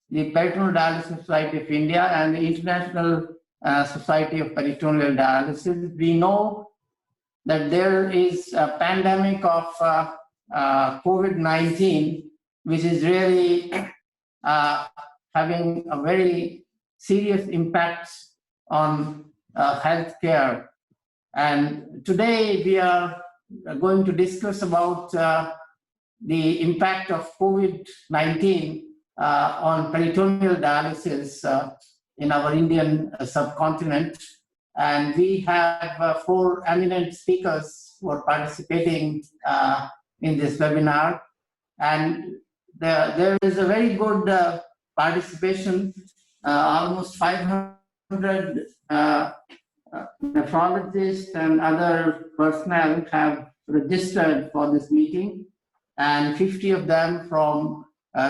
the Peritoneal Dialysis Society of India and the International Society of Peritoneal Dialysis. We know that there is a pandemic of COVID-19, which is really having a very serious impact on healthcare. And today we are going to discuss about the impact of COVID-19 on peritoneal dialysis in our Indian subcontinent. And we have 4 eminent speakers who are participating in this webinar. And there is a very good participation. Almost 500 nephrologists and other personnel have registered for this meeting, and 50 of them from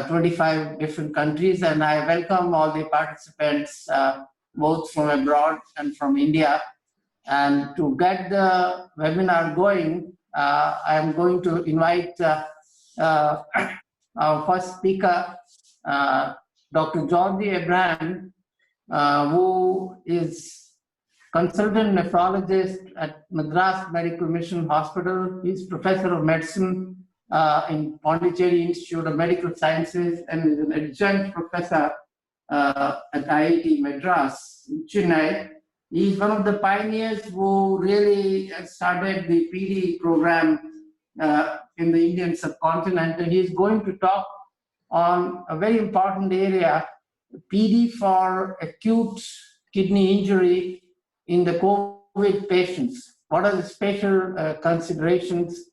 25 different countries. And I welcome all the participants, both from abroad and from India. And to get the webinar going, I am going to invite our first speaker, Dr. Georgi Abraham, who is consultant nephrologist at Madras Medical Mission Hospital. He's professor of medicine in Pondicherry Institute of Medical Sciences and is an adjunct professor at IIT Madras in Chennai. He's one of the pioneers who really started the PD program in the Indian subcontinent, and he's going to talk on a very important area, PD for acute kidney injury in the COVID patients. What are the special considerations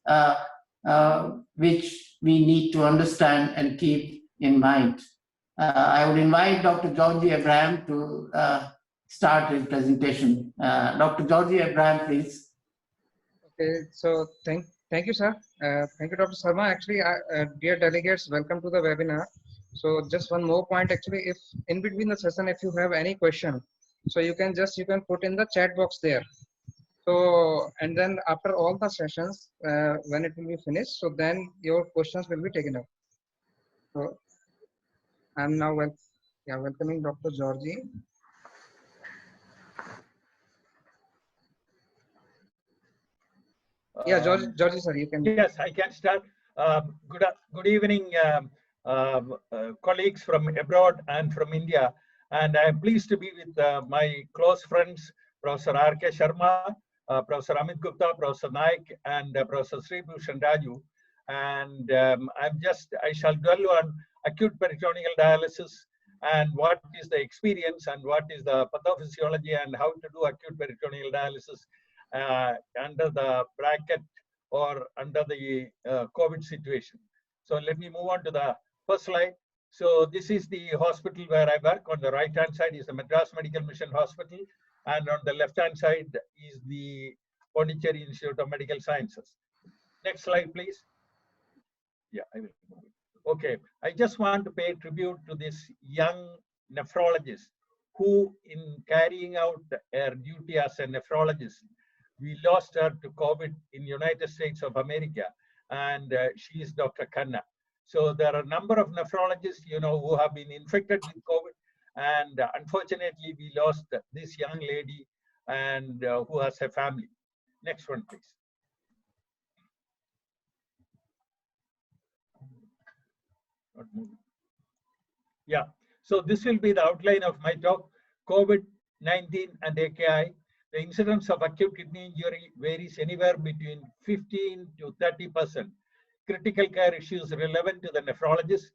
which we need to understand and keep in mind? I would invite Dr. Georgi Abraham to start his presentation. Dr. Georgi Abraham, please. Okay, so thank you, sir. Thank you, Dr. Sharma. Actually, dear delegates, welcome to the webinar. So just one more point, actually, if in between the session, if you have any question, so you can put in the chat box there. So, and then after all the sessions, when it will be finished, so then your questions will be taken up. So I'm now welcoming Dr. Georgi. Yeah, Georgi, sir, you can. Yes, I can start. Good evening, colleagues from abroad and from India. And I am pleased to be with my close friends, Professor R.K. Sharma, Professor Amit Gupta, Professor Nayak, and Professor Sree, Bhushan, Raju. And I shall dwell on acute peritoneal dialysis and what is the experience and what is the pathophysiology and how to do acute peritoneal dialysis under the bracket or under the COVID situation. So let me move on to the first slide. So this is the hospital where I work. On the right-hand side is the Madras Medical Mission Hospital, and on the left-hand side is the Pondicherry Institute of Medical Sciences. Next slide, please. Yeah, I will move it. Okay, I just want to pay tribute to this young nephrologist who, in carrying out her duty as a nephrologist, we lost her to COVID in United States of America, and she is Dr. Khanna. So there are a number of nephrologists, who have been infected with COVID, and unfortunately, we lost this young lady and who has a family. Next one, please. Not moving. Yeah. So this will be the outline of my talk: COVID-19 and AKI. The incidence of acute kidney injury varies anywhere between 15 to 30%. Critical care issues relevant to the nephrologist,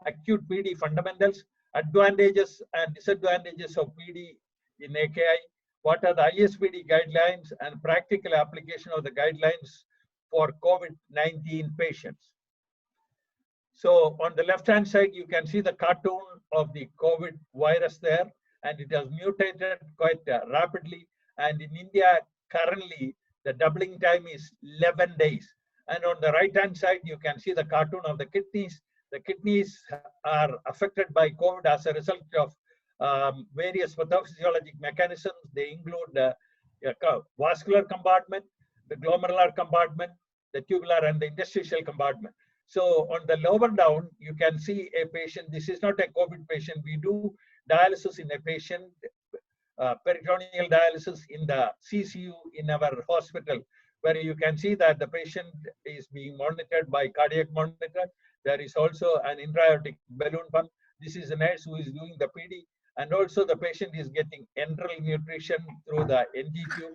acute PD fundamentals, advantages and disadvantages of PD in AKI, what are the ISPD guidelines and practical application of the guidelines for COVID-19 patients. So on the left-hand side, you can see the cartoon of the COVID virus there, and it has mutated quite rapidly. And in India, currently, the doubling time is 11 days. And on the right-hand side, you can see the cartoon of the kidneys. The kidneys are affected by COVID as a result of various pathophysiologic mechanisms. They include the vascular compartment, the glomerular compartment, the tubular and the interstitial compartment. So on the lower down, you can see a patient. This is not a COVID patient. We do dialysis in a patient, peritoneal dialysis in the CCU in our hospital, where you can see that the patient is being monitored by cardiac monitor. There is also an intra-aortic balloon pump. This is a nurse who is doing the PD, and also the patient is getting enteral nutrition through the NG tube.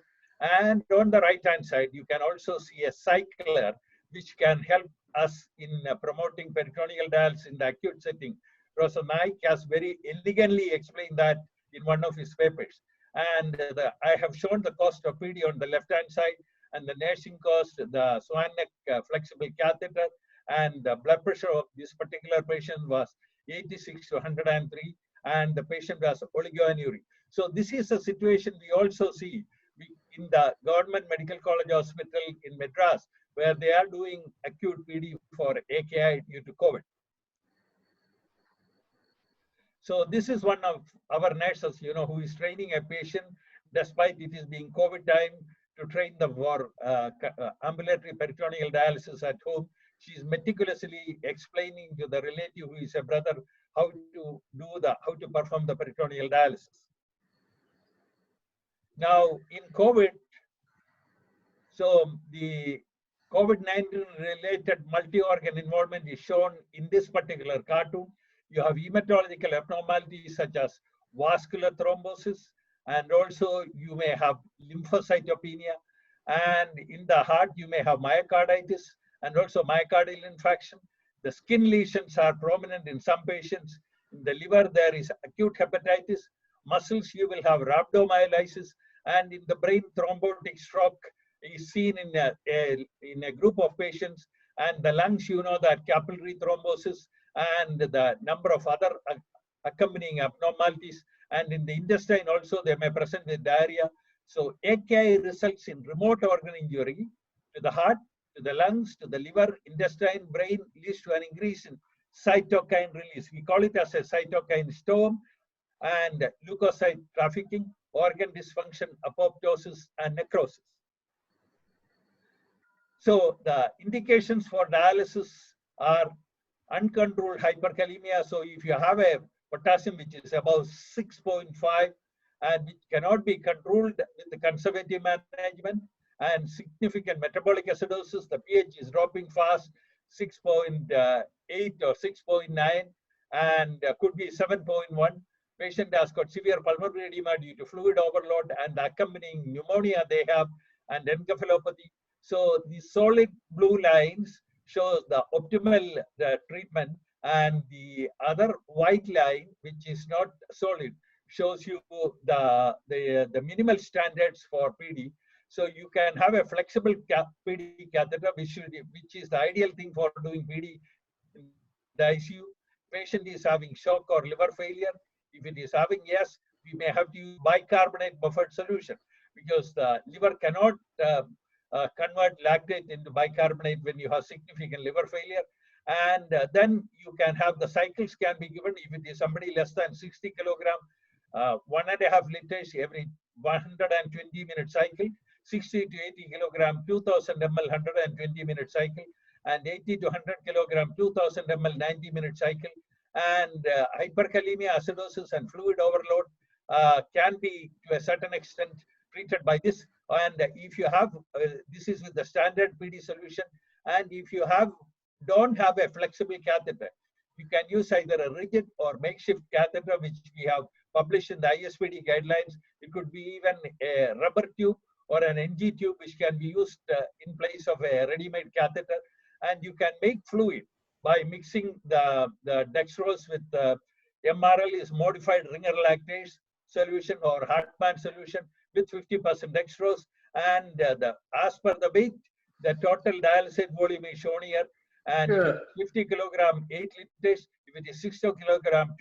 And on the right-hand side, you can also see a cycler, which can help us in promoting peritoneal dialysis in the acute setting. Professor Nayak has very elegantly explained that in one of his papers. And I have shown the cost of PD on the left-hand side, and the nursing cost, the swan neck flexible catheter, and the blood pressure of this particular patient was 86 to 103, and the patient was oligoanuria. So this is a situation we also see in the Government Medical College Hospital in Madras, where they are doing acute PD for AKI due to COVID. So this is one of our nurses, who is training a patient, despite it is being COVID time, to train them for ambulatory peritoneal dialysis at home. She is meticulously explaining to the relative who is a brother how to perform the peritoneal dialysis. Now in COVID, so the COVID-19 related multi-organ involvement is shown in this particular cartoon. You have hematological abnormalities such as vascular thrombosis, and also you may have lymphocytopenia. And in the heart, you may have myocarditis and also myocardial infraction. The skin lesions are prominent in some patients. In the liver, there is acute hepatitis. Muscles, you will have rhabdomyolysis. And in the brain, thrombotic stroke is seen in a group of patients. And the lungs, that capillary thrombosis and the number of other accompanying abnormalities. And in the intestine also, they may present with diarrhea. So AKI results in remote organ injury to the heart, to the lungs, to the liver, intestine, brain, leads to an increase in cytokine release. We call it as a cytokine storm, and leukocyte trafficking, organ dysfunction, apoptosis, and necrosis. So the indications for dialysis are uncontrolled hyperkalemia. So if you have a potassium which is above 6.5 and which cannot be controlled with the conservative management, and significant metabolic acidosis, the pH is dropping fast, 6.8 or 6.9, and could be 7.1. Patient has got severe pulmonary edema due to fluid overload and the accompanying pneumonia they have, and encephalopathy. So the solid blue lines shows the optimal treatment, and the other white line, which is not solid, shows you the minimal standards for PD. So you can have a flexible PD catheter, which is the ideal thing for doing PD in the ICU. Patient is having shock or liver failure. If it is having yes, we may have to use bicarbonate buffered solution, because the liver cannot convert lactate into bicarbonate when you have significant liver failure. And then you can have the cycles can be given if it is somebody less than 60 kilogram, 1.5 liters every 120 minute cycle, 60 to 80 kilogram, 2000 ml 120 minute cycle, and 80 to 100 kilogram, 2000 ml 90 minute cycle. And hyperkalemia, acidosis, and fluid overload can be to a certain extent treated by this. And if you have, this is with the standard PD solution, and if you don't have a flexible catheter, you can use either a rigid or makeshift catheter, which we have published in the ISPD guidelines. It could be even a rubber tube or an NG tube, which can be used in place of a ready-made catheter. And you can make fluid by mixing the dextrose with MRL is modified ringer lactase solution or Hartmann solution with 50% dextrose. And as per the weight, the total dialysate volume is shown here. And if 50 kilogram, 8 liters. If it is 60 kilogram,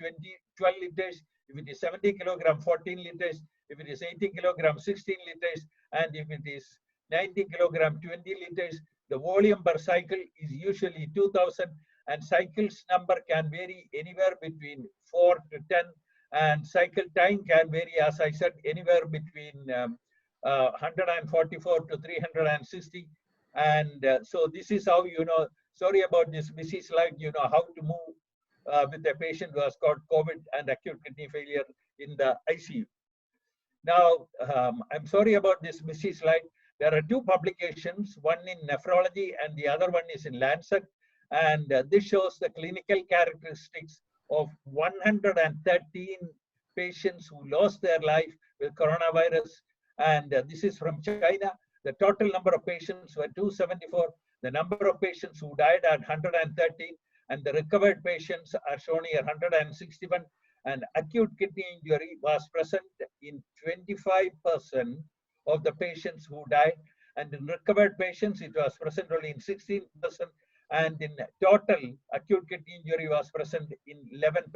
12 liters. If it is 70 kilogram, 14 liters. If it is 80 kilogram, 16 liters. And if it is 90 kilogram, 20 liters. The volume per cycle is usually 2000, and cycles number can vary anywhere between 4 to 10, and cycle time can vary, as I said, anywhere between 144 to 360. And so this is how sorry about this busy slide, you know, how to move with a patient who has got COVID and acute kidney failure in the ICU. Now, I'm sorry about this busy slide. There are two publications, one in nephrology and the other one is in Lancet. And this shows the clinical characteristics of 113 patients who lost their life with coronavirus. And this is from China. The total number of patients were 274. The number of patients who died are 113. And the recovered patients are shown here 161. And acute kidney injury was present in 25% of the patients who died. And in recovered patients, it was present only in 16%. And in total, acute kidney injury was present in 11%.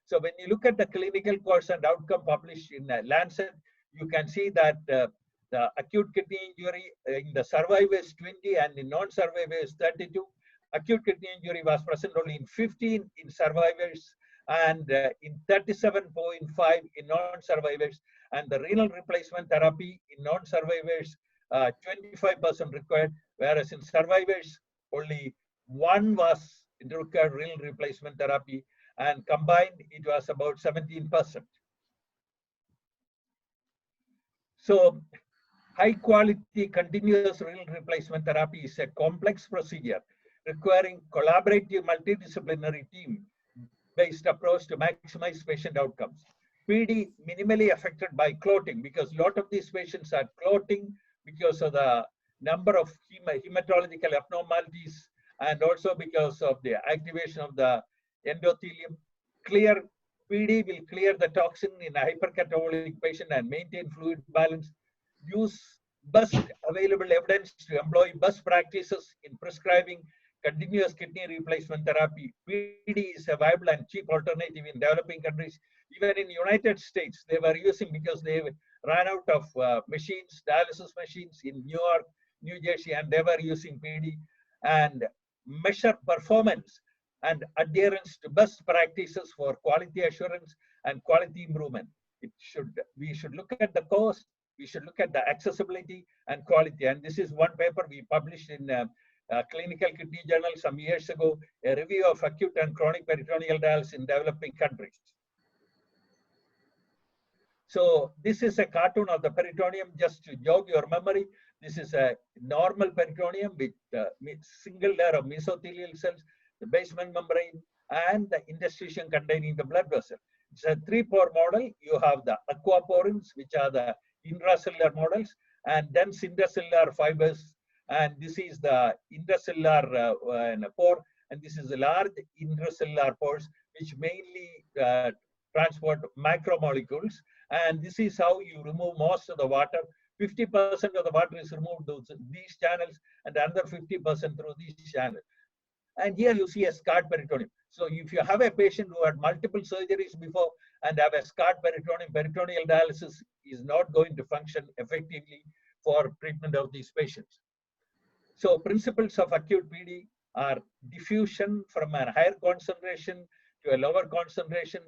So when you look at the clinical course and outcome published in Lancet, you can see that the acute kidney injury in the survivors 20 and in non-survivors 32. Acute kidney injury was present only in 15 in survivors and in 37.5 in non-survivors. And the renal replacement therapy in non-survivors, 25% required, whereas in survivors, only 1 was required renal replacement therapy, and combined, it was about 17%. So, high-quality continuous renal replacement therapy is a complex procedure requiring collaborative multidisciplinary team-based approach to maximize patient outcomes. PD minimally affected by clotting because a lot of these patients are clotting because of the number of hematological abnormalities and also because of the activation of the endothelium. PD will clear the toxin in a hypercatabolic patient and maintain fluid balance. Use best available evidence to employ best practices in prescribing continuous kidney replacement therapy. PD is a viable and cheap alternative in developing countries. Even in United States, they were using because they ran out of machines, dialysis machines in New York, New Jersey, and they were using PD and measure performance and adherence to best practices for quality assurance and quality improvement. We should look at the cost, we should look at the accessibility and quality. And this is one paper we published in Clinical Kidney Journal some years ago, a review of acute and chronic peritoneal dialysis in developing countries. So this is a cartoon of the peritoneum, just to jog your memory. This is a normal peritoneum with single layer of mesothelial cells, the basement membrane, and the interstitium containing the blood vessel. It's a 3-pore model. You have the aquaporins, which are the intracellular models, and dense intercellular fibers. And this is the intercellular pore, and this is the large intracellular pores, which mainly transport macromolecules. And this is how you remove most of the water. 50% of the water is removed through these channels, and another 50% through these channels. And here you see a scarred peritoneum. So if you have a patient who had multiple surgeries before and have a scarred peritoneum, peritoneal dialysis is not going to function effectively for treatment of these patients. So principles of acute PD are diffusion from a higher concentration to a lower concentration.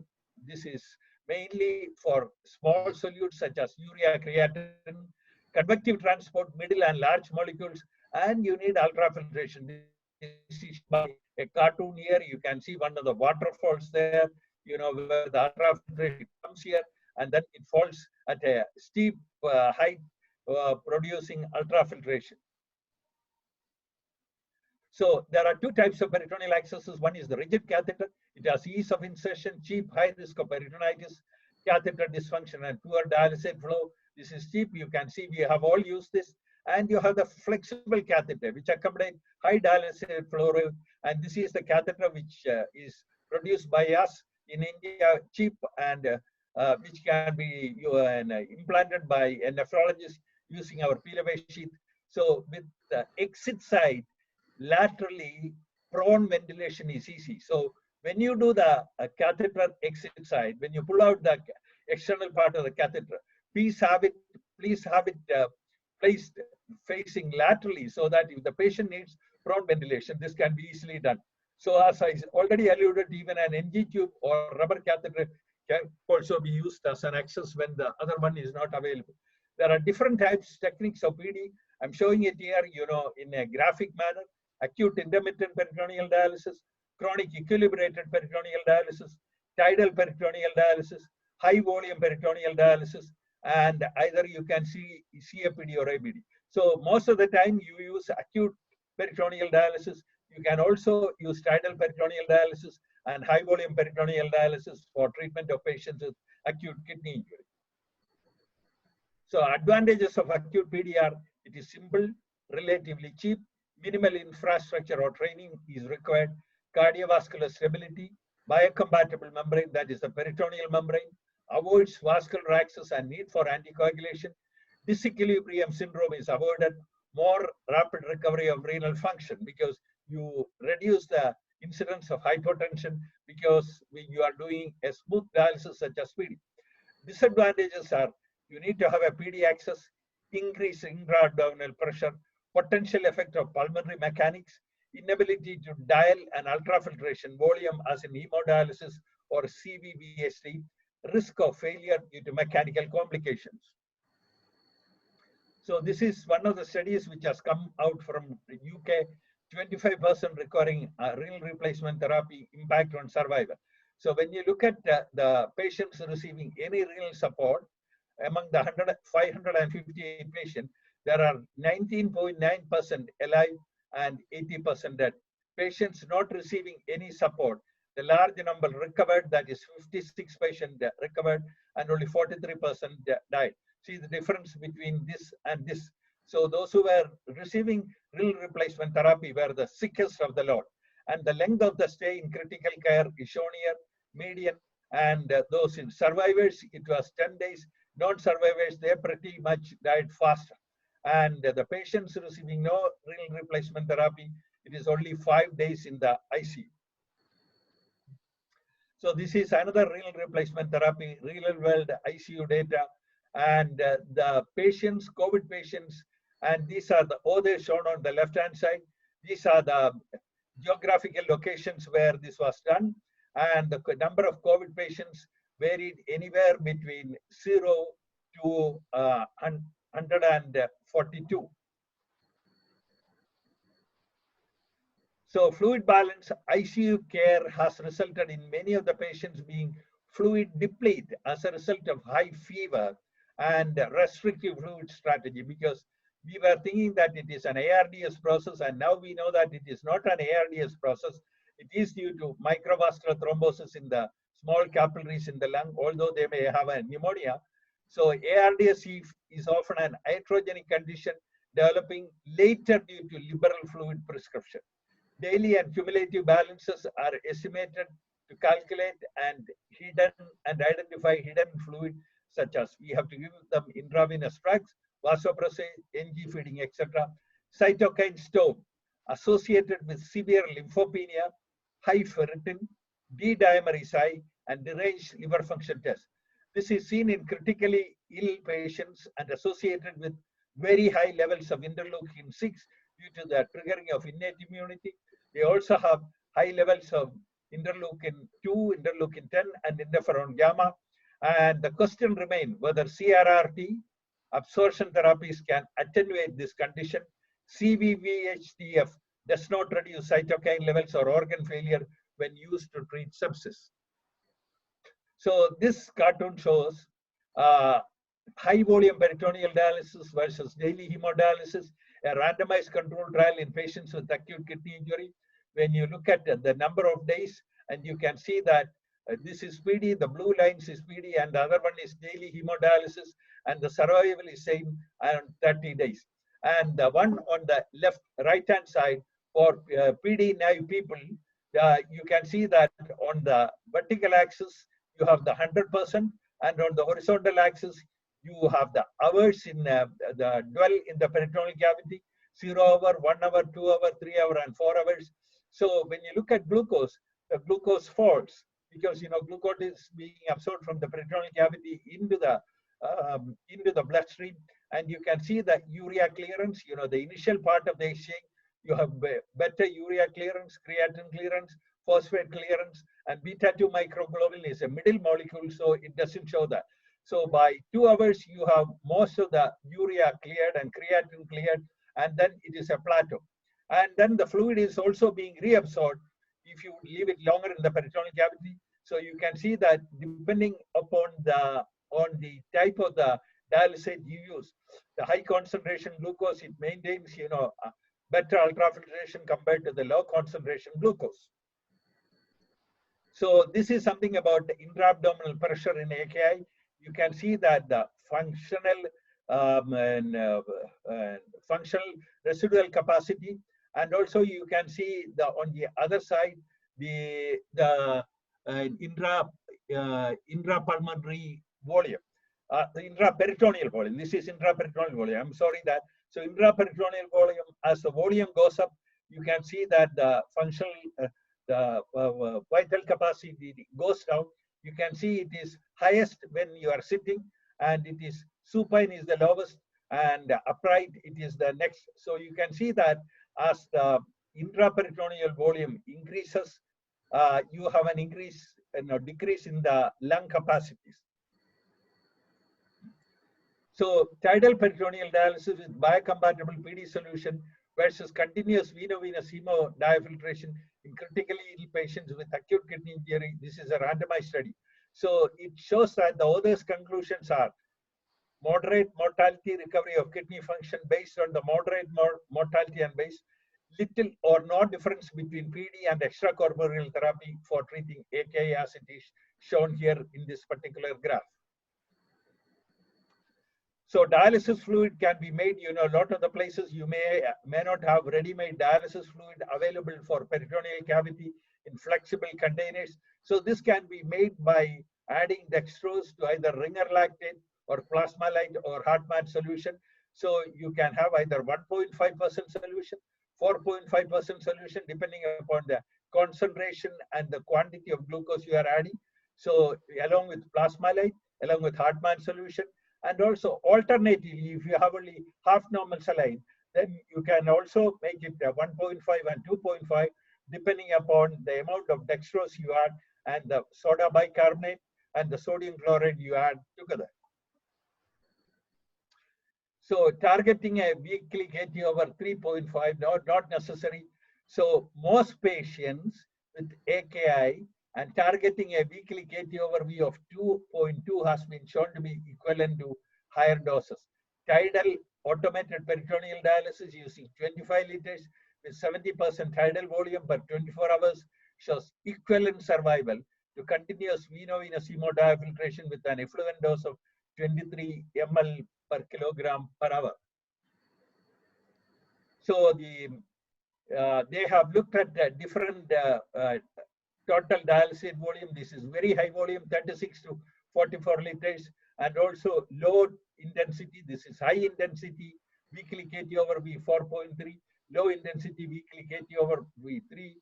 This is mainly for small solutes such as urea, creatinine, convective transport, middle and large molecules, and you need ultrafiltration. This is by a cartoon here. You can see one of the waterfalls there, you know, where the ultrafiltration comes here and then it falls at a steep height, producing ultrafiltration. So there are 2 types of peritoneal accesses. One is the rigid catheter. It has ease of insertion, cheap, high risk of peritonitis, catheter dysfunction, and poor dialysate flow. This is cheap. You can see we have all used this. And you have the flexible catheter, which accommodate high dialysate flow rate. And this is the catheter which is produced by us in India, cheap, and which can be implanted by a nephrologist using our peel-away sheath. So with the exit side, laterally prone ventilation is easy. So when you do the catheter exit side, when you pull out the external part of the catheter, please have it placed facing laterally so that if the patient needs prone ventilation, this can be easily done. So as I already alluded, even an NG tube or rubber catheter can also be used as an access when the other one is not available. There are different techniques of PD. I'm showing it here, you know, in a graphic manner. acute intermittent peritoneal dialysis, chronic equilibrated peritoneal dialysis, tidal peritoneal dialysis, high volume peritoneal dialysis, and either you can see CAPD or ABD. So most of the time you use acute peritoneal dialysis. You can also use tidal peritoneal dialysis and high volume peritoneal dialysis for treatment of patients with acute kidney injury. So advantages of acute PD are: it is simple, relatively cheap, minimal infrastructure or training is required, cardiovascular stability, biocompatible membrane, that is the peritoneal membrane, avoids vascular access and need for anticoagulation, disequilibrium syndrome is avoided, more rapid recovery of renal function because you reduce the incidence of hypotension because you are doing a smooth dialysis such as PD. Disadvantages are: you need to have a PD access, increase intra-abdominal pressure, potential effect of pulmonary mechanics, inability to dial and ultrafiltration volume as in hemodialysis or CVVSD, risk of failure due to mechanical complications. So this is one of the studies which has come out from the UK, 25% requiring renal replacement therapy impact on survival. So when you look at the patients receiving any renal support, among the 558 patients, there are 19.9% alive and 80% dead. Patients not receiving any support, the large number recovered, that is 56 patients recovered and only 43% died. See the difference between this and this. So those who were receiving renal replacement therapy were the sickest of the lot. And the length of the stay in critical care is shown here, median, and those in survivors, it was 10 days. Non-survivors, they pretty much died faster. And the patients receiving no renal replacement therapy, it is only 5 days in the ICU. So this is another renal replacement therapy, real world ICU data. And the patients, COVID patients, and these are the others shown on the left-hand side. These are the geographical locations where this was done. And the number of COVID patients varied anywhere between 0 to 142. So fluid balance ICU care has resulted in many of the patients being fluid depleted as a result of high fever and restrictive fluid strategy, because we were thinking that it is an ARDS process, and now we know that it is not an ARDS process. It is due to microvascular thrombosis in the small capillaries in the lung, although they may have a pneumonia. So ARDS is often an iatrogenic condition developing later due to liberal fluid prescription. Daily and cumulative balances are estimated to calculate and identify hidden fluid, such as we have to give them intravenous drugs, vasopressin, NG feeding, etc. Cytokine storm associated with severe lymphopenia, high ferritin, D-dimer is high, and deranged liver function test. This is seen in critically ill patients and associated with very high levels of interleukin-6 due to the triggering of innate immunity. They also have high levels of interleukin-2, interleukin-10, and interferon gamma. And the question remains whether CRRT absorption therapies can attenuate this condition. CVVHDF does not reduce cytokine levels or organ failure when used to treat sepsis. So this cartoon shows high volume peritoneal dialysis versus daily hemodialysis, a randomized control trial in patients with acute kidney injury. When you look at the number of days, and you can see that this is PD, the blue lines is PD, and the other one is daily hemodialysis, and the survival is same around 30 days. And the one on the left, right-hand side for PD naive people, you can see that on the vertical axis, you have the 100%, and on the horizontal axis, you have the hours in the dwell in the peritoneal cavity, 0 hour, 1 hour, 2 hour, 3 hour, and 4 hours. So when you look at glucose, the glucose falls because glucose is being absorbed from the peritoneal cavity into the bloodstream, and you can see the urea clearance. The initial part of the exchange, you have better urea clearance, creatinine clearance, phosphate clearance, and beta-2 microglobulin is a middle molecule, so it doesn't show that. So by 2 hours, you have most of the urea cleared and creatinine cleared, and then it is a plateau. And then the fluid is also being reabsorbed if you leave it longer in the peritoneal cavity. So you can see that depending upon the type of the dialysate you use, the high concentration glucose, it maintains, you know, better ultrafiltration compared to the low concentration glucose. So this is something about the intra-abdominal pressure in AKI. You can see that the functional functional residual capacity, and also you can see the on the other side the intrapulmonary volume, the intraperitoneal volume. This is intraperitoneal volume. I'm sorry that. So intraperitoneal volume, as the volume goes up, you can see that the functional vital capacity goes down. You can see it is highest when you are sitting, and it is supine is the lowest, and upright it is the next. So you can see that as the intraperitoneal volume increases, you have an increase and a decrease in the lung capacities. So tidal peritoneal dialysis with biocompatible PD solution versus continuous veno-venous hemodiafiltration in critically ill patients with acute kidney injury. This is a randomized study. So it shows that the author's conclusions are moderate mortality, recovery of kidney function based on the moderate mortality and base, little or no difference between PD and extracorporeal therapy for treating AKI as it is shown here in this particular graph. So dialysis fluid can be made, you know, a lot of the places you may not have ready-made dialysis fluid available for peritoneal cavity in flexible containers. So this can be made by adding dextrose to either ringer lactate or plasmalite or Hartmann solution. So you can have either 1.5% solution, 4.5% solution, depending upon the concentration and the quantity of glucose you are adding. So along with plasmalite, along with Hartmann solution. And also alternatively, if you have only half normal saline, then you can also make it 1.5 and 2.5, depending upon the amount of dextrose you add and the soda bicarbonate and the sodium chloride you add together. So targeting a weekly KT over 3.5, not necessary. So most patients with AKI and targeting a weekly KT over V of 2.2 has been shown to be equivalent to higher doses. Tidal automated peritoneal dialysis using 25 liters with 70% tidal volume per 24 hours shows equivalent survival to continuous veno-venous hemodiafiltration with an effluent dose of 23 ml per kilogram per hour. So they have looked at different total dialysate volume. This is very high volume, 36 to 44 liters, and also low intensity. This is high intensity weekly KT over V 4.3, low intensity weekly KT over V 3.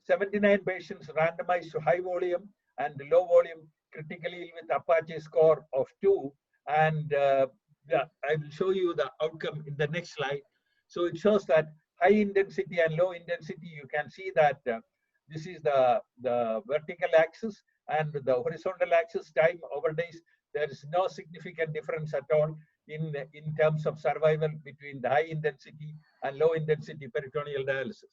79 patients randomized to high volume and low volume critically ill with Apache score of 2. And I will show you the outcome in the next slide. So it shows that high intensity and low intensity, you can see that this is the vertical axis, and the horizontal axis time over days. There is no significant difference at all in terms of survival between the high intensity and low intensity peritoneal dialysis.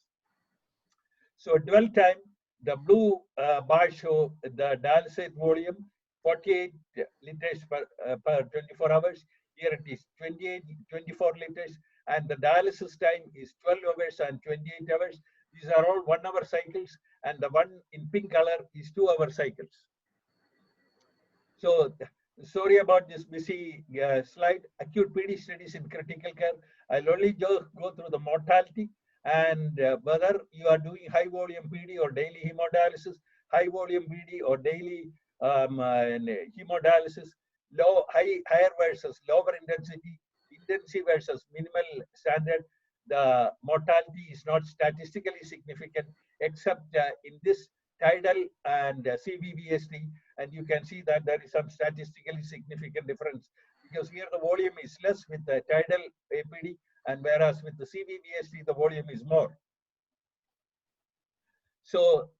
So dwell time, the blue bar show the dialysate volume, 48 liters per 24 hours. Here it is 24 liters, and the dialysis time is 12 hours and 28 hours. These are all 1 hour cycles, and the one in pink color is 2 hour cycles. So sorry about this busy slide. Acute PD studies in critical care. I'll only just go through the mortality and whether you are doing high volume PD or daily hemodialysis, high volume PD or daily hemodialysis, higher versus lower intensity, intensive versus minimal standard. The mortality is not statistically significant except in this tidal and CVVST, and you can see that there is some statistically significant difference because here the volume is less with the tidal APD, and whereas with the CVVST the volume is more. So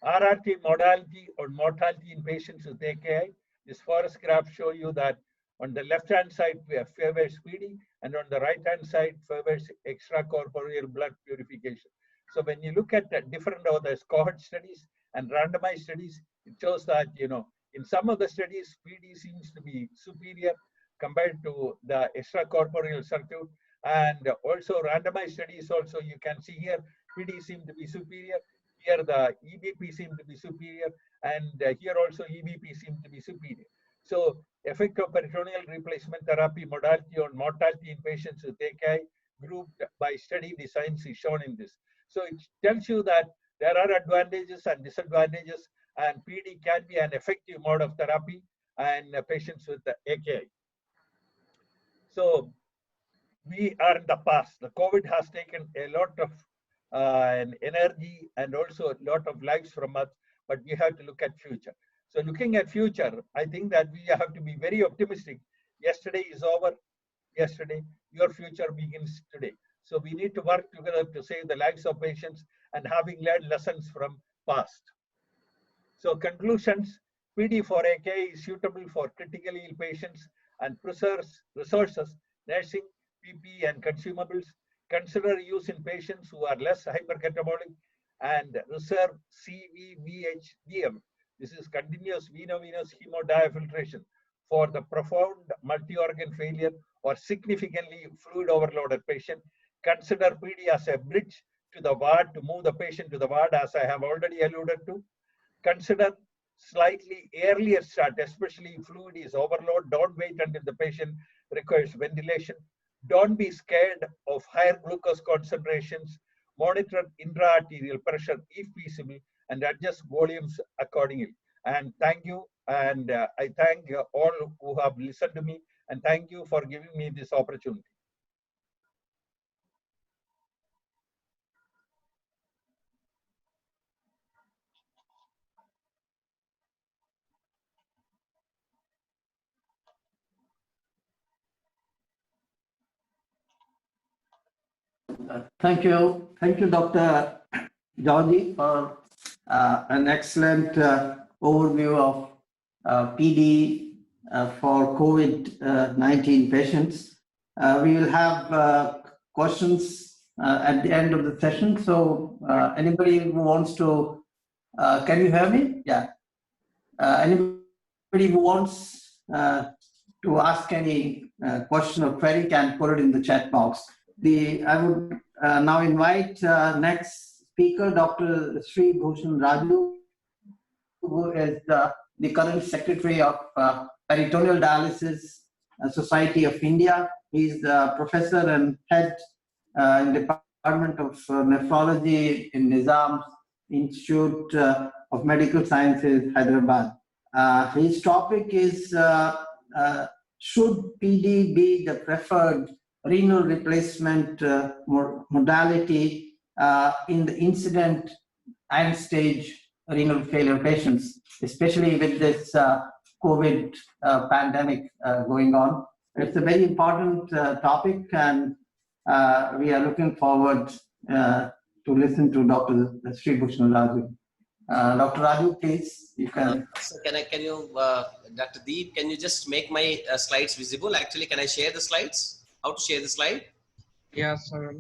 RRT modality or mortality in patients with AKI, this forest graph show you that On the left-hand side, we have favors PD, and on the right-hand side, favors extracorporeal blood purification. So when you look at the different other cohort studies and randomized studies, it shows that, in some of the studies, PD seems to be superior compared to the extracorporeal circuit. And also randomized studies also, you can see here, PD seem to be superior. Here the EBP seem to be superior. And here also EBP seem to be superior. So effect of peritoneal replacement therapy modality on mortality in patients with AKI grouped by study designs is shown in this. So it tells you that there are advantages and disadvantages, and PD can be an effective mode of therapy in patients with AKI. So we are in the past. The COVID has taken a lot of energy and also a lot of lives from us, but we have to look at future. So looking at future, I think that we have to be very optimistic. Yesterday is over. Yesterday, your future begins today. So we need to work together to save the lives of patients and having learned lessons from past. So conclusions, PD for AKI is suitable for critically ill patients and preserves resources, nursing, PPE and consumables. Consider use in patients who are less hypercatabolic and reserve CVVHDM. This is continuous veno-venous hemodiafiltration for the profound multi-organ failure or significantly fluid overloaded patient. Consider PD as a bridge to the ward to move the patient to the ward, as I have already alluded to. Consider slightly earlier start, especially if fluid is overload. Don't wait until the patient requires ventilation. Don't be scared of higher glucose concentrations. Monitor intra-arterial pressure if feasible and adjust volumes accordingly. And thank you. And I thank all who have listened to me, and thank you for giving me this opportunity. Thank you, Dr. Georgi, for an excellent overview of PD for COVID-19 patients. We will have questions at the end of the session. So anybody who wants to, can you hear me? Yeah. Anybody who wants to ask any question or query can put it in the chat box. I would now invite next speaker, Dr. Sree Bhushan Raju, who is the current secretary of Peritoneal Dialysis Society of India. He is the professor and head in the Department of Nephrology in Nizam Institute of Medical Sciences, Hyderabad. His topic is, should PD be the preferred renal replacement modality in the incident and stage renal failure patients, especially with this COVID pandemic going on. It's a very important topic, and we are looking forward to listen to Dr. Sree Bhushan Raju. Dr. Raju, please, you can. So can you, Dr. Deep, can you just make my slides visible? Actually, can I share the slides? How to share the slide? Yes, sir.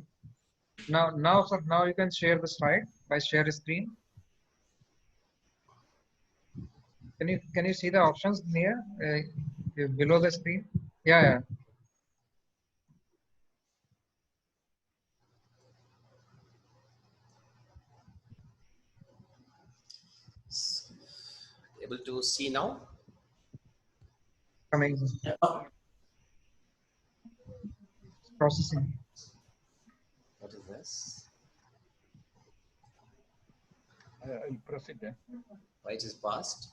Now, sir, now you can share the slide by share screen. Can you see the options near below the screen? Yeah. Able to see now? Amazing. Processing. What is this? I'll proceed then. Why it is passed?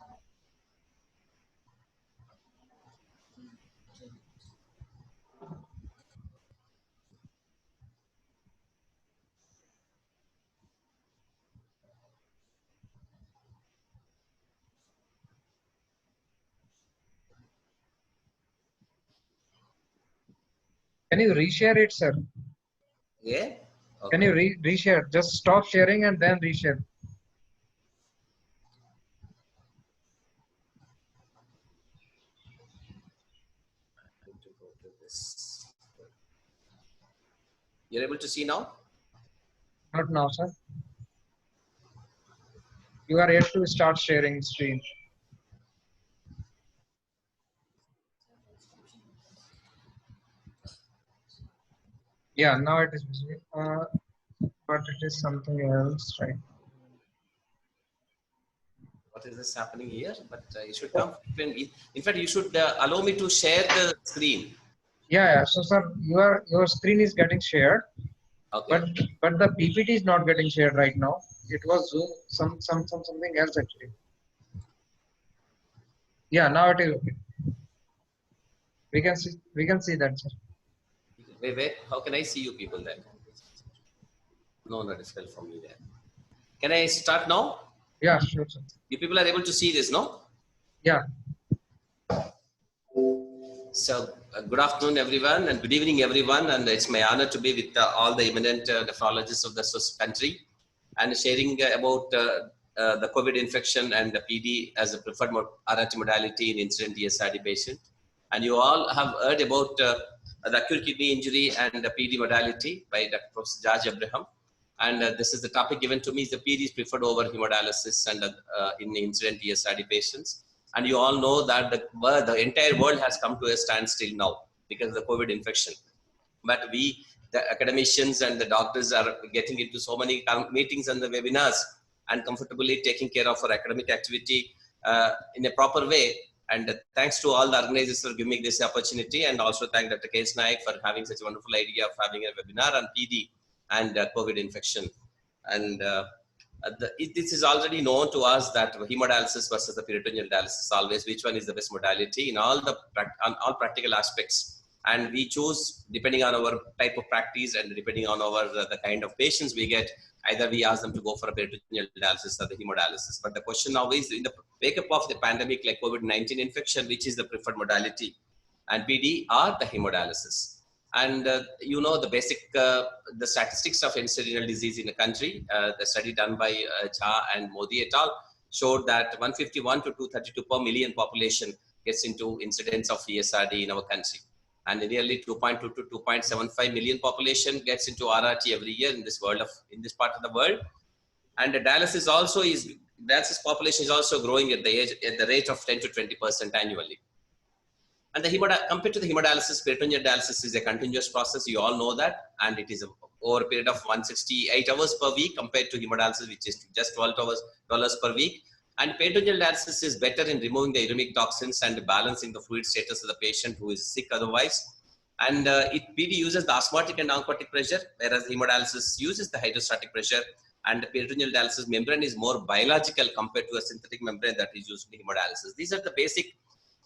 Can you reshare it, sir? Yeah. Okay. Can you reshare? Just stop sharing and then reshare. to go to this. You're able to see now? Not now, sir. You are yet to start sharing screen. Yeah, now it is visible. But it is something else, right? What is this happening here? But you should come. In fact, you should allow me to share the screen. Yeah. So, sir, your screen is getting shared, Okay. but the PPT is not getting shared right now. It was Zoom, something else actually. Yeah, now it is okay. We can see that, sir. Wait. How can I see you people then? No, difficult for me there. Can I start now? Yeah, sure, sir. You people are able to see this, no? Yeah. So, good afternoon, everyone, and good evening, everyone. And it's my honor to be with all the eminent nephrologists of the country and sharing about the COVID infection and the PD as a preferred RRT modality in incident ESRD patient. And you all have heard about the acute kidney injury and the PD modality by Dr. Professor Georgi Abraham. And this is the topic given to me. The PD is preferred over hemodialysis and in incident ESRD patients. And you all know that the entire world has come to a standstill now because of the COVID infection. But we, the academicians and the doctors, are getting into so many meetings and the webinars and comfortably taking care of our academic activity in a proper way. And thanks to all the organizers for giving me this opportunity, and also thank Dr. Nayak for having such a wonderful idea of having a webinar on PD and COVID infection. And this is already known to us that hemodialysis versus the peritoneal dialysis, always which one is the best modality in all the all practical aspects. And we choose depending on our type of practice and depending on our the kind of patients we get. Either we ask them to go for a peritoneal dialysis or the hemodialysis. But the question now is, in the wake up of the pandemic like COVID-19 infection, which is the preferred modality, and PD or the hemodialysis? And you know the basic, the statistics of end-stage renal disease in the country, the study done by Jha and Modi et al. Showed that 151 to 232 per million population gets into incidence of ESRD in our country. And nearly 2.2 to 2.75 million population gets into RRT every year in this world in this part of the world. And the dialysis population is also growing at the rate of 10 to 20% annually. And compared to the hemodialysis, peritoneal dialysis is a continuous process. You all know that, and it is over a period of 168 hours per week compared to hemodialysis, which is just 12 hours per week. And peritoneal dialysis is better in removing the uremic toxins and balancing the fluid status of the patient who is sick otherwise. And PD uses the osmotic and oncotic pressure, whereas hemodialysis uses the hydrostatic pressure. And the peritoneal dialysis membrane is more biological compared to a synthetic membrane that is used in hemodialysis. These are the basic,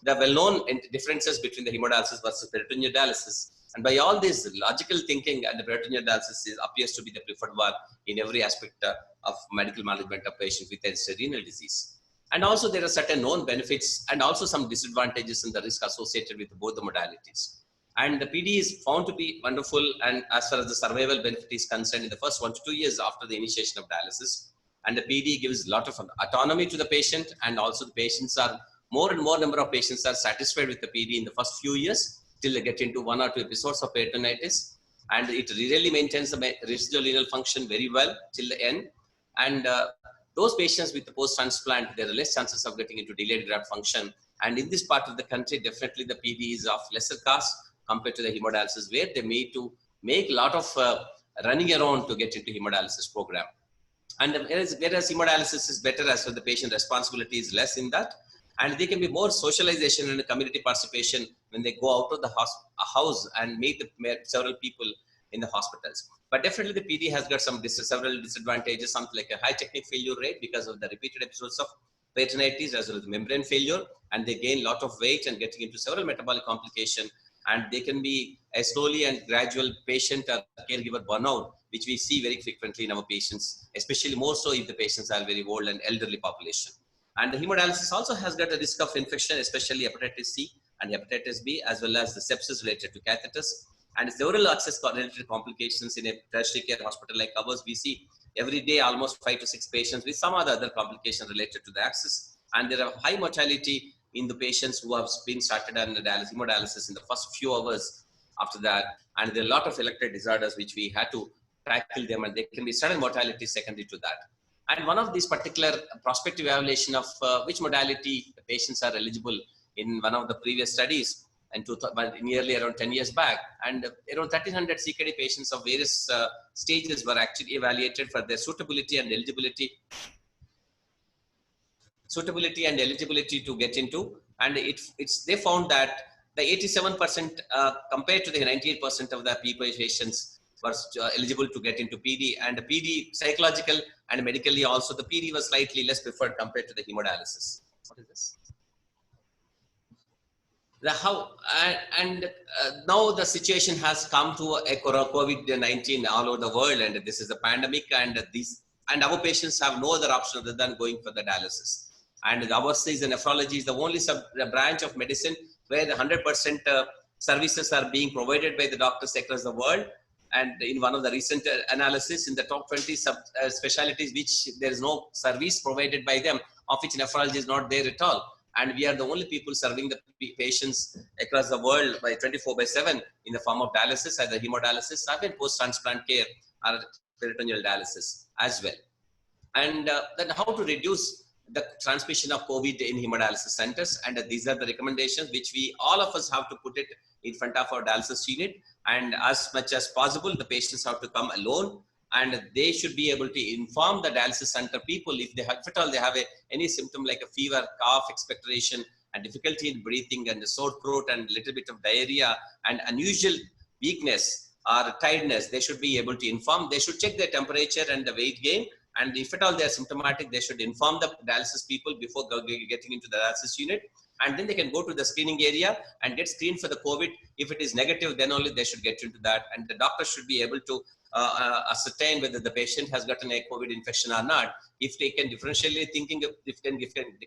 the well-known differences between the hemodialysis versus peritoneal dialysis. And by all this logical thinking, and the peritoneal dialysis appears to be the preferred one in every aspect of medical management of patients with end-stage renal disease. And also there are certain known benefits and also some disadvantages and the risk associated with both the modalities. And the PD is found to be wonderful, and as far as the survival benefit is concerned, in the first 1 to 2 years after the initiation of dialysis. And the PD gives a lot of autonomy to the patient, and also the patients are, more and more number of patients are satisfied with the PD in the first few years till they get into 1 or 2 episodes of peritonitis. And it really maintains the residual renal function very well till the end. And those patients with the post-transplant, there are less chances of getting into delayed graft function. And in this part of the country, definitely the PD is of lesser cost compared to the hemodialysis, where they need to make a lot of running around to get into hemodialysis program. And whereas hemodialysis is better as well, the patient responsibility is less in that. And there can be more socialization and community participation when they go out of the house and meet several people in the hospitals. But definitely the PD has got several disadvantages, something like a high technique failure rate because of the repeated episodes of peritonitis as well as membrane failure. And they gain a lot of weight and getting into several metabolic complications. And they can be a slowly and gradual patient or caregiver burnout, which we see very frequently in our patients, especially more so if the patients are very old and elderly population. And the hemodialysis also has got a risk of infection, especially hepatitis C and hepatitis B, as well as the sepsis related to catheters. And several access related complications in a tertiary care hospital like ours. We see every day almost 5 to 6 patients with some other complication related to the access. And there are high mortality in the patients who have been started on hemodialysis in the first few hours after that. And there are a lot of electric disorders which we had to tackle them, and they can be sudden mortality secondary to that. And one of these particular prospective evaluation of which modality the patients are eligible in one of the previous studies, and nearly around 10 years back, and around 1300 CKD patients of various stages were actually evaluated for their suitability and eligibility to get into, and they found that the 87% compared to the 98% of the people patients were eligible to get into PD, and the PD psychological and medically also the PD was slightly less preferred compared to the hemodialysis. What is this? Now the situation has come to a COVID-19 all over the world, and this is a pandemic, and our patients have no other option other than going for the dialysis. And ours is the nephrology is the only branch of medicine where the 100% services are being provided by the doctors across the world. And in one of the recent analysis, in the top 20 specialties which there is no service provided by them, of which nephrology is not there at all. And we are the only people serving the patients across the world by 24/7 in the form of dialysis, either hemodialysis, or post-transplant care, or peritoneal dialysis as well. And then how to reduce the transmission of COVID in hemodialysis centers. And these are the recommendations which all of us have to put it in front of our dialysis unit. And as much as possible, the patients have to come alone, and they should be able to inform the dialysis center people if at all they have any symptom like a fever, cough, expectoration, and difficulty in breathing, and a sore throat, and a little bit of diarrhea, and unusual weakness or tiredness. They should be able to inform. They should check their temperature and the weight gain. And if at all they are symptomatic, they should inform the dialysis people before getting into the dialysis unit. And then they can go to the screening area and get screened for the COVID. If it is negative, then only they should get into that. And the doctor should be able to ascertain whether the patient has gotten a COVID infection or not. If they can differentially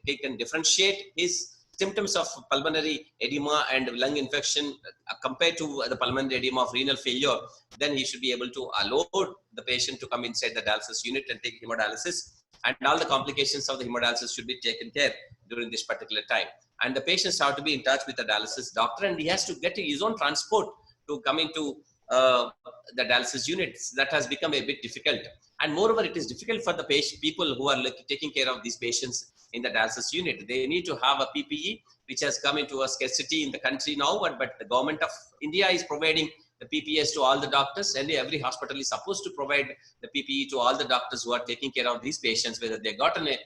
they can differentiate his symptoms of pulmonary edema and lung infection compared to the pulmonary edema of renal failure, then he should be able to allow the patient to come inside the dialysis unit and take hemodialysis. And all the complications of the hemodialysis should be taken care during this particular time. And the patients have to be in touch with the dialysis doctor, and he has to get his own transport to come into the dialysis units. That has become a bit difficult. And moreover, it is difficult for the people who are taking care of these patients in the dialysis unit. They need to have a PPE, which has come into a scarcity in the country now, but the government of India is providing the PPEs to all the doctors, and every hospital is supposed to provide the PPE to all the doctors who are taking care of these patients, whether they got a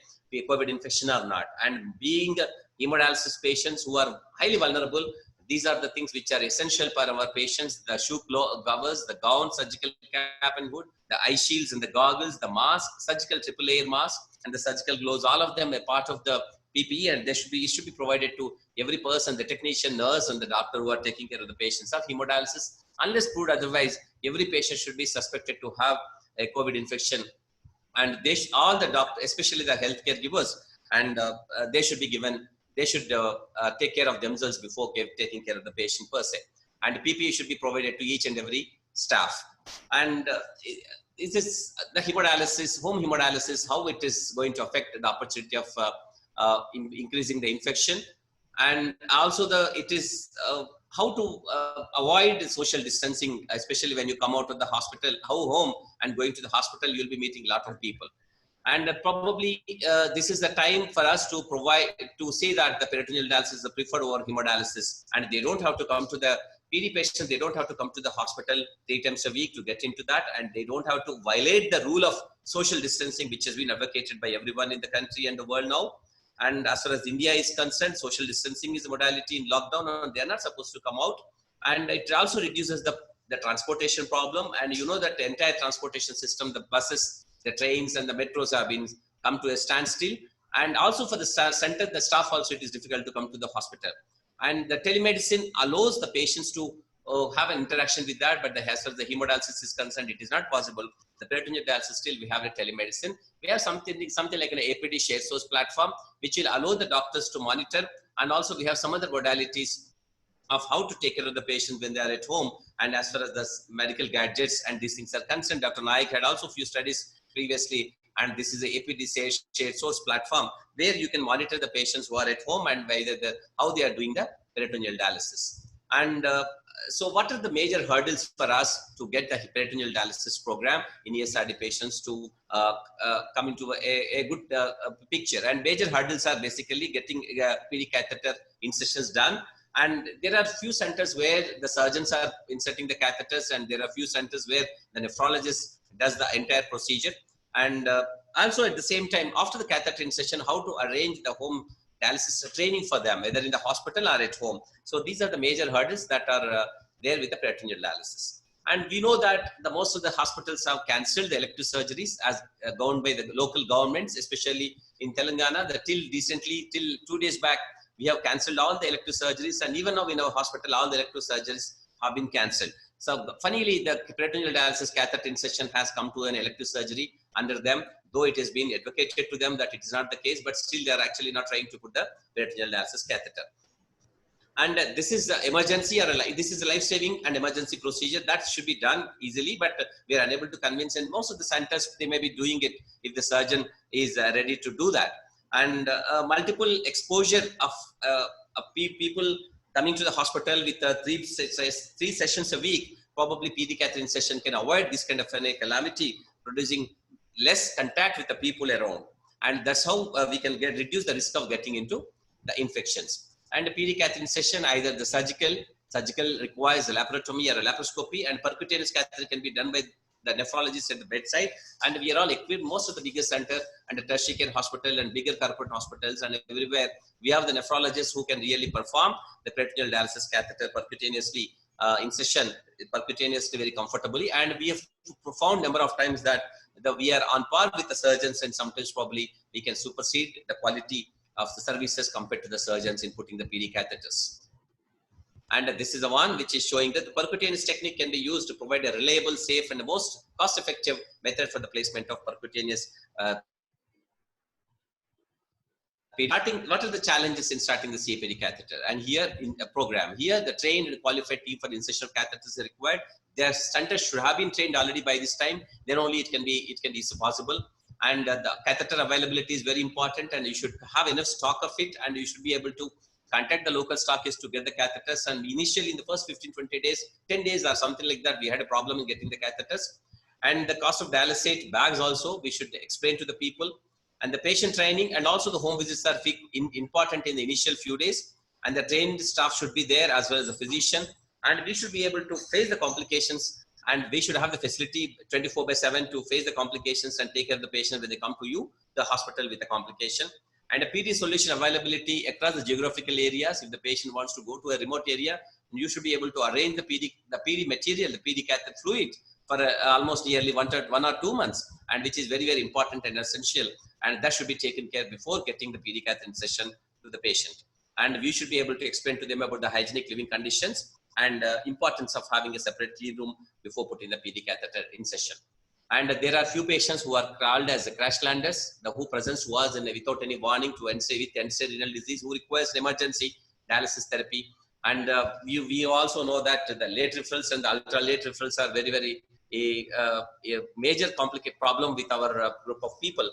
COVID infection or not. And being hemodialysis patients who are highly vulnerable, these are the things which are essential for our patients: the shoe covers, the gown, surgical cap and hood, the eye shields and the goggles, the mask, surgical triple layer mask, and the surgical gloves. All of them are part of the PPE, and it should be provided to every person, the technician, nurse, and the doctor who are taking care of the patients of hemodialysis. Unless proved otherwise, every patient should be suspected to have a COVID infection, and all the doctors, especially the healthcare givers, and they should be given. They should take care of themselves before taking care of the patient per se. And PPE should be provided to each and every staff. And this is the hemodialysis, home hemodialysis, how it is going to affect the opportunity of increasing the infection. And also how to avoid social distancing, especially when you come out of the hospital, home and going to the hospital, you'll be meeting a lot of people. And probably this is the time for us to say that the peritoneal dialysis is the preferred over hemodialysis, and they don't have to come to the PD patients, they don't have to come to the hospital 3 times a week to get into that, and they don't have to violate the rule of social distancing, which has been advocated by everyone in the country and the world now. And as far as India is concerned, social distancing is a modality in lockdown, and they are not supposed to come out. And it also reduces the transportation problem. And you know that the entire transportation system, the buses, the trains and the metros have come to a standstill. And also for the center, the staff also, it is difficult to come to the hospital. And the telemedicine allows the patients to have an interaction with that, but as far as the hemodialysis is concerned, it is not possible. The peritoneal dialysis, still we have a telemedicine. We have something like an APD shared source platform, which will allow the doctors to monitor. And also we have some other modalities of how to take care of the patient when they are at home. And as far as the medical gadgets and these things are concerned, Dr. Nayak had also a few studies previously And this is a APD shared source platform where you can monitor the patients who are at home and how they are doing the peritoneal dialysis. And so what are the major hurdles for us to get the peritoneal dialysis program in ESRD patients to come into a good picture? And major hurdles are basically getting PD catheter insertions done. And there are few centers where the surgeons are inserting the catheters, and there are few centers where the nephrologist does the entire procedure. And also at the same time, after the catheter insertion, how to arrange the home dialysis training for them, whether in the hospital or at home. So these are the major hurdles that are there with the peritoneal dialysis. And we know that most of the hospitals have cancelled the elective surgeries as governed by the local governments, especially in Telangana. Till recently, till 2 days back, we have cancelled all the elective surgeries, and even now in our hospital, all the elective surgeries have been cancelled. So funnily, the peritoneal dialysis catheter insertion has come to an elective surgery under them, though it has been advocated to them that it is not the case, but still they are actually not trying to put the peritoneal dialysis catheter. And this is the emergency, or this is a life-saving and emergency procedure that should be done easily, but we are unable to convince, and most of the centers, they may be doing it if the surgeon is ready to do that. And multiple exposure of people coming to the hospital with 3 sessions a week, probably PD catheter insertion can avoid this kind of a calamity, producing less contact with the people around. And that's how we can reduce the risk of getting into the infections. And the PD catheter insertion, either the surgical requires a laparotomy or a laparoscopy, and percutaneous catheter can be done by the nephrologist at the bedside. And we are all equipped, most of the biggest center and the tertiary care hospital and bigger corporate hospitals and everywhere, we have the nephrologists who can really perform the peritoneal dialysis catheter percutaneously insertion percutaneously very comfortably. And we have found number of times that we are on par with the surgeons, and sometimes probably we can supersede the quality of the services compared to the surgeons in putting the PD catheters. And this is the one which is showing that the percutaneous technique can be used to provide a reliable, safe, and the most cost-effective method for the placement of percutaneous. What are the challenges in starting the CAPD catheter? And here in a program, here the trained and qualified team for insertion of catheters is required. Their centers should have been trained already by this time. Then only it can be possible. And the catheter availability is very important, and you should have enough stock of it, and you should be able to contact the local stockist to get the catheters. And initially in the first 15-20 days, 10 days or something like that, we had a problem in getting the catheters. And the cost of dialysate bags also, we should explain to the people. And the patient training and also the home visits are important in the initial few days. And the trained staff should be there as well as the physician. And we should be able to face the complications, and we should have the facility 24/7 to face the complications and take care of the patient when they come to you, the hospital with a complication. And a PD solution availability across the geographical areas. If the patient wants to go to a remote area, you should be able to arrange the PD material, the PD catheter fluid for almost nearly 1 or 2 months, and which is very, very important and essential. And that should be taken care before getting the PD catheter insertion to the patient. And we should be able to explain to them about the hygienic living conditions and importance of having a separate clean room before putting the PD catheter insertion. And there are few patients who are called as crash landers, who presents was without any warning to end-stage renal disease, who requires emergency dialysis therapy. And we also know that the late referrals and the ultra late referrals are very, very a major complicated problem with our group of people.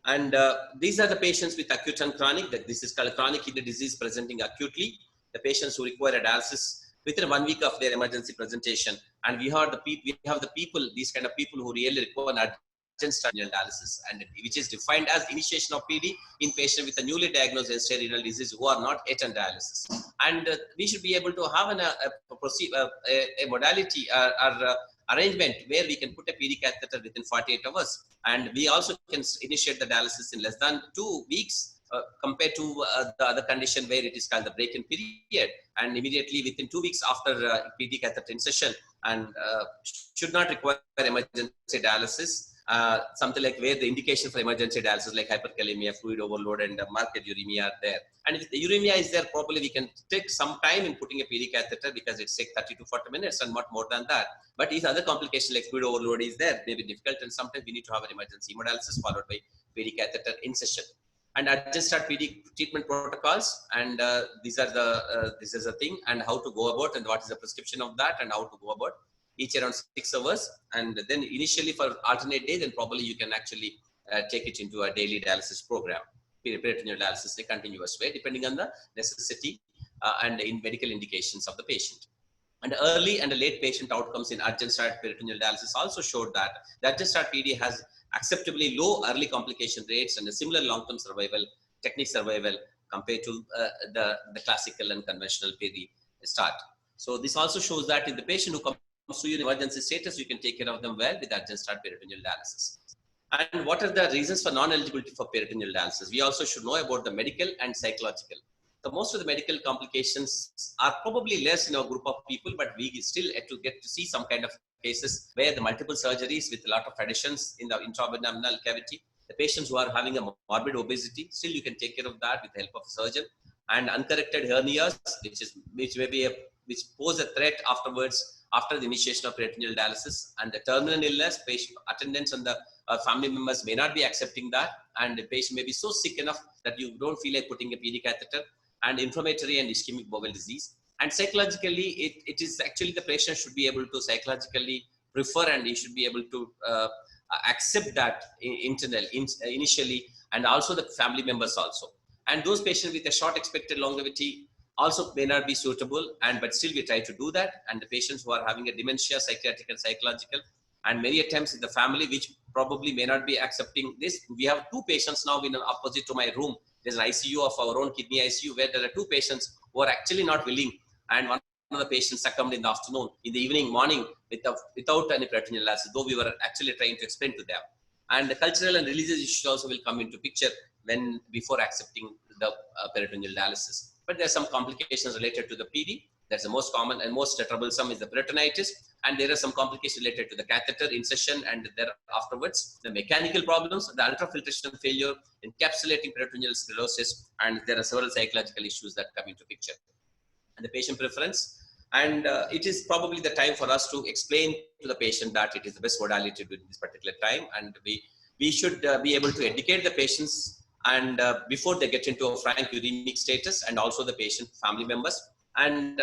And these are the patients with acute and chronic. That this is called chronic kidney disease presenting acutely. The patients who require a dialysis within 1 week of their emergency presentation. And we have the people, these kind of people who really require an urgent dialysis, and which is defined as initiation of PD in patients with a newly diagnosed end-stage renal disease who are not yet on dialysis. And we should be able to have a modality or arrangement where we can put a PD catheter within 48 hours. And we also can initiate the dialysis in less than 2 weeks compared to the other condition where it is called the break-in period. And immediately within 2 weeks after PD catheter insertion, and should not require emergency dialysis. Something like where the indication for emergency dialysis like hyperkalemia, fluid overload, and marked uremia are there. And if the uremia is there, probably we can take some time in putting a PD catheter because it takes 30 to 40 minutes and not more than that. But if other complication like fluid overload is there, it may be difficult, and sometimes we need to have an emergency hemodialysis followed by PD catheter insertion. And I just start PD treatment protocols, and this is the thing, and how to go about, and what is the prescription of that, and how to go about. each around 6 hours. And then initially for alternate day, then probably you can actually take it into a daily dialysis program, peritoneal dialysis in a continuous way, depending on the necessity and in medical indications of the patient. And early and late patient outcomes in urgent start peritoneal dialysis also showed that the urgent start PD has acceptably low early complication rates and a similar long-term survival, technique survival compared to the classical and conventional PD start. So this also shows that in the patient who comes to you in emergency status, you can take care of them well with urgent start peritoneal dialysis. And what are the reasons for non-eligibility for peritoneal dialysis? We also should know about the medical and psychological. So most of the medical complications are probably less in our group of people, but we still have to get to see some kind of cases where the multiple surgeries with a lot of additions in the intra-abdominal cavity, the patients who are having a morbid obesity, still you can take care of that with the help of a surgeon, and uncorrected hernias, which pose a threat afterwards after the initiation of peritoneal dialysis, and the terminal illness, patient attendants and the family members may not be accepting that, and the patient may be so sick enough that you don't feel like putting a PD catheter, and inflammatory and ischemic bowel disease. And psychologically, it is actually the patient should be able to psychologically prefer, and he should be able to accept that initially, and also the family members also. And those patients with a short expected longevity also may not be suitable, but still we try to do that. And the patients who are having a dementia, psychiatric and psychological, and many attempts in the family which probably may not be accepting this. We have 2 patients now in opposite to my room. There's an ICU of our own kidney ICU where there are 2 patients who are actually not willing, and one of the patients succumbed in the afternoon, in the evening, morning, without any peritoneal dialysis, though we were actually trying to explain to them. And the cultural and religious issues also will come into picture before accepting the peritoneal dialysis. But there are some complications related to the PD. That's the most common and most troublesome is the peritonitis, and there are some complications related to the catheter insertion and there afterwards, the mechanical problems, the ultrafiltration failure, encapsulating peritoneal sclerosis, and there are several psychological issues that come into picture. And the patient preference, and it is probably the time for us to explain to the patient that it is the best modality during this particular time, and we should be able to educate the patients and before they get into a frank uremic status, and also the patient family members. And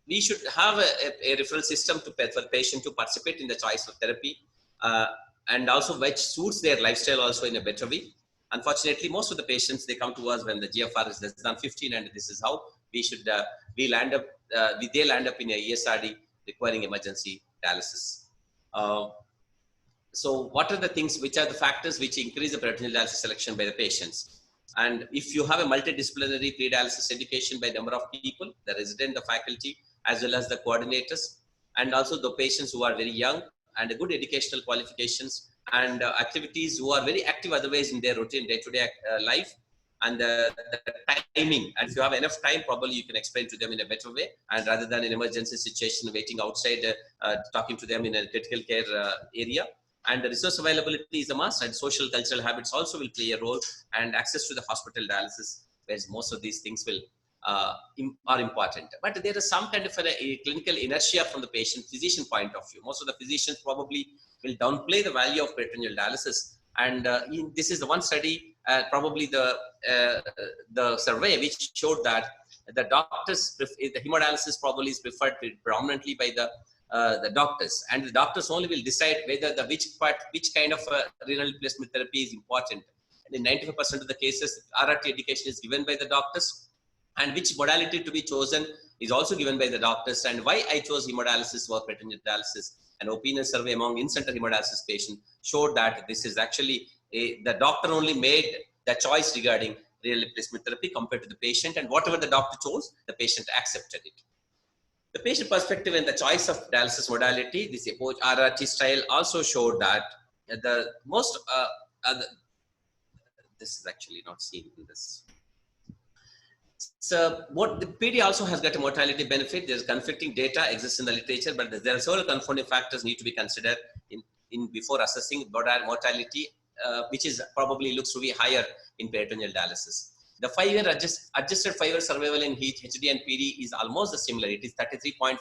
we should have a referral system for the patient to participate in the choice of therapy, and also which suits their lifestyle also in a better way. Unfortunately, most of the patients, they come to us when the GFR is less than 15, and this is how they land up in a ESRD requiring emergency dialysis. So what are the things, which are the factors which increase the peritoneal dialysis selection by the patients? And if you have a multidisciplinary pre-dialysis education by number of people, the resident, the faculty, as well as the coordinators, and also the patients who are very young, and good educational qualifications, and activities who are very active otherwise in their routine day-to-day life, and the timing. And if you have enough time, probably you can explain to them in a better way, and rather than an emergency situation, waiting outside, talking to them in a critical care area. And the resource availability is a must, and social cultural habits also will play a role, and access to the hospital dialysis, whereas most of these things are important. But there is some kind of a clinical inertia from the patient physician point of view. Most of the physicians probably will downplay the value of peritoneal dialysis, and this is the one study, probably the survey which showed that the doctors, the hemodialysis probably is preferred predominantly by the doctors, and the doctors only will decide whether which kind of renal replacement therapy is important. And in 95% of the cases, RRT education is given by the doctors, and which modality to be chosen is also given by the doctors. And why I chose hemodialysis or peritoneal dialysis, an opinion survey among in-center hemodialysis patients showed that this is actually the doctor only made the choice regarding renal replacement therapy compared to the patient, and whatever the doctor chose, the patient accepted it. The patient perspective and the choice of dialysis modality, this approach RRT style also showed that the most, this is actually not seen in this. So what the PD also has got a mortality benefit. There's conflicting data exists in the literature, but there are several confounding factors need to be considered in before assessing mortality, which is probably looks to be higher in peritoneal dialysis. The 5-year adjusted 5-year survival in HD and PD is almost similar. It is 33.5%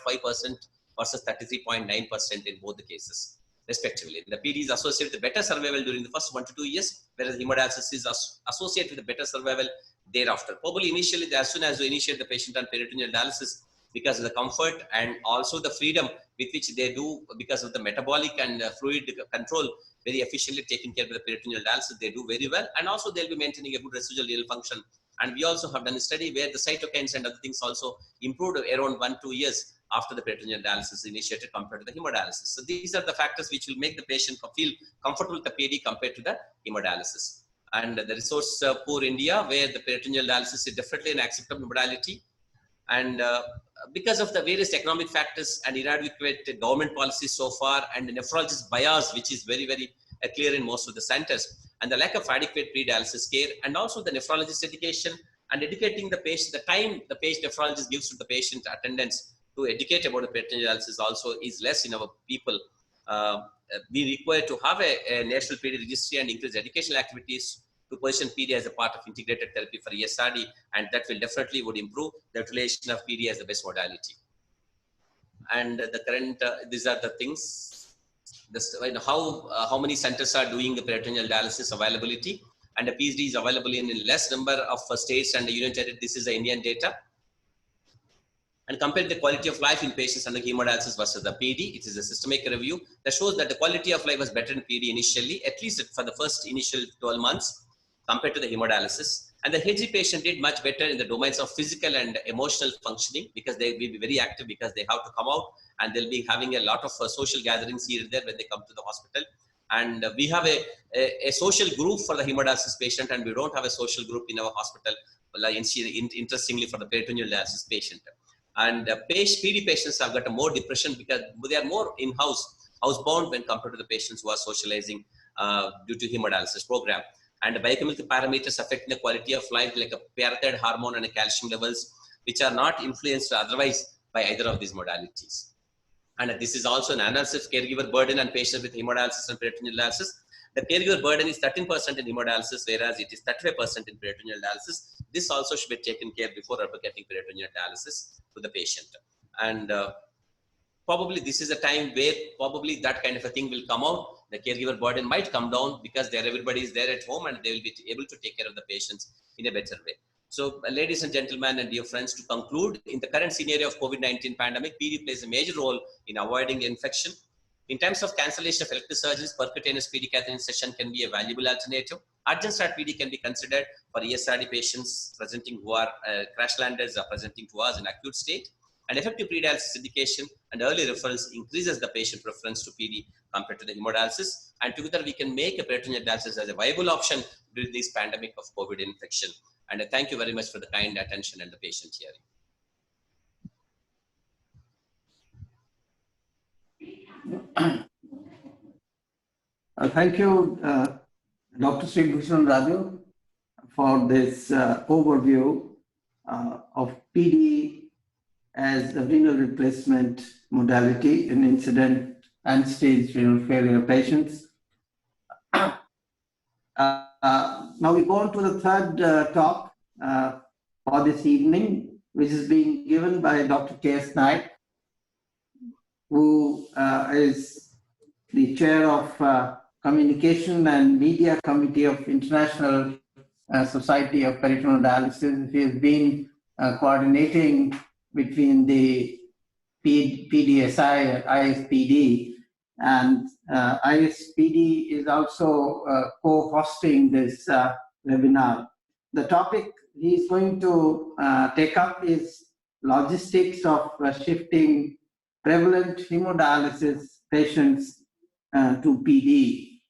versus 33.9% in both the cases, respectively. The PD is associated with better survival during the first 1 to 2 years, whereas hemodialysis is associated with better survival thereafter. Probably initially, as soon as you initiate the patient on peritoneal dialysis, because of the comfort and also the freedom with which they do, because of the metabolic and fluid control very efficiently taking care of the peritoneal dialysis. They do very well, and also they'll be maintaining a good residual renal function. And we also have done a study where the cytokines and other things also improved around 1-2 years after the peritoneal dialysis initiated compared to the hemodialysis. So these are the factors which will make the patient feel comfortable with the PD compared to the hemodialysis. And the resource poor India, where the peritoneal dialysis is definitely an acceptable modality. And because of the various economic factors and inadequate government policies so far, and the nephrologist bias, which is very, very clear in most of the centers, and the lack of adequate pre-dialysis care, and also the nephrologist education and educating the patient, the time the patient nephrologist gives to the patient attendance to educate about the peritoneal dialysis also is less in our people. We require to have a national PD registry and increase educational activities to position PD as a part of integrated therapy for ESRD, and that will definitely would improve the utilization of PD as the best modality. And the current, these are the things, this, how many centers are doing the peritoneal dialysis availability, and the PSD is available in less number of states and the union territory. This is the Indian data. And compare the quality of life in patients under hemodialysis versus the PD. It is a systemic review that shows that the quality of life was better in PD initially, at least for the first initial 12 months compared to the hemodialysis. And the HG patient did much better in the domains of physical and emotional functioning, because they will be very active, because they have to come out and they'll be having a lot of social gatherings here and there when they come to the hospital. And we have a social group for the hemodialysis patient, and we don't have a social group in our hospital, interestingly, for the peritoneal dialysis patient. And PD patients have got more depression because they are more in-house, housebound when compared to the patients who are socializing due to hemodialysis program. And the biochemical parameters affecting the quality of life, like a parathyroid hormone and a calcium levels, which are not influenced otherwise by either of these modalities. And this is also an analysis of caregiver burden on patients with hemodialysis and peritoneal dialysis. The caregiver burden is 13% in hemodialysis, whereas it is 35% in peritoneal dialysis. This also should be taken care before getting peritoneal dialysis to the patient. And probably this is a time where probably that kind of a thing will come out. The caregiver burden might come down because everybody is there at home and they will be able to take care of the patients in a better way. So, ladies and gentlemen and dear friends, to conclude, in the current scenario of COVID-19 pandemic, PD plays a major role in avoiding infection. In terms of cancellation of elective surgeries, percutaneous PD catheter session can be a valuable alternative. Urgent start PD can be considered for ESRD patients presenting who are crash landers or presenting to us in acute state. And effective pre-dialysis indication and early referrals increases the patient preference to PD compared to the hemodialysis. And together we can make a peritoneal dialysis as a viable option during this pandemic of COVID infection. And I thank you very much for the kind attention and the patient hearing. Thank you, Dr. Sree Bhushan Raju, for this overview of PD as a renal replacement modality in incident and stage renal failure patients. Now we go on to the third talk for this evening, which is being given by Dr. K.S. Nayak, who is the chair of Communication and Media Committee of International Society of Peritoneal Dialysis. He has been coordinating between the PDSI ISPD, and ISPD is also co-hosting this webinar. The topic he's going to take up is logistics of shifting prevalent hemodialysis patients to PD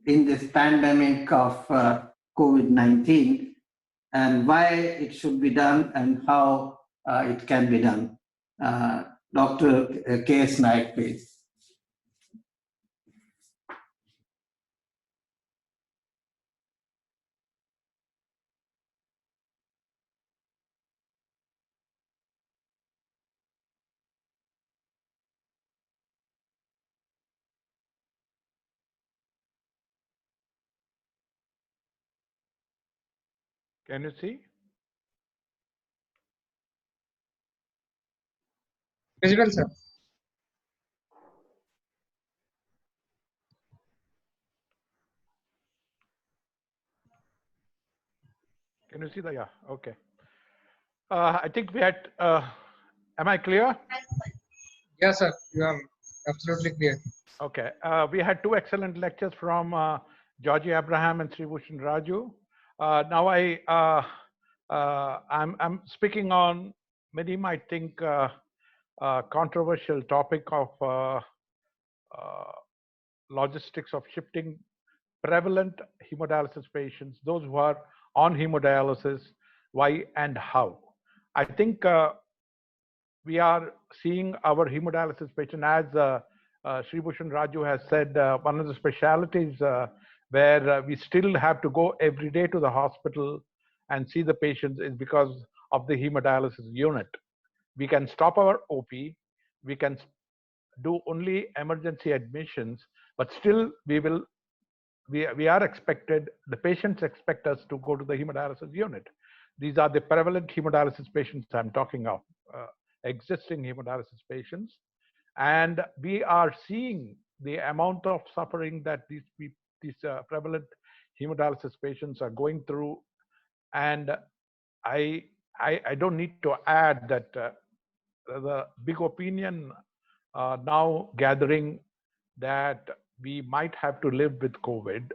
in this pandemic of COVID-19, and why it should be done and how it can be done. Dr. K.S. Nayak, please. Can you see? Visible, sir. Can you see the, yeah, okay. I think we had, am I clear? Yes, sir. You are absolutely clear. Okay. We had two excellent lectures from Georgi Abraham and Sree Raju. Now I'm speaking on, many might think, controversial topic of logistics of shifting prevalent hemodialysis patients, those who are on hemodialysis, why and how. I think we are seeing our hemodialysis patient, as Sree Raju has said, one of the specialities where we still have to go every day to the hospital and see the patients is because of the hemodialysis unit. We can stop our OP, we can do only emergency admissions, but still we are expected, the patients expect us to go to the hemodialysis unit. These are the prevalent hemodialysis patients I'm talking of, existing hemodialysis patients. And we are seeing the amount of suffering that these prevalent hemodialysis patients are going through. And I don't need to add that the big opinion now gathering that we might have to live with COVID,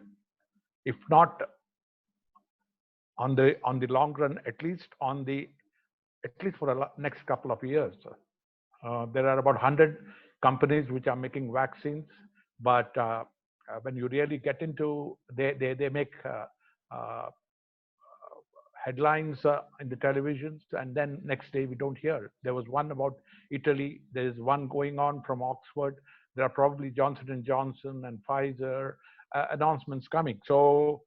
if not on the long run, at least for the next couple of years. There are about 100 companies which are making vaccines, but when you really get into, they make headlines in the televisions, and then next day we don't hear. There was one about Italy. There is one going on from Oxford. There are probably Johnson & Johnson and Pfizer announcements coming. So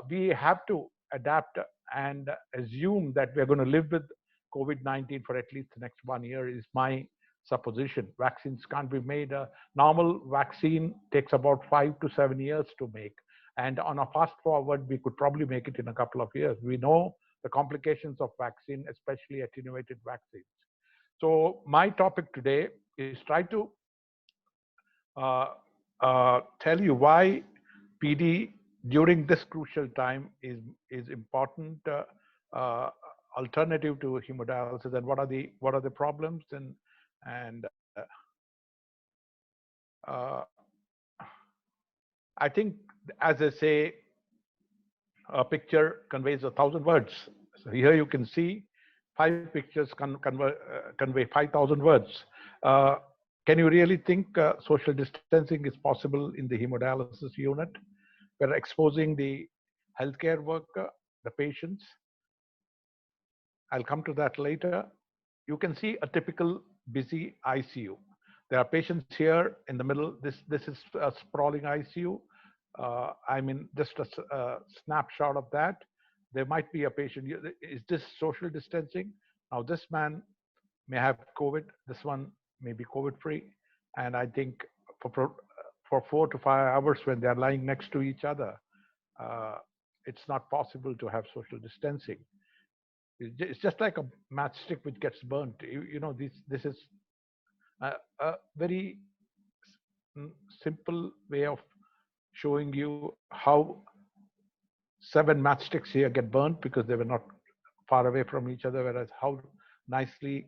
we have to adapt and assume that we're going to live with COVID-19 for at least the next 1 year is my supposition. Vaccines can't be made. A normal vaccine takes about 5 to 7 years to make. And on a fast forward, we could probably make it in a couple of years. We know the complications of vaccine, especially attenuated vaccines. So my topic today is try to tell you why PD during this crucial time is important alternative to hemodialysis, and what are the problems, and I think, as I say, a picture conveys 1,000 words. So here you can see 5 pictures convey 5,000 words. Can you really think social distancing is possible in the hemodialysis unit? We're exposing the healthcare worker, the patients. I'll come to that later. You can see a typical busy ICU. There are patients here in the middle. This is a sprawling ICU. I mean, just a snapshot of that. There might be a patient. Is this social distancing? Now, this man may have COVID. This one may be COVID-free. And I think for 4 to 5 hours when they're lying next to each other, it's not possible to have social distancing. It's just like a matchstick which gets burnt. You know, this is a very simple way of showing you how 7 matchsticks here get burnt because they were not far away from each other, whereas how nicely,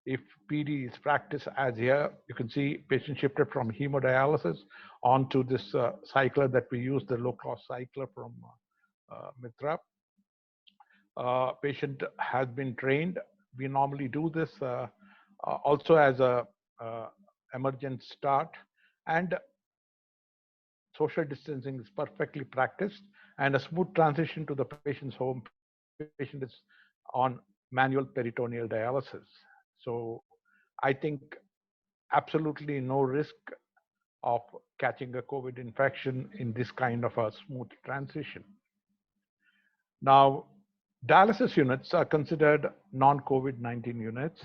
if PD is practiced as here, you can see patient shifted from hemodialysis onto this cycler that we use, the low-cost cycler from Mitra. Patient has been trained. We normally do this also as a emergent start, and social distancing is perfectly practiced, and a smooth transition to the patient's home. Patient is on manual peritoneal dialysis. So I think absolutely no risk of catching a COVID infection in this kind of a smooth transition. Now, dialysis units are considered non-COVID-19 units.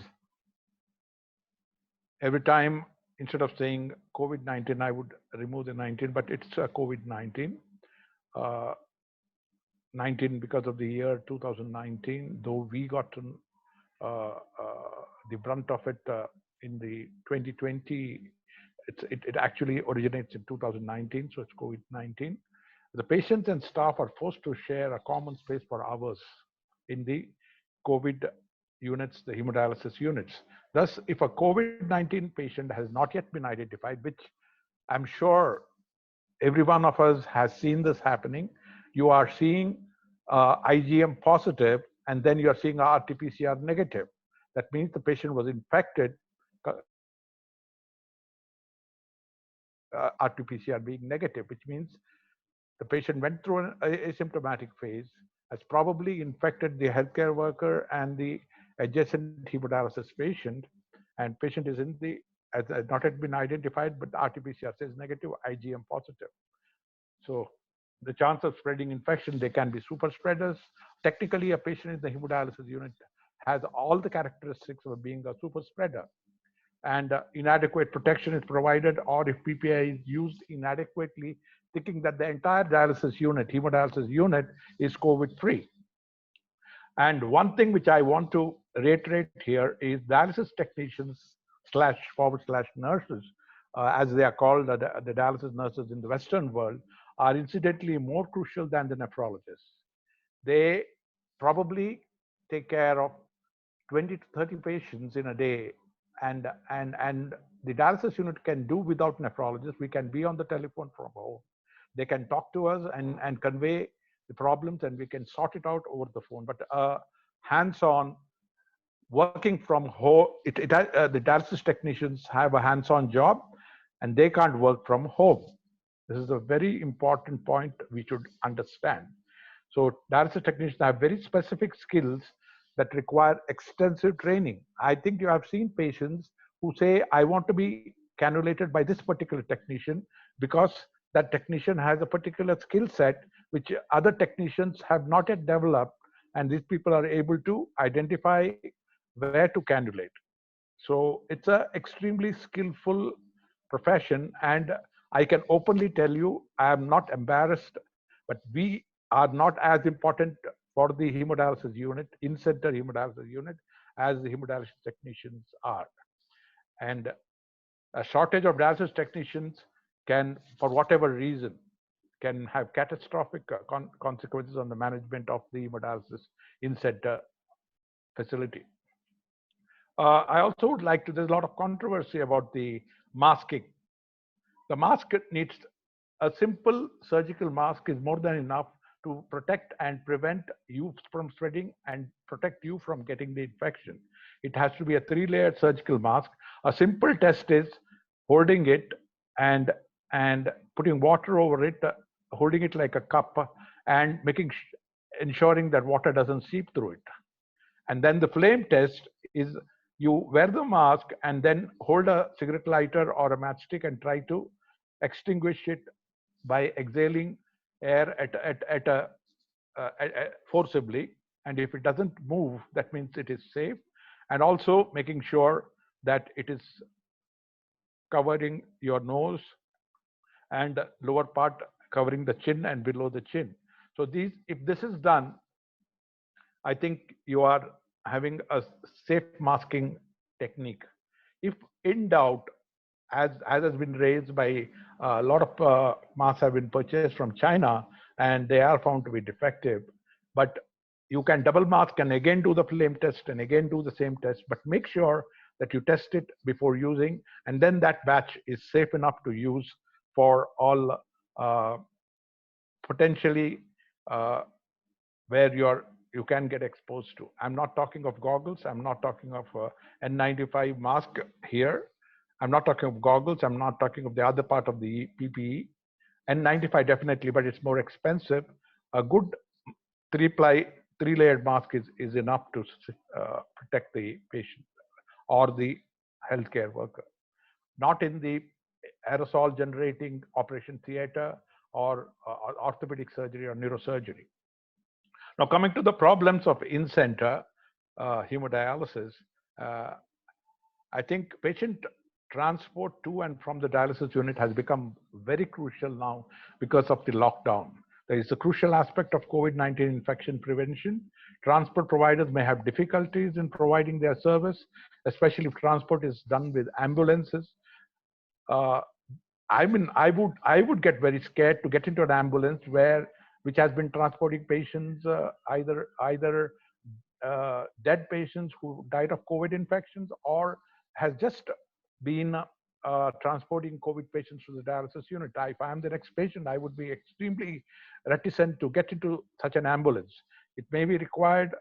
Every time, instead of saying COVID-19, I would remove the 19, but it's a COVID-19. 19 because of the year 2019, though we got the brunt of it in the 2020. It actually originates in 2019, so it's COVID-19. The patients and staff are forced to share a common space for hours in the COVID units, the hemodialysis units. Thus, if a COVID-19 patient has not yet been identified, which I'm sure every one of us has seen this happening, you are seeing IgM positive, and then you are seeing RT-PCR negative. That means the patient was infected, RT-PCR being negative, which means the patient went through an asymptomatic phase, has probably infected the healthcare worker and the adjacent hemodialysis patient, and patient is in the, has not yet been identified, but the RT-PCR says negative, IgM positive. So the chance of spreading infection, they can be super spreaders. Technically, a patient in the hemodialysis unit has all the characteristics of being a super spreader. And inadequate protection is provided, or if PPI is used inadequately, thinking that the entire dialysis unit, hemodialysis unit, is COVID-free. And one thing which I want to reiterate here is dialysis technicians / nurses, as they are called, the dialysis nurses in the Western world, are incidentally more crucial than the nephrologists. They probably take care of 20 to 30 patients in a day, and the dialysis unit can do without nephrologists. We can be on the telephone from home. They can talk to us and convey the problems, and we can sort it out over the phone. But hands-on, working from home, the dialysis technicians have a hands-on job, and they can't work from home. This is a very important point we should understand. So dialysis technicians have very specific skills that require extensive training. I think you have seen patients who say, I want to be cannulated by this particular technician because that technician has a particular skill set which other technicians have not yet developed, and these people are able to identify where to cannulate. So it's an extremely skillful profession, and I can openly tell you, I am not embarrassed, but we are not as important for the hemodialysis unit, in-center hemodialysis unit, as the hemodialysis technicians are. And a shortage of dialysis technicians can, for whatever reason, can have catastrophic consequences on the management of the hemodialysis in-center facility. I also would like to, there's a lot of controversy about the masking. The mask needs, a simple surgical mask is more than enough to protect and prevent you from spreading and protect you from getting the infection. It has to be a 3-layered surgical mask. A simple test is holding it and putting water over it, holding it like a cup, and ensuring that water doesn't seep through it. And then the flame test is you wear the mask and then hold a cigarette lighter or a matchstick and try to extinguish it by exhaling air forcibly. And if it doesn't move, that means it is safe. And also making sure that it is covering your nose and lower part covering the chin and below the chin. So these, if this is done, I think you are having a safe masking technique. If in doubt, as has been raised by a lot of masks have been purchased from China and they are found to be defective, but you can double mask and again do the flame test and again do the same test, but make sure that you test it before using, and then that batch is safe enough to use for all potentially where you can get exposed to. I'm not talking of goggles. I'm not talking of N95 mask here. I'm not talking of goggles. I'm not talking of the other part of the PPE. N95 definitely, but it's more expensive. A good 3-layered mask is enough to protect the patient or the healthcare worker. Not in the aerosol generating operation theater or orthopedic surgery or neurosurgery. Now, coming to the problems of in-center hemodialysis, I think patient transport to and from the dialysis unit has become very crucial now because of the lockdown. There is a crucial aspect of COVID-19 infection prevention. Transport providers may have difficulties in providing their service, especially if transport is done with ambulances. I mean, I would get very scared to get into an ambulance which has been transporting patients either dead patients who died of COVID infections, or has just been transporting COVID patients to the dialysis unit. If I am the next patient, I would be extremely reticent to get into such an ambulance. It may be required,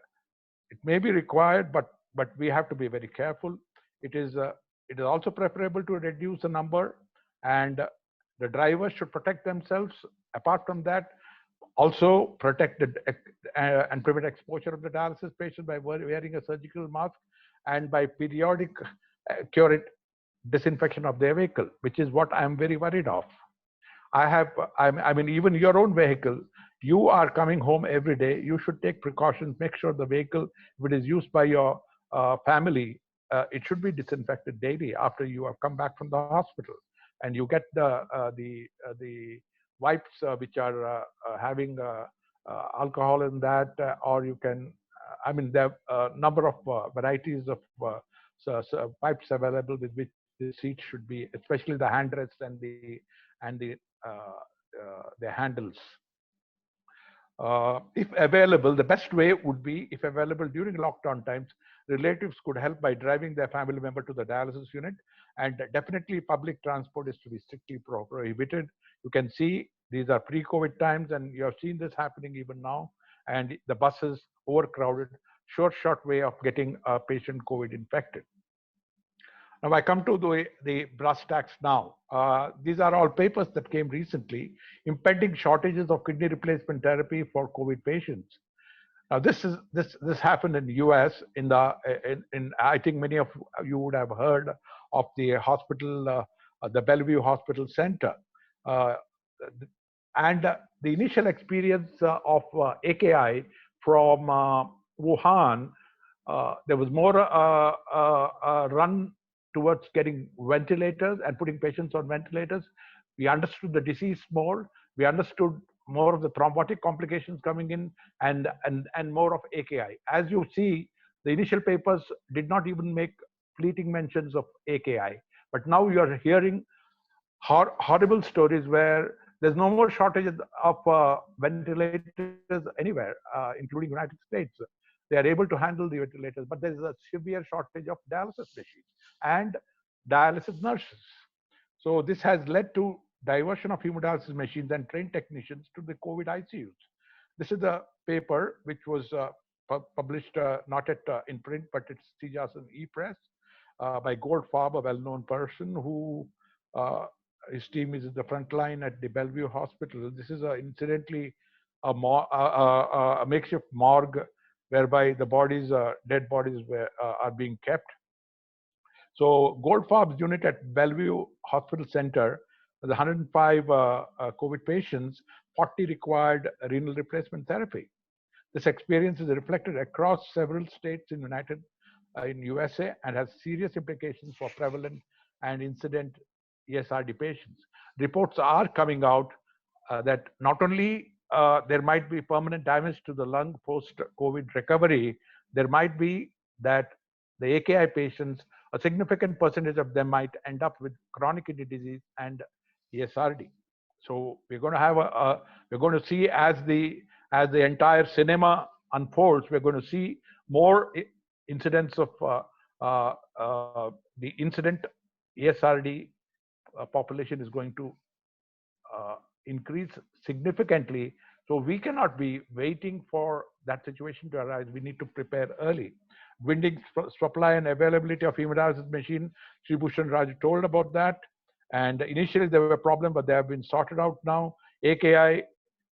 but we have to be very careful. It is also preferable to reduce the number, and the drivers should protect themselves. Apart from that, also protect and prevent exposure of the dialysis patient by wearing a surgical mask and by periodic accurate disinfection of their vehicle, which is what I am very worried of. I mean, even your own vehicle, you are coming home every day. You should take precautions. Make sure the vehicle, if it is used by your family, it should be disinfected daily after you have come back from the hospital, and you get the wipes which are having alcohol in that, or you can. I mean, there are a number of varieties of pipes available with which the seat should be, especially the handrests and the handles. If available, the best way would be, if available during lockdown times, relatives could help by driving their family member to the dialysis unit, and definitely public transport is to be strictly prohibited. You can see these are pre-COVID times, and you have seen this happening even now, and the buses overcrowded. Short way of getting a patient COVID infected. Now I come to the brass tacks now. These are all papers that came recently. Impending shortages of kidney replacement therapy for COVID patients. Now this happened in the US. I think many of you would have heard of the hospital, the Bellevue Hospital Center, and the initial experience of AKI from Wuhan. There was more a run towards getting ventilators and putting patients on ventilators. We understood the disease more. We understood more of the thrombotic complications coming in, and more of AKI. As you see, the initial papers did not even make fleeting mentions of AKI. But now you are hearing horrible stories where there's no more shortage of ventilators anywhere, including United States. They are able to handle the ventilators, but there's a severe shortage of dialysis machines and dialysis nurses. So this has led to diversion of hemodialysis machines and trained technicians to the COVID ICUs. This is a paper which was published not in print, but it's CJAS and e-press by Goldfarb, a well-known person who his team is in the front line at the Bellevue Hospital. This is incidentally a makeshift morgue whereby the bodies, dead bodies are being kept. So Goldfarb's unit at Bellevue Hospital Center, the 105 COVID patients, 40 required renal replacement therapy. This experience is reflected across several states in USA and has serious implications for prevalent and incident ESRD patients. Reports are coming out that not only there might be permanent damage to the lung post-COVID recovery, there might be that the AKI patients, a significant percentage of them might end up with chronic kidney disease and ESRD. So we're going to have we're going to see as the entire cinema unfolds, we're going to see more incidents of the incident ESRD population is going to increase significantly. So we cannot be waiting for that situation to arise. We need to prepare early. Winding supply and availability of hemodialysis machine, Sree, Bhushan, Raju told about that. And initially there were a problem, but they have been sorted out now. AKI,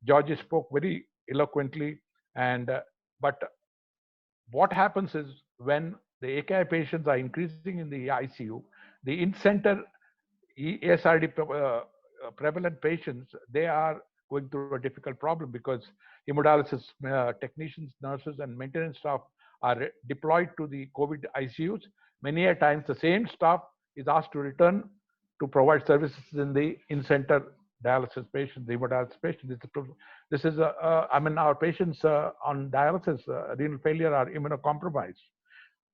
Georgi spoke very eloquently. And but what happens is when the AKI patients are increasing in the ICU, the in-center ESRD prevalent patients, they are going through a difficult problem because hemodialysis technicians, nurses, and maintenance staff are deployed to the COVID ICUs. Many a times the same staff is asked to return to provide services in the in-center dialysis patients, the hemodialysis patients. This is I mean, our patients on dialysis, renal failure, are immunocompromised.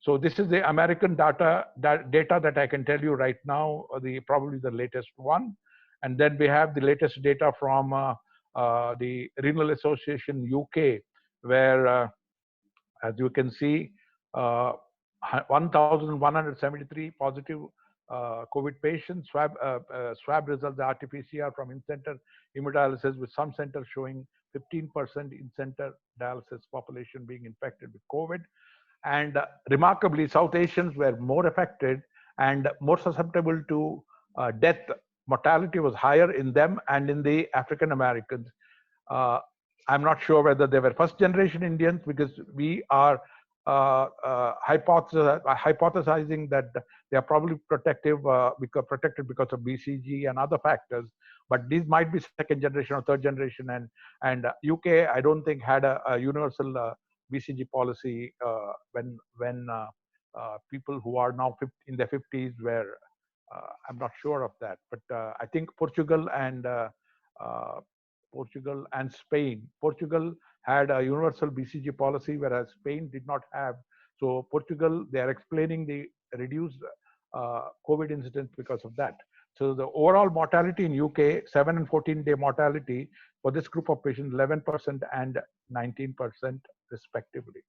So this is the American data that I can tell you right now, probably the latest one. And then we have the latest data from the Renal Association UK, where As you can see, 1,173 positive COVID patients, swab results, RT-PCR from in-center hemodialysis, with some centers showing 15% in-center dialysis population being infected with COVID. And remarkably, South Asians were more affected and more susceptible to death. Mortality was higher in them and in the African Americans. I'm not sure whether they were first generation Indians, because we are hypothesizing that they are probably protected because of BCG and other factors. But these might be second generation or third generation. And UK, I don't think, had a universal BCG policy when people who are now in their 50s were. I'm not sure of that, but I think Portugal and Spain. Portugal had a universal BCG policy, whereas Spain did not have. So Portugal, they are explaining the reduced COVID incidence because of that. So the overall mortality in UK, 7 and 14-day mortality for this group of patients, 11% and 19% respectively.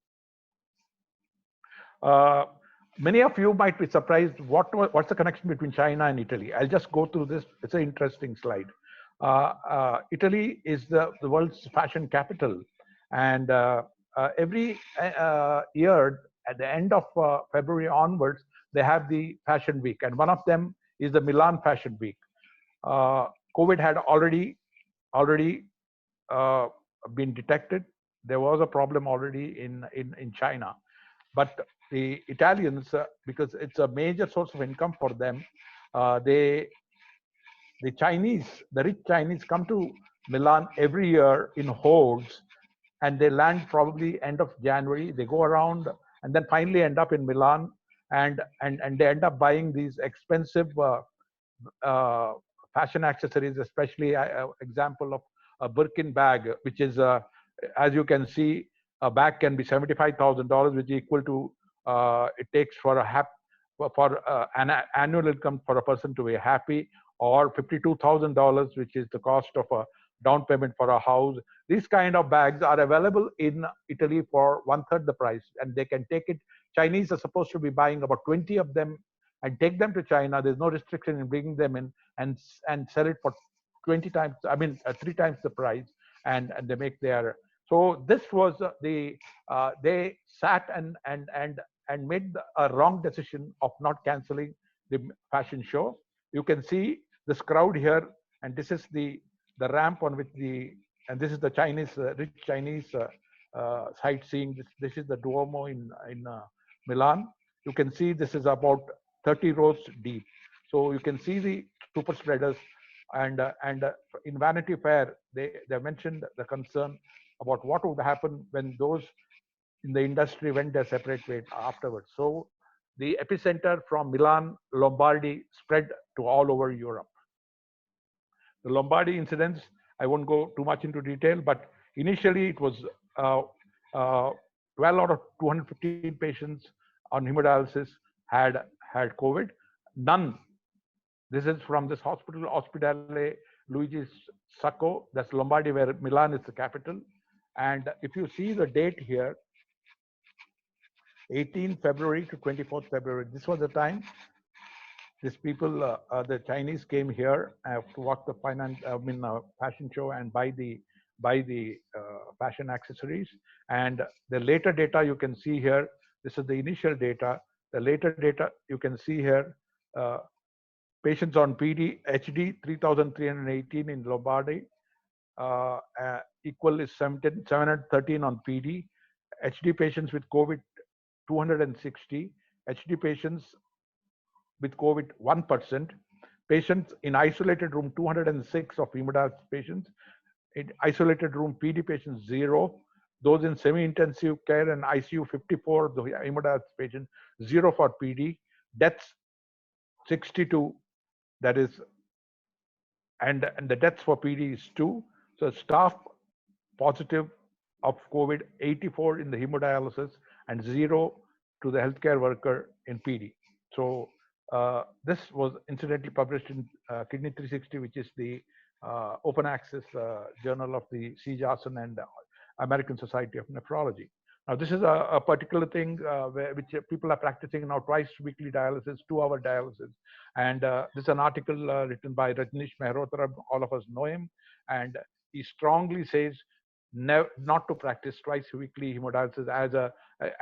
Many of you might be surprised what's the connection between China and Italy. I'll just go through this. It's an interesting slide. Italy is the world's fashion capital, and every year at the end of February onwards, they have the fashion week, and one of them is the Milan Fashion Week. COVID had already been detected. There was a problem already in China, but the Italians, because it's a major source of income for them, the rich Chinese come to Milan every year in hordes, and they land probably end of January. They go around and then finally end up in Milan, and they end up buying these expensive fashion accessories, especially example of a Birkin bag, which is, as you can see, a bag can be $75,000, which is equal to it takes for an annual income for a person to be happy, or $52,000, which is the cost of a down payment for a house. These kind of bags are available in Italy for 1/3 the price, and they can take it. Chinese are supposed to be buying about 20 of them and take them to China. There's no restriction in bringing them in and sell it for 20 times, 3 times the price, and they make their. So this was they sat and made a wrong decision of not canceling the fashion show. You can see this crowd here, and this is the ramp on which and this is the Chinese, rich Chinese sightseeing. This is the Duomo in Milan. You can see this is about 30 rows deep. So you can see the super spreaders, and in Vanity Fair, they mentioned the concern about what would happen when those in the industry went their separate way afterwards. So the epicenter from Milan, Lombardy, spread to all over Europe. The Lombardi incidents, I won't go too much into detail, but initially it was 12 out of 215 patients on hemodialysis had COVID. None. This is from this hospital, Ospedale Luigi Sacco, that's Lombardy, where Milan is the capital. And if you see the date here, 18 February to 24th February, this was the time these people, the Chinese, came here to walk the fashion show and buy the fashion accessories. And the later data you can see here. This is the initial data. The later data you can see here. Patients on PD, HD 3,318 in Lombardy. Equal is 713 on PD. HD patients with COVID 260. HD patients with COVID 1%. Patients in isolated room 206 of hemodialysis patients. In isolated room PD patients 0. Those in semi-intensive care and ICU 54 of the hemodialysis patients, 0 for PD. Deaths 62. That is, and the deaths for PD is 2. So staff positive of COVID 84 in the hemodialysis and 0 to the healthcare worker in PD. So this was incidentally published in Kidney 360, which is the open access journal of the C. Jason and American Society of Nephrology. Now, this is a particular thing which people are practicing now, twice weekly dialysis, 2-hour dialysis. And this is an article written by Rajnish Mehrotra. All of us know him. And he strongly says not to practice twice weekly hemodialysis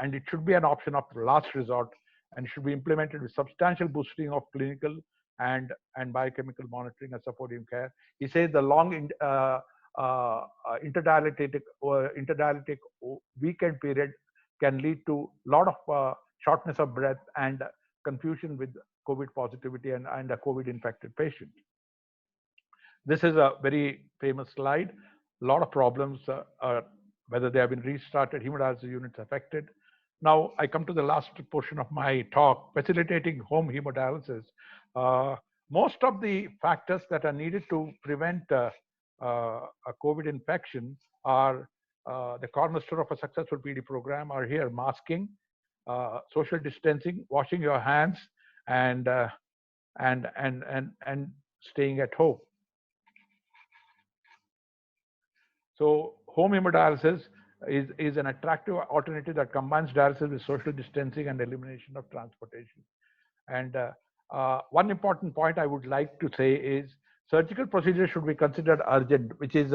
and it should be an option of last resort, and should be implemented with substantial boosting of clinical and biochemical monitoring and supportive care. He says the long interdialytic weekend period can lead to a lot of shortness of breath and confusion with COVID positivity and a COVID infected patient. This is a very famous slide. A lot of problems, whether they have been restarted, hemodialysis units affected. Now I come to the last portion of my talk, facilitating home hemodialysis. Most of the factors that are needed to prevent a COVID infection are the cornerstone of a successful PD program are here: masking, social distancing, washing your hands, and staying at home. So home hemodialysis is an attractive alternative that combines dialysis with social distancing and elimination of transportation. And one important point I would like to say is surgical procedures should be considered urgent, which is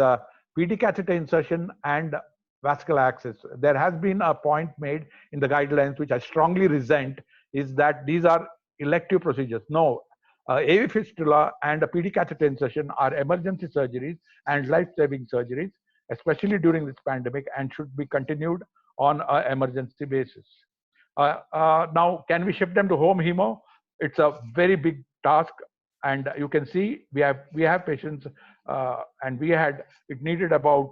PD catheter insertion and vascular access. There has been a point made in the guidelines, which I strongly resent, is that these are elective procedures. No, AV fistula and a PD catheter insertion are emergency surgeries and life-saving surgeries, especially during this pandemic, and should be continued on an emergency basis. Now, can we shift them to home hemo? It's a very big task, and you can see we have patients, and it needed about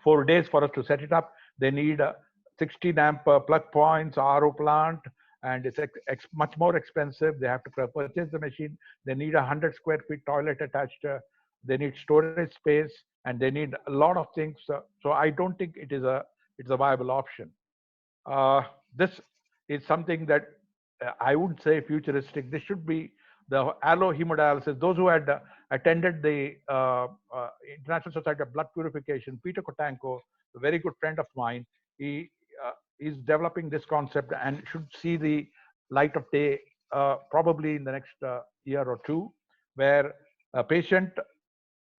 4 days for us to set it up. They need 16 amp plug points, RO plant, and it's much more expensive. They have to purchase the machine. They need 100 square feet toilet attached. They need storage space, and they need a lot of things. So I don't think it's a viable option. This is something that I would say futuristic. This should be the allo hemodialysis. Those who had attended the International Society of Blood Purification, Peter Kotanko, a very good friend of mine, he is developing this concept and should see the light of day probably in the next year or two, where a patient,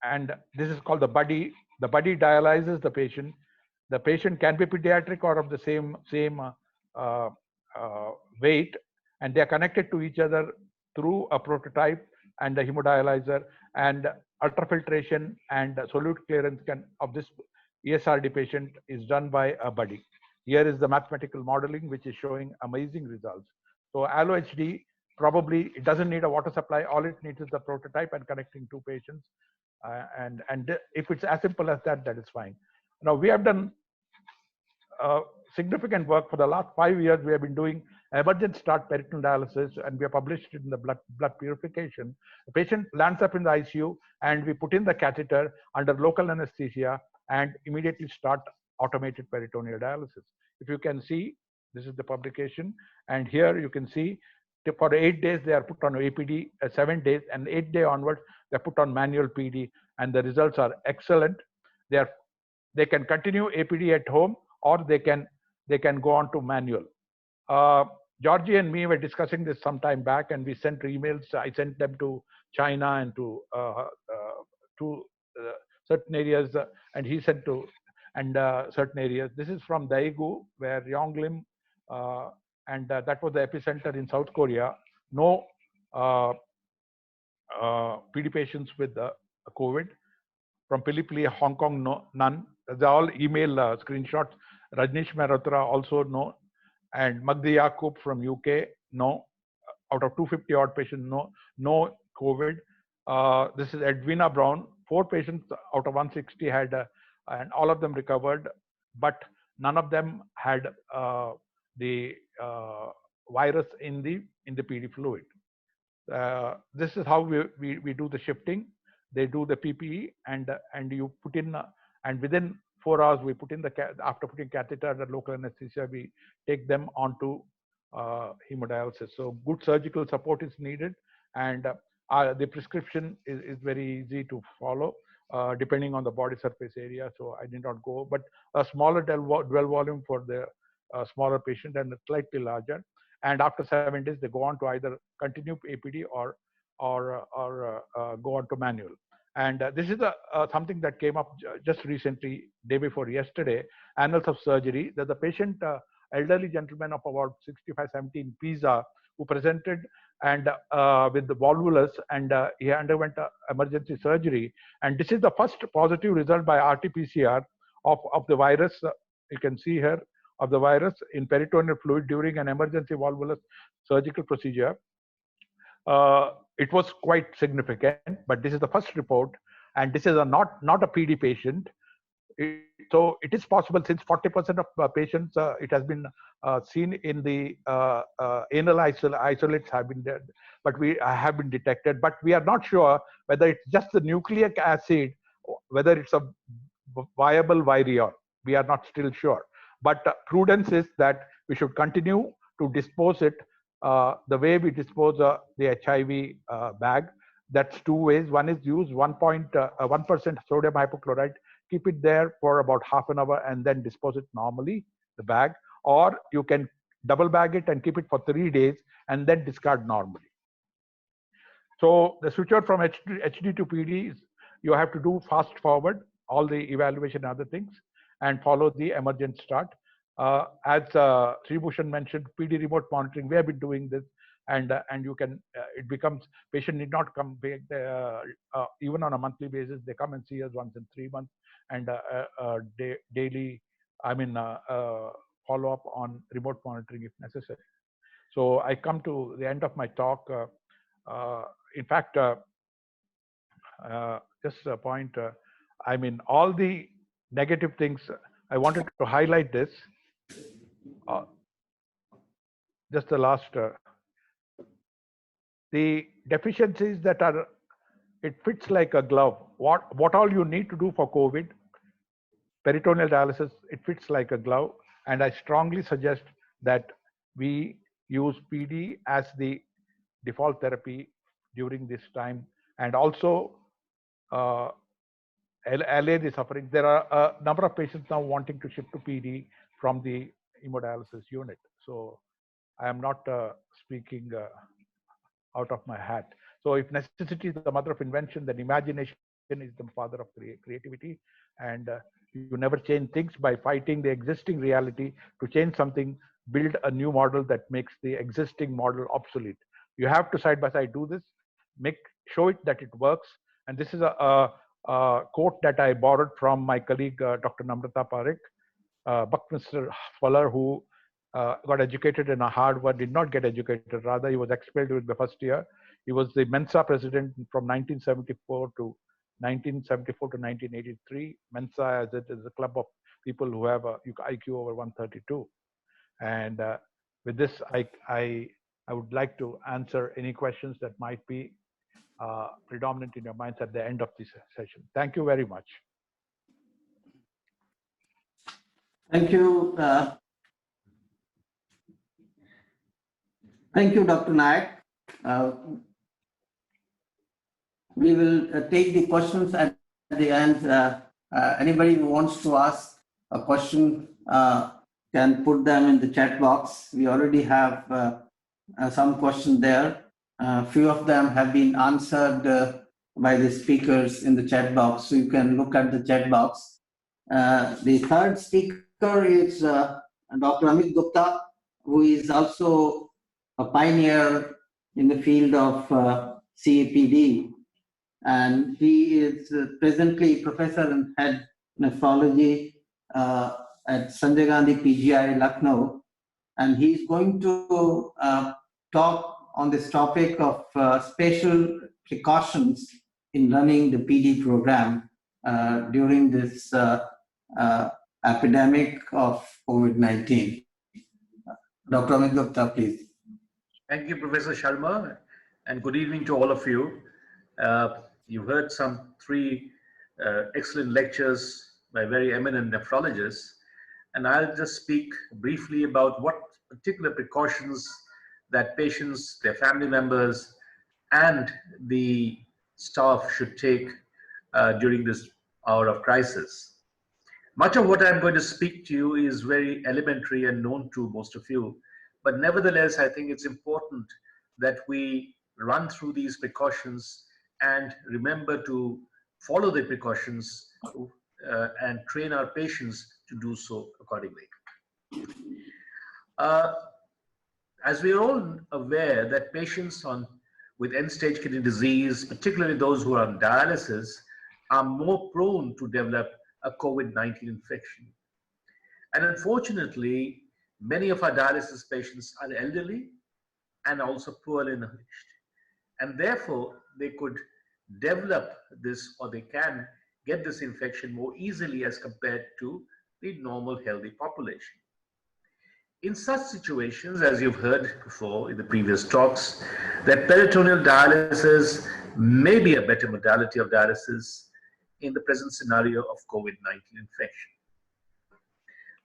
and this is called the buddy dialyzes the patient. The patient can be pediatric or of the same weight, and they are connected to each other through a prototype and a hemodialyzer, and ultrafiltration and solute clearance of this ESRD patient is done by a buddy. Here is the mathematical modeling, which is showing amazing results. So allo HD, probably it doesn't need a water supply. All it needs is the prototype and connecting two patients. And if it's as simple as that, that is fine. Now, we have done significant work for the last 5 years. We have been doing emergent start peritoneal dialysis, and we have published it in the blood purification. The patient lands up in the ICU, and we put in the catheter under local anesthesia and immediately start automated peritoneal dialysis. If you can see, this is the publication, and here you can see for 8 days they are put on APD, 7 days, and 8 day onwards they're put on manual PD, and the results are excellent. They can continue APD at home, or they can go on to manual. Georgi and me were discussing this some time back, and we sent emails. I sent them to China and to certain areas, and he sent to certain areas. This is from Daegu, where Yonglim, and that was the epicenter in South Korea. No PD patients with COVID. From Pilipili, Hong Kong, no, none. They're all email screenshots. Rajnish Mehrotra also no. And Magdi Yaqub from UK, no. Out of 250 odd patients, no COVID. This is Edwina Brown. 4 patients out of 160 had, and all of them recovered, but none of them had the virus in the PD fluid. This is how we do the shifting. They do the PPE, and you put in, and within 4 hours we put in after putting catheter, the local anesthesia, we take them onto hemodialysis. So good surgical support is needed, and the prescription is very easy to follow. depending on the body surface area. So I did not go, but a smaller dwell volume for the smaller patient and slightly larger. And after 7 days, they go on to either continue APD or go on to manual. And this is something that came up just recently, day before yesterday, annals of surgery, that the patient, elderly gentleman of about 65, 70 in Pisa, who presented and with the volvulus, and he underwent emergency surgery. And this is the first positive result by RT-PCR of the virus. You can see here of the virus in peritoneal fluid during an emergency volvulus surgical procedure. It was quite significant, but this is the first report, and this is not a PD patient. So it is possible, since 40% of patients, it has been seen in the anal isolates have been dead, but we have been detected. But we are not sure whether it's just the nucleic acid, whether it's a viable virion. We are not still sure. But prudence is that we should continue to dispose it the way we dispose the HIV bag. That's two ways. One is use 1% sodium hypochlorite, keep it there for about half an hour and then dispose it normally, the bag. Or you can double bag it and keep it for 3 days and then discard normally. So the switch out from HD to PD is, you have to do fast forward all the evaluation and other things and follow the emergent start. As Sree Bhushan mentioned, PD remote monitoring, we have been doing this, and you can, it becomes, patient need not come back even on a monthly basis. They come and see us once in 3 months, and daily, follow up on remote monitoring if necessary. So I come to the end of my talk. In fact, just a point, all the negative things, I wanted to highlight this. Just the last, the deficiencies that are, it fits like a glove. What all you need to do for COVID, peritoneal dialysis, it fits like a glove. And I strongly suggest that we use PD as the default therapy during this time. And also allay the suffering. There are a number of patients now wanting to shift to PD from the hemodialysis unit. So I am not speaking out of my hat. So if necessity is the mother of invention, then imagination is the father of creativity. And you never change things by fighting the existing reality. To change something, build a new model that makes the existing model obsolete. You have to side by side do this, show it that it works. And this is a quote that I borrowed from my colleague, Dr. Namrata Parekh, Buckminster Fuller, who got educated in Harvard, did not get educated, rather he was expelled during the first year. He was the Mensa president from 1974 to 1983. Mensa, as it is a club of people who have a IQ over 132. And with this, I would like to answer any questions that might be predominant in your minds at the end of this session. Thank you very much. Thank you. Thank you, Dr. Nayak. We will take the questions at the end. Anybody who wants to ask a question can put them in the chat box. We already have some questions there. A few of them have been answered by the speakers in the chat box, so you can look at the chat box. The third speaker is Dr. Amit Gupta, who is also a pioneer in the field of CAPD, and he is presently professor and head nephrology at Sanjay Gandhi PGI, Lucknow, and he's going to talk on this topic of special precautions in running the PD program during this epidemic of COVID-19. Dr. Amit Gupta, please. Thank you, Professor Sharma, and good evening to all of you. You heard some 3 excellent lectures by very eminent nephrologists, and I'll just speak briefly about what particular precautions that patients, their family members, and the staff should take during this hour of crisis. Much of what I'm going to speak to you is very elementary and known to most of you, but nevertheless, I think it's important that we run through these precautions and remember to follow the precautions and train our patients to do so accordingly. As we are all aware that patients with end-stage kidney disease, particularly those who are on dialysis, are more prone to develop a COVID-19 infection. And unfortunately, many of our dialysis patients are elderly and also poorly nourished. And therefore, they could develop this, or they can get this infection more easily as compared to the normal healthy population. In such situations, as you've heard before in the previous talks, that peritoneal dialysis may be a better modality of dialysis in the present scenario of COVID-19 infection.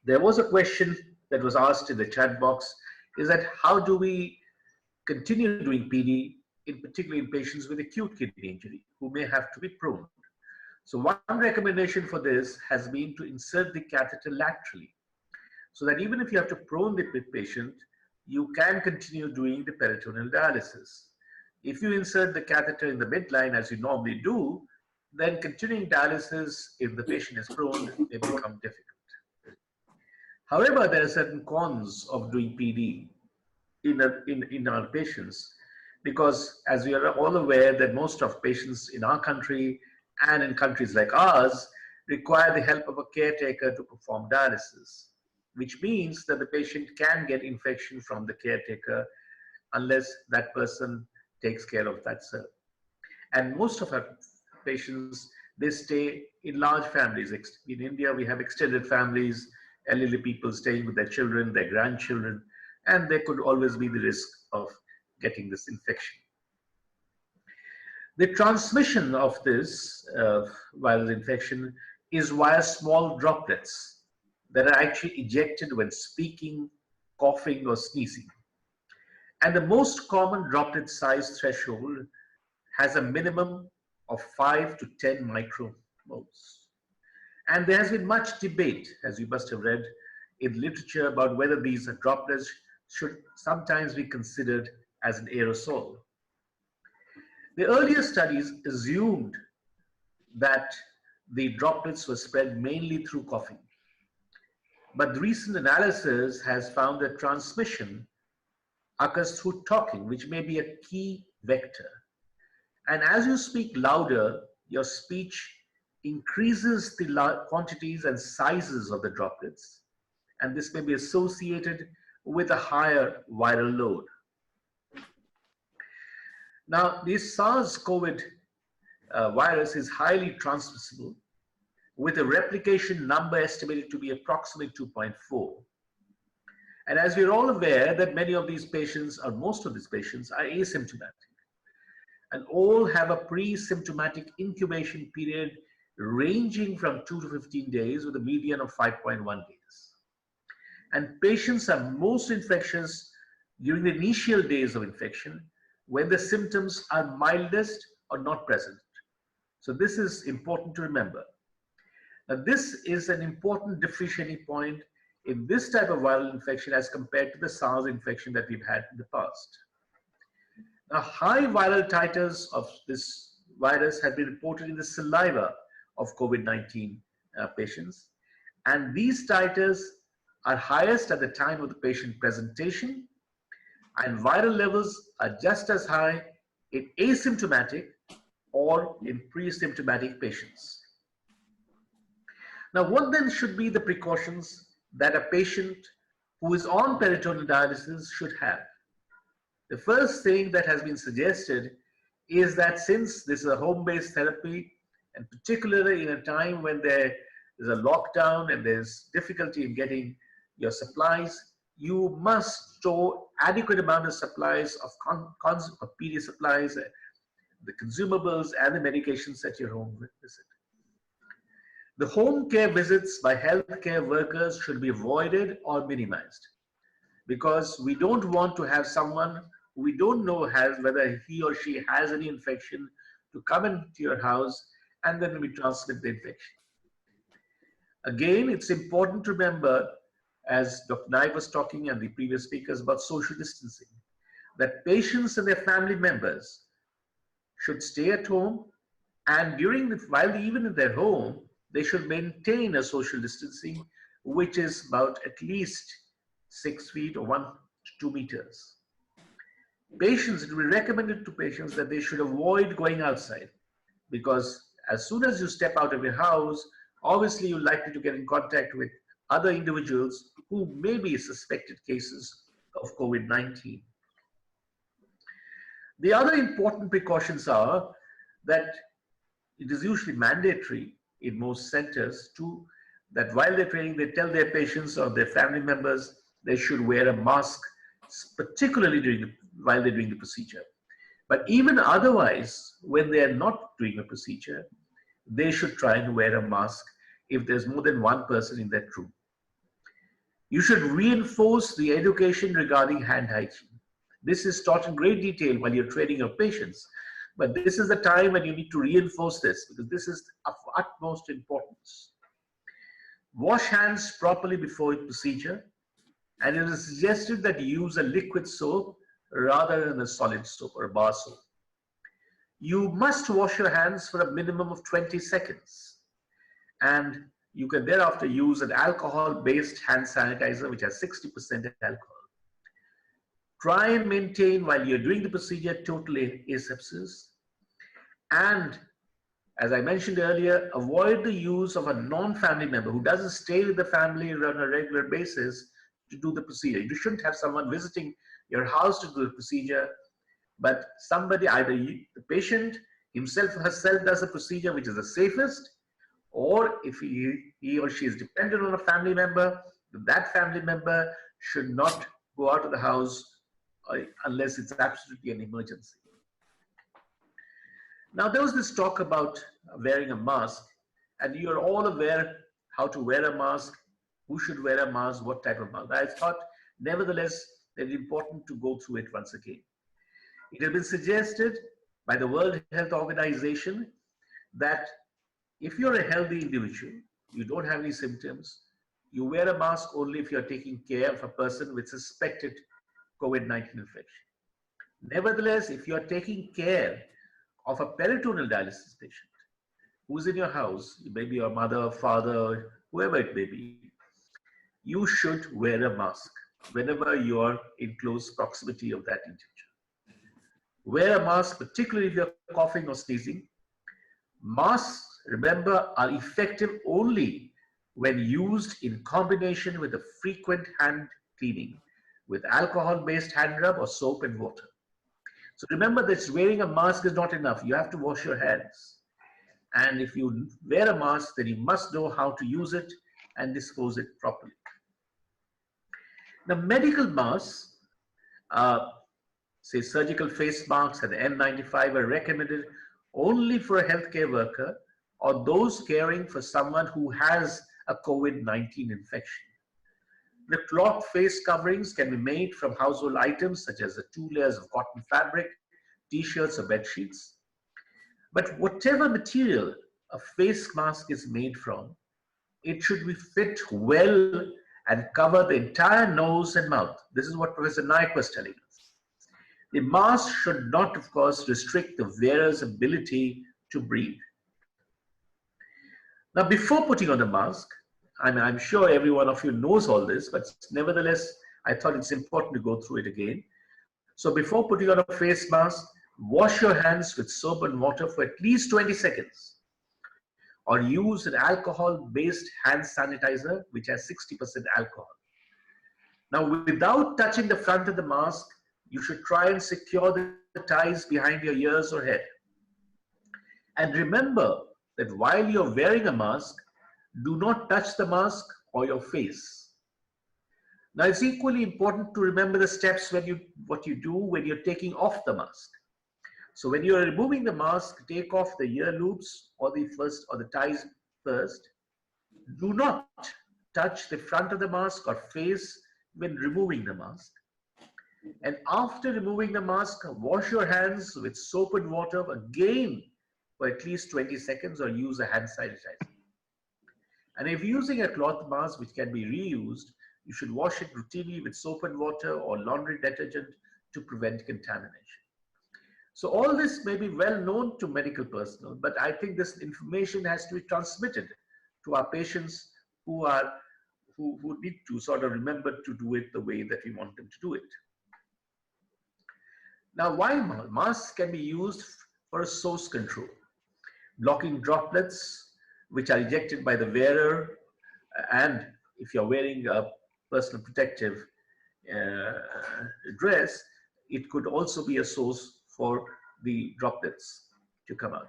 There was a question that was asked in the chat box, is that how do we continue doing PD, particularly in patients with acute kidney injury who may have to be pruned? So one recommendation for this has been to insert the catheter laterally, so that even if you have to prune the patient, you can continue doing the peritoneal dialysis. If you insert the catheter in the midline, as you normally do, then continuing dialysis, if the patient is pruned, may become difficult. However, there are certain cons of doing PD in our patients, because as we are all aware that most of patients in our country and in countries like ours require the help of a caretaker to perform dialysis, which means that the patient can get infection from the caretaker unless that person takes care of that cell. And most of our patients, they stay in large families. In India, we have extended families, elderly people staying with their children, their grandchildren, and there could always be the risk of getting this infection. The transmission of this viral infection is via small droplets that are actually ejected when speaking, coughing, or sneezing. And the most common droplet size threshold has a minimum of 5 to 10 micromoles. And there has been much debate, as you must have read in literature, about whether these droplets should sometimes be considered as an aerosol. The earlier studies assumed that the droplets were spread mainly through coughing. But the recent analysis has found that transmission occurs through talking, which may be a key vector. And as you speak louder, your speech increases the quantities and sizes of the droplets, and this may be associated with a higher viral load. Now, this SARS-CoV virus is highly transmissible, with a replication number estimated to be approximately 2.4. And as we're all aware that many of these patients, or most of these patients, are asymptomatic, and all have a pre-symptomatic incubation period ranging from 2 to 15 days with a median of 5.1 days. And patients are most infectious during the initial days of infection when the symptoms are mildest or not present. So this is important to remember. Now, this is an important differentiating point in this type of viral infection as compared to the SARS infection that we've had in the past. Now, high viral titers of this virus have been reported in the saliva of COVID-19 patients. And these titers are highest at the time of the patient presentation, and viral levels are just as high in asymptomatic or in pre-symptomatic patients. Now, what then should be the precautions that a patient who is on peritoneal dialysis should have? The first thing that has been suggested is that since this is a home-based therapy, and particularly in a time when there is a lockdown and there's difficulty in getting your supplies, you must store adequate amount of supplies of PD supplies, the consumables and the medications at your home visit. The home care visits by healthcare workers should be avoided or minimized, because we don't want to have someone we don't know whether he or she has any infection to come into your house and then we transmit the infection. Again, it's important to remember, as Dr. Nayak was talking and the previous speakers, about social distancing, that patients and their family members should stay at home, and while even in their home, they should maintain a social distancing, which is about at least 6 feet or 1 to 2 meters. Patients, it will be recommended to patients that they should avoid going outside, because as soon as you step out of your house, obviously you're likely to get in contact with other individuals who may be suspected cases of COVID-19. The other important precautions are that it is usually mandatory in most centers that while they're training, they tell their patients or their family members they should wear a mask, particularly while they're doing the procedure. But even otherwise, when they're not doing a procedure, they should try and wear a mask if there's more than one person in that room. You should reinforce the education regarding hand hygiene. This is taught in great detail while you're training your patients, but this is the time when you need to reinforce this, because this is of utmost importance. Wash hands properly before procedure, and it is suggested that you use a liquid soap rather than a solid soap or a bar soap. You must wash your hands for a minimum of 20 seconds, and you can thereafter use an alcohol-based hand sanitizer which has 60% alcohol. Try and maintain, while you're doing the procedure, total asepsis. And as I mentioned earlier, avoid the use of a non-family member who doesn't stay with the family on a regular basis to do the procedure. You shouldn't have someone visiting your house to do the procedure, but somebody, either the patient himself or herself does the procedure, which is the safest, or if he or she is dependent on a family member, that family member should not go out of the house unless it's absolutely an emergency. Now, there was this talk about wearing a mask, and you're all aware how to wear a mask, who should wear a mask, what type of mask. I thought, nevertheless, that it's important to go through it once again. It has been suggested by the World Health Organization that if you're a healthy individual, you don't have any symptoms, you wear a mask only if you're taking care of a person with suspected COVID-19 infection. Nevertheless, if you're taking care of a peritoneal dialysis patient who's in your house, maybe your mother, father, whoever it may be, you should wear a mask whenever you're in close proximity of that individual. Wear a mask, particularly if you're coughing or sneezing. Masks, remember, are effective only when used in combination with a frequent hand cleaning with alcohol-based hand rub or soap and water. So remember that wearing a mask is not enough. You have to wash your hands. And if you wear a mask, then you must know how to use it and dispose it properly. Now, medical masks, say surgical face masks and N95 are recommended only for a healthcare worker or those caring for someone who has a COVID-19 infection. The cloth face coverings can be made from household items such as the 2 layers of cotton fabric, t-shirts or bed sheets. But whatever material a face mask is made from, it should be fit well and cover the entire nose and mouth. This is what Professor Nayak was telling us. The mask should not, of course, restrict the wearer's ability to breathe. Now, before putting on the mask, I'm sure every one of you knows all this, but nevertheless, I thought it's important to go through it again. So before putting on a face mask, wash your hands with soap and water for at least 20 seconds. Or use an alcohol-based hand sanitizer, which has 60% alcohol. Now, without touching the front of the mask, you should try and secure the ties behind your ears or head. And remember that while you're wearing a mask, do not touch the mask or your face. Now, it's equally important to remember the steps what you do when you're taking off the mask. So when you're removing the mask, take off the ear loops or the ties first. Do not touch the front of the mask or face when removing the mask. And after removing the mask, wash your hands with soap and water again for at least 20 seconds or use a hand sanitizer. And if using a cloth mask which can be reused, you should wash it routinely with soap and water or laundry detergent to prevent contamination. So all this may be well known to medical personnel, but I think this information has to be transmitted to our patients who need to sort of remember to do it the way that we want them to do it. Now, while masks can be used for a source control, blocking droplets which are ejected by the wearer, and if you're wearing a personal protective dress, it could also be a source for the droplets to come out.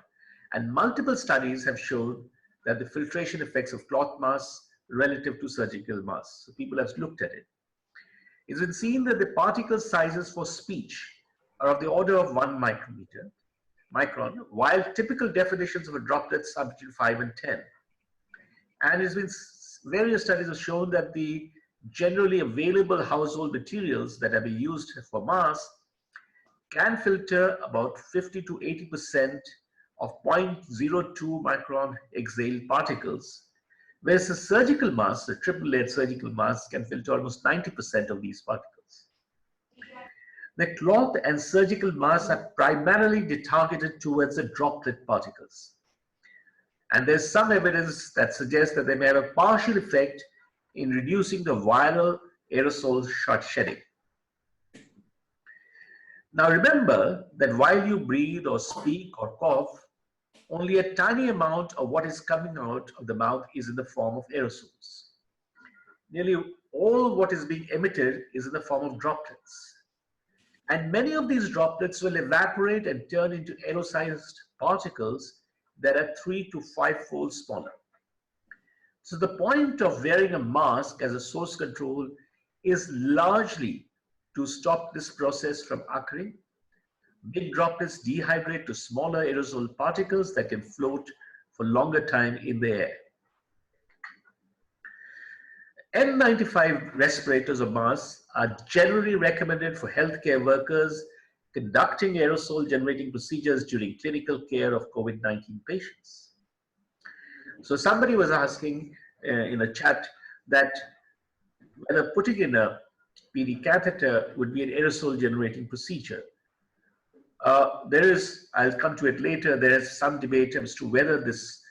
And multiple studies have shown that the filtration effects of cloth masks relative to surgical masks. So people have looked at it. It's been seen that the particle sizes for speech are of the order of 1 micron, while typical definitions of a droplet are between 5 and 10. And it's been various studies have shown that the generally available household materials that have been used for masks can filter about 50 to 80% of 0.02 micron exhaled particles, whereas a surgical mask, a triple-layered surgical mask, can filter almost 90% of these particles. The cloth and surgical masks are primarily targeted towards the droplet particles. And there's some evidence that suggests that they may have a partial effect in reducing the viral aerosol shedding. Now remember that while you breathe or speak or cough, only a tiny amount of what is coming out of the mouth is in the form of aerosols. Nearly all what is being emitted is in the form of droplets. And many of these droplets will evaporate and turn into aerosolized particles that are 3 to 5-fold smaller. So the point of wearing a mask as a source control is largely to stop this process from occurring. Big droplets dehydrate to smaller aerosol particles that can float for longer time in the air. N95 respirators or masks are generally recommended for healthcare workers conducting aerosol generating procedures during clinical care of COVID-19 patients. So somebody was asking in a chat that whether putting in a PD catheter would be an aerosol generating procedure. I'll come to it later, there is some debate as to whether this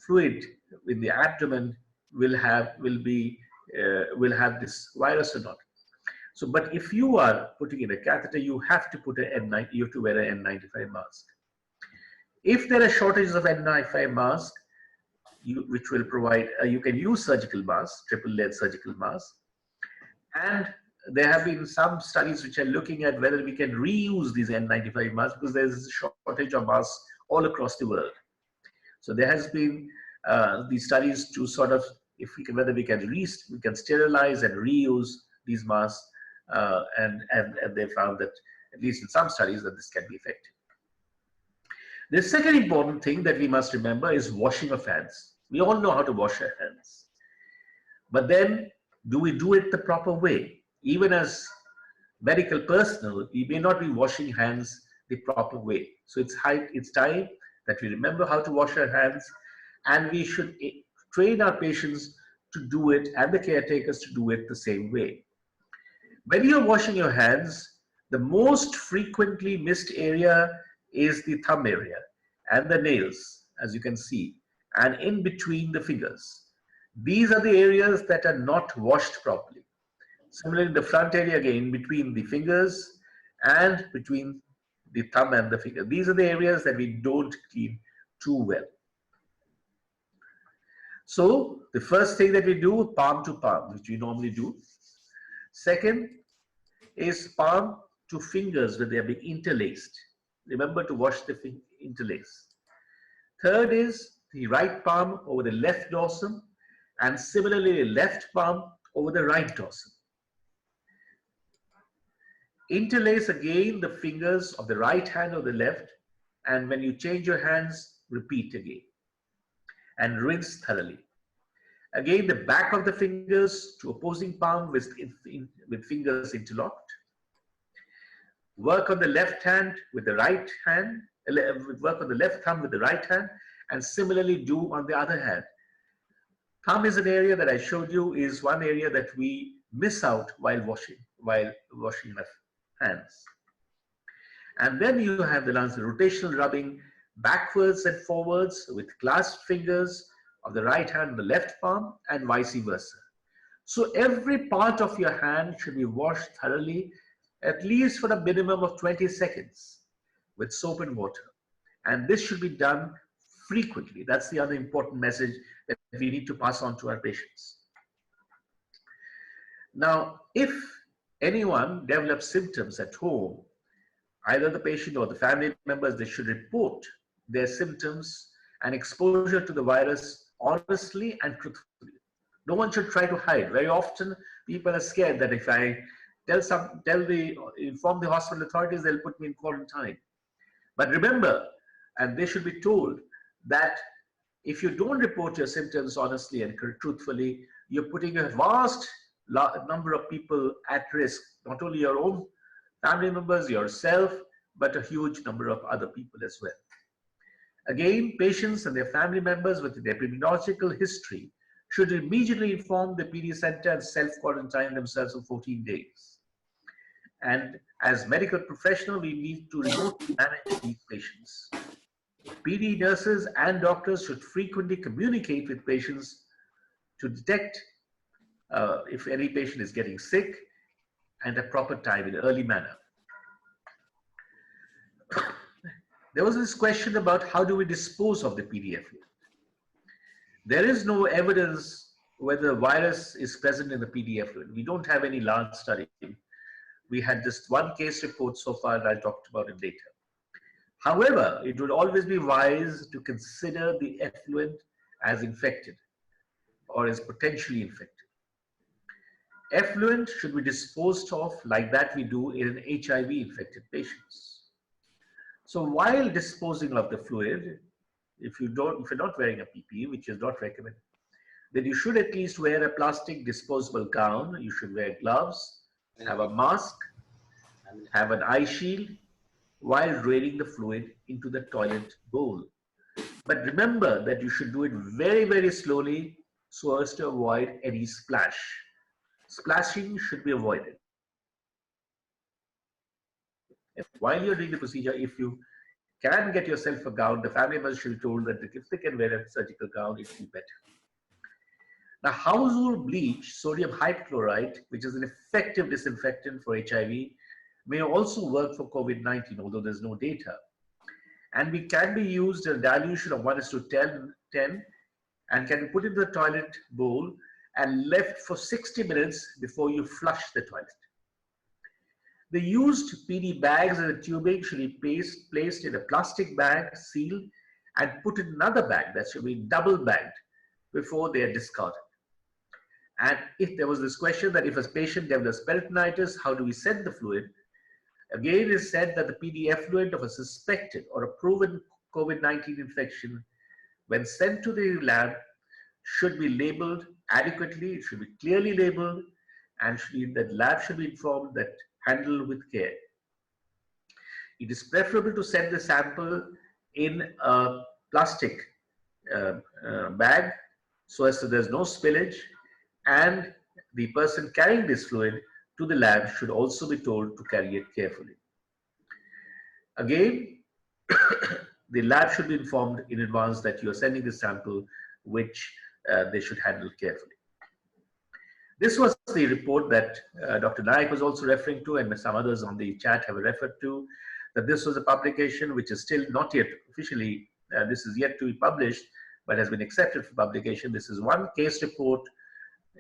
fluid in the abdomen will have this virus or not. So, but if you are putting in a catheter, you have to put you have to wear an N95 mask. If there are shortages of N95 mask, which will provide, you can use surgical masks, triple-layered surgical masks. And there have been some studies which are looking at whether we can reuse these N95 masks because there's a shortage of masks all across the world. So there has been these studies to sort of, whether we can sterilize and reuse these masks, and they found that, at least in some studies, that this can be effective. The second important thing that we must remember is washing of hands. We all know how to wash our hands. But then, do we do it the proper way? Even as medical personnel, we may not be washing hands the proper way. So it's time that we remember how to wash our hands, and we should train our patients to do it and the caretakers to do it the same way. When you're washing your hands, the most frequently missed area is the thumb area and the nails, as you can see, and in between the fingers. These are the areas that are not washed properly. Similarly, the front area again, between the fingers and between the thumb and the finger. These are the areas that we don't clean too well. So the first thing that we do, palm to palm, which we normally do. Second is palm to fingers when they are being interlaced. Remember to wash the interlace. Third is the right palm over the left dorsum, and similarly the left palm over the right dorsum. Interlace again the fingers of the right hand or the left, and when you change your hands, repeat again. And rinse thoroughly. Again, the back of the fingers to opposing palm with fingers interlocked. Work on the left hand with the right hand work on the left thumb with the right hand, and similarly do on the other hand. Thumb is an area that I showed you is one area that we miss out while washing our hands. And then you have the rotational rubbing backwards and forwards with clasped fingers of the right hand and the left palm, and vice versa. So every part of your hand should be washed thoroughly, at least for a minimum of 20 seconds with soap and water. And this should be done frequently. That's the other important message that we need to pass on to our patients. Now, if anyone develops symptoms at home, either the patient or the family members, they should report their symptoms and exposure to the virus honestly and truthfully. No one should try to hide. Very often, people are scared that if I inform the hospital authorities, they'll put me in quarantine. But remember, and they should be told, that if you don't report your symptoms honestly and truthfully, you're putting a vast number of people at risk, not only your own family members, yourself, but a huge number of other people as well. Again, patients and their family members with an epidemiological history should immediately inform the PD center and self-quarantine themselves for 14 days. And as medical professionals, we need to remotely manage these patients. PD nurses and doctors should frequently communicate with patients to detect if any patient is getting sick and at proper time in an early manner. There was this question about how do we dispose of the PD effluent. There is no evidence whether the virus is present in the PD effluent. We don't have any large study. We had just one case report so far, and I'll talk about it later. However, it would always be wise to consider the effluent as infected or as potentially infected. Effluent should be disposed of like that we do in an HIV-infected patients. So while disposing of the fluid, if you're not wearing a PPE, which is not recommended, then you should at least wear a plastic disposable gown. You should wear gloves, have a mask, have an eye shield while draining the fluid into the toilet bowl. But remember that you should do it very, very slowly so as to avoid any splash. Splashing should be avoided. While you're doing the procedure, if you can get yourself a gown, the family members should be told that if they can wear a surgical gown, it will be better. Now, household bleach, sodium hypochlorite, which is an effective disinfectant for HIV, may also work for COVID-19, although there's no data. And we can be used in a dilution of 1:10 and can be put into the toilet bowl and left for 60 minutes before you flush the toilet. The used PD bags and the tubing should be placed in a plastic bag, sealed, and put in another bag that should be double bagged before they are discarded. And if there was this question that if a patient develops peritonitis, how do we send the fluid? Again, it is said that the PD effluent of a suspected or a proven COVID-19 infection, when sent to the lab, should be labeled adequately, it should be clearly labeled, and the lab should be informed that handle with care. It is preferable to send the sample in a plastic bag so as that there's no spillage, and the person carrying this fluid to the lab should also be told to carry it carefully. Again, the lab should be informed in advance that you are sending the sample, which they should handle carefully. This was the report that Dr. Nayak was also referring to, and some others on the chat have referred to, that this was a publication which is still not yet officially, this is yet to be published, but has been accepted for publication. This is one case report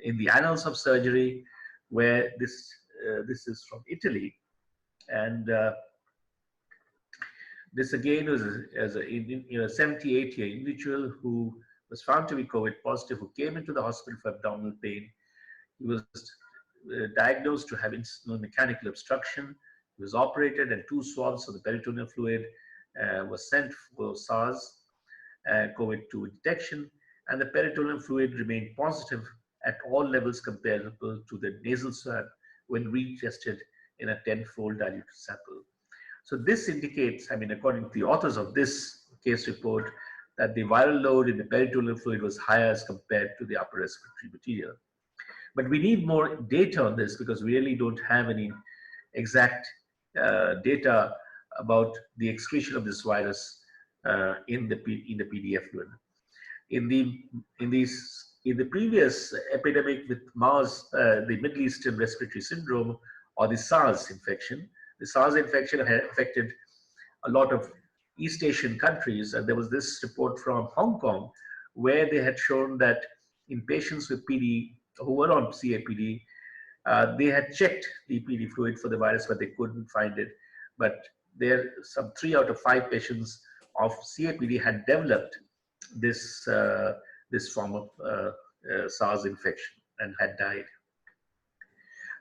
in the Annals of Surgery, where this is from Italy. And this again was as a 78-year individual who was found to be COVID positive, who came into the hospital for abdominal pain. He was diagnosed to have mechanical obstruction. He was operated, and 2 swabs of the peritoneal fluid was sent for SARS-CoV-2 detection, and the peritoneal fluid remained positive at all levels comparable to the nasal swab when retested in a 10-fold diluted sample. So this indicates, I mean, according to the authors of this case report, that the viral load in the peritoneal fluid was higher as compared to the upper respiratory material. But we need more data on this because we really don't have any exact data about the excretion of this virus in the PDF fluid. In the previous epidemic with MERS, the Middle Eastern Respiratory Syndrome, or the SARS infection, the SARS infection had affected a lot of East Asian countries, and there was this report from Hong Kong where they had shown that in patients with PD who were on CAPD, they had checked the PD fluid for the virus, but they couldn't find it. But there, some 3 out of 5 patients of CAPD had developed this this form of SARS infection and had died.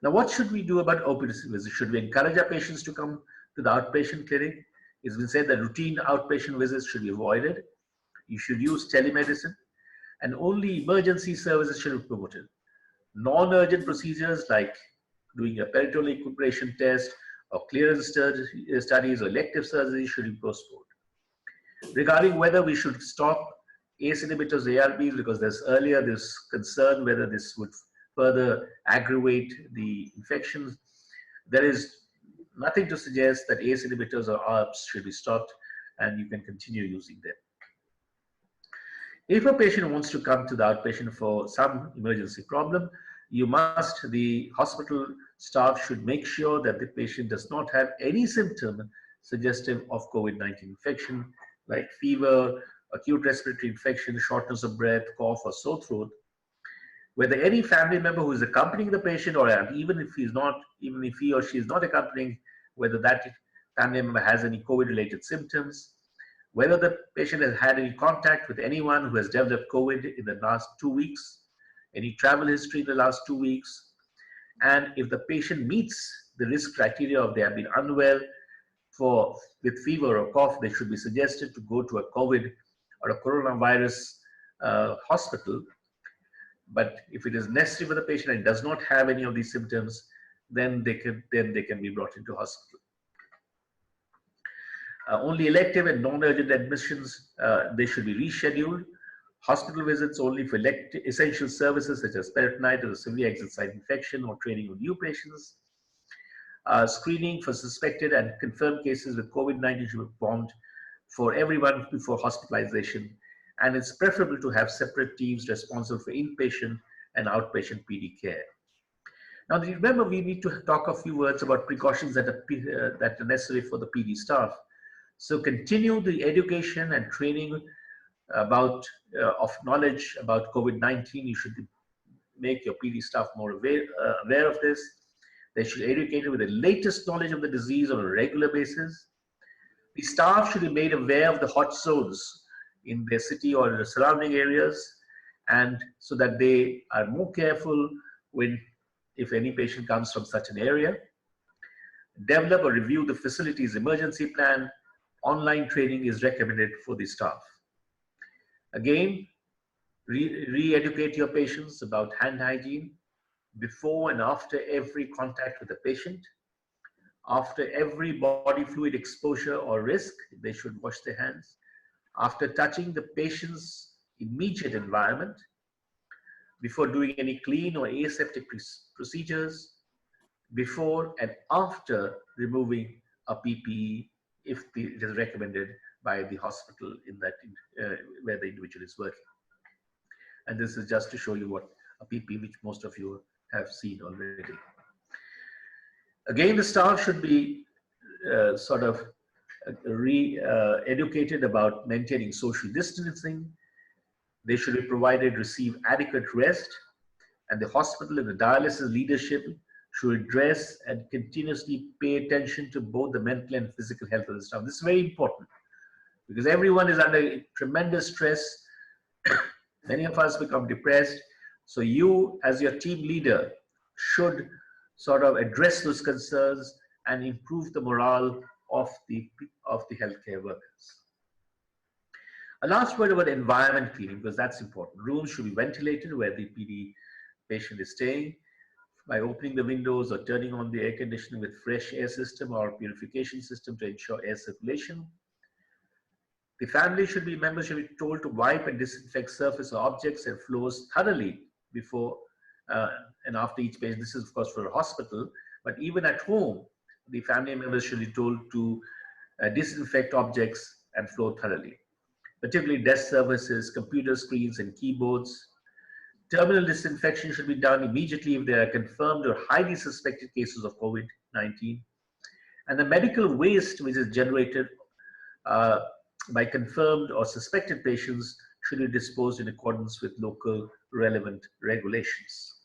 Now, what should we do about OPD visits? Should we encourage our patients to come to the outpatient clinic? It's been said that routine outpatient visits should be avoided. You should use telemedicine, and only emergency services should be promoted. Non-urgent procedures like doing a peritoneal equipration test or clearance studies or elective surgery should be postponed. Regarding whether we should stop ACE inhibitors, ARBs, because there's earlier this concern whether this would further aggravate the infections, there is nothing to suggest that ACE inhibitors or ARBs should be stopped, and you can continue using them. If a patient wants to come to the outpatient for some emergency problem, the hospital staff should make sure that the patient does not have any symptom suggestive of COVID-19 infection, like fever, acute respiratory infection, shortness of breath, cough, or sore throat. Whether any family member who is accompanying the patient, or even if he or she is not accompanying, whether that family member has any COVID-related symptoms, whether the patient has had any contact with anyone who has developed COVID in the last 2 weeks, any travel history in the last 2 weeks, and if the patient meets the risk criteria of they have been unwell with fever or cough, they should be suggested to go to a COVID or a coronavirus hospital. But if it is necessary for the patient and does not have any of these symptoms, then they can be brought into hospital. Only elective and non-urgent admissions, they should be rescheduled. Hospital visits only for essential services such as peritonitis or severe exit site infection or training of new patients. Screening for suspected and confirmed cases with COVID-19 should be performed for everyone before hospitalization, and it's preferable to have separate teams responsible for inpatient and outpatient PD care. Now, remember, we need to talk a few words about precautions that are necessary for the PD staff. So continue the education and training about of knowledge about COVID-19. You should make your PD staff more aware of this. They should be educated with the latest knowledge of the disease on a regular basis. The staff should be made aware of the hot zones in their city or in the surrounding areas, and so that they are more careful if any patient comes from such an area. Develop or review the facility's emergency plan. Online training is recommended for the staff. Again, re-educate your patients about hand hygiene before and after every contact with the patient. After every body fluid exposure or risk, they should wash their hands. After touching the patient's immediate environment, before doing any clean or aseptic procedures, before and after removing a PPE if it is recommended by the hospital in that where the individual is working. And this is just to show you what a PPE, which most of you have seen already. Again, the staff should be re-educated about maintaining social distancing. They should be receive adequate rest, and the hospital and the dialysis leadership should address and continuously pay attention to both the mental and physical health of the staff. This is very important because everyone is under tremendous stress. Many of us become depressed. So you, as your team leader, should sort of address those concerns and improve the morale of the healthcare workers. A last word about environment cleaning, because that's important. Rooms should be ventilated where the PD patient is staying. by opening the windows or turning on the air conditioning with fresh air system or purification system to ensure air circulation. The family members should be told to wipe and disinfect surface objects and floors thoroughly before and after each patient. This is of course for a hospital, but even at home, the family members should be told to disinfect objects and floor thoroughly, particularly desk surfaces, computer screens and keyboards. Terminal disinfection should be done immediately if there are confirmed or highly suspected cases of COVID-19. And the medical waste which is generated by confirmed or suspected patients should be disposed in accordance with local relevant regulations.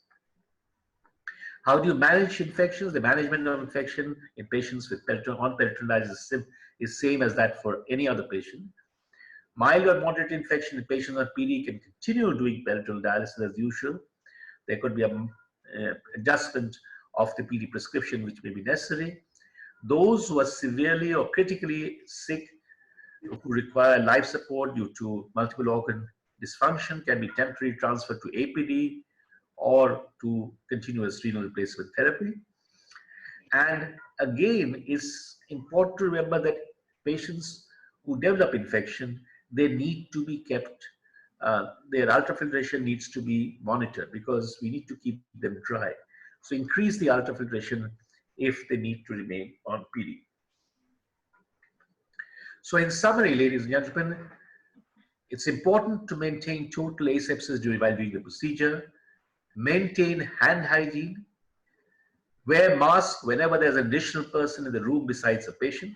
How do you manage infections? The management of infection in patients with peritoneal dialysis is same as that for any other patient. Mild or moderate infection in patients on PD can continue doing peritoneal dialysis as usual. There could be an adjustment of the PD prescription which may be necessary. Those who are severely or critically sick who require life support due to multiple organ dysfunction can be temporarily transferred to APD or to continuous renal replacement therapy. And again, it's important to remember that patients who develop infection, they need to be kept, their ultrafiltration needs to be monitored because we need to keep them dry. So increase the ultrafiltration if they need to remain on PD. So in summary, ladies and gentlemen, it's important to maintain total asepsis while doing the procedure, maintain hand hygiene, wear mask whenever there's an additional person in the room besides the patient.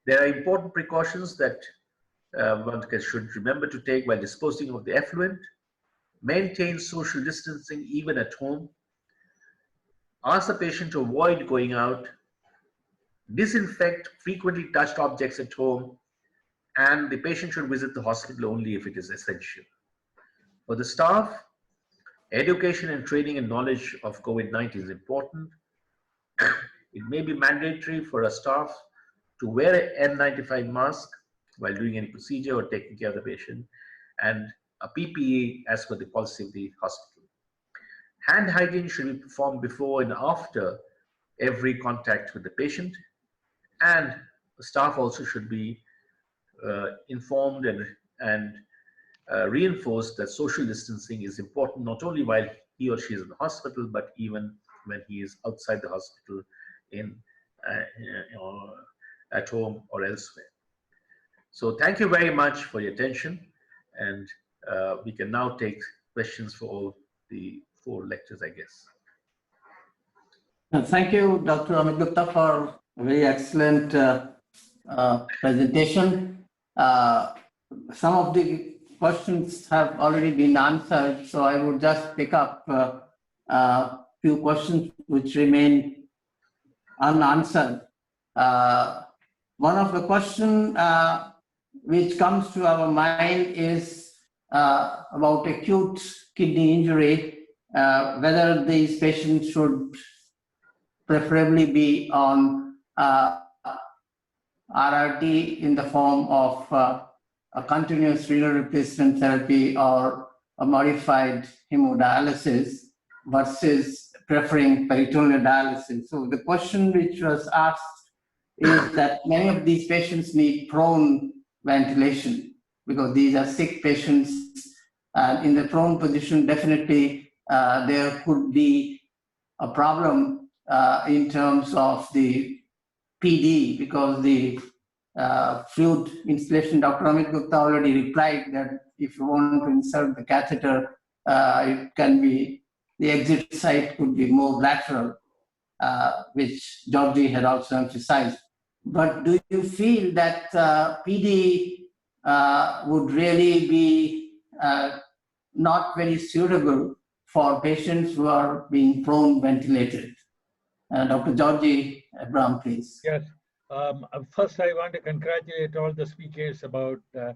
There are important precautions that one should remember to take while disposing of the effluent. Maintain social distancing even at home. Ask the patient to avoid going out. Disinfect frequently touched objects at home, and the patient should visit the hospital only if it is essential. For the staff, education and training and knowledge of COVID-19 is important. It may be mandatory for a staff to wear an N95 mask while doing any procedure or taking care of the patient, and a PPE as per the policy of the hospital. Hand hygiene should be performed before and after every contact with the patient, and the staff also should be informed and reinforced that social distancing is important not only while he or she is in the hospital, but even when he is outside the hospital at home or elsewhere. So thank you very much for your attention, and we can now take questions for all the 4 lectures, I guess. Thank you, Dr. Amit Gupta, for a very excellent presentation. Some of the questions have already been answered, so I would just pick up a few questions which remain unanswered. One of the questions which comes to our mind is about acute kidney injury, whether these patients should preferably be on RRT in the form of a continuous renal replacement therapy or a modified hemodialysis versus preferring peritoneal dialysis. So the question which was asked is that many of these patients need prone ventilation because these are sick patients, and in the prone position definitely there could be a problem in terms of the PD because the fluid installation. Dr. Amit Gupta already replied that if you want to insert the catheter, it can be, the exit site could be more lateral, which Georgi had also emphasized. But do you feel that PD would really be not very suitable for patients who are being prone ventilated? Dr. Georgi Abraham, please. Yes. First, I want to congratulate all the speakers about the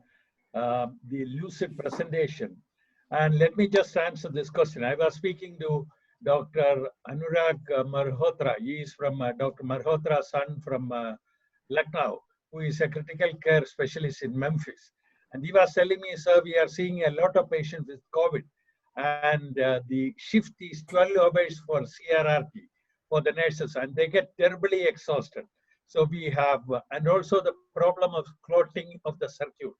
lucid presentation. And let me just answer this question. I was speaking to Dr. Anurag Malhotra. He is from Dr. Malhotra's son from Lucknow, who is a critical care specialist in Memphis. And he was telling me, sir, we are seeing a lot of patients with COVID. and the shift is 12 hours for CRRT for the nurses, and they get terribly exhausted. So we have, and also the problem of clotting of the circuit.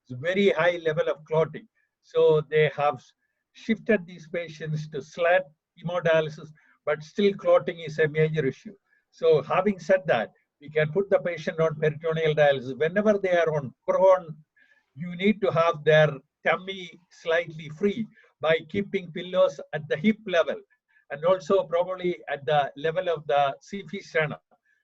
It's very high level of clotting. So they have shifted these patients to SLAT hemodialysis, but still clotting is a major issue. So having said that, we can put the patient on peritoneal dialysis. Whenever they are on prone, you need to have their tummy slightly free by keeping pillows at the hip level and also probably at the level of the sternum,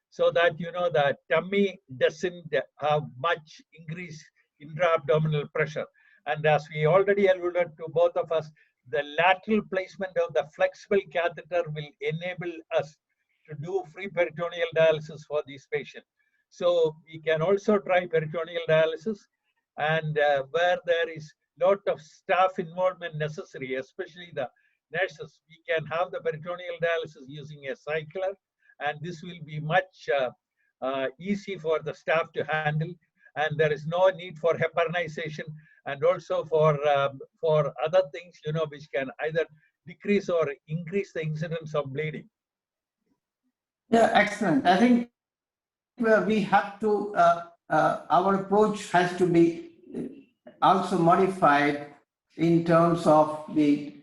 so that the tummy doesn't have much increased intra-abdominal pressure. And as we already alluded to both of us, the lateral placement of the flexible catheter will enable us to do free peritoneal dialysis for these patients. So we can also try peritoneal dialysis, and where there is lot of staff involvement necessary, especially the nurses, we can have the peritoneal dialysis using a cycler, and this will be much easy for the staff to handle, and there is no need for heparinization, and also for other things, which can either decrease or increase the incidence of bleeding. Yeah, excellent. I think we have to, our approach has to be also modified in terms of the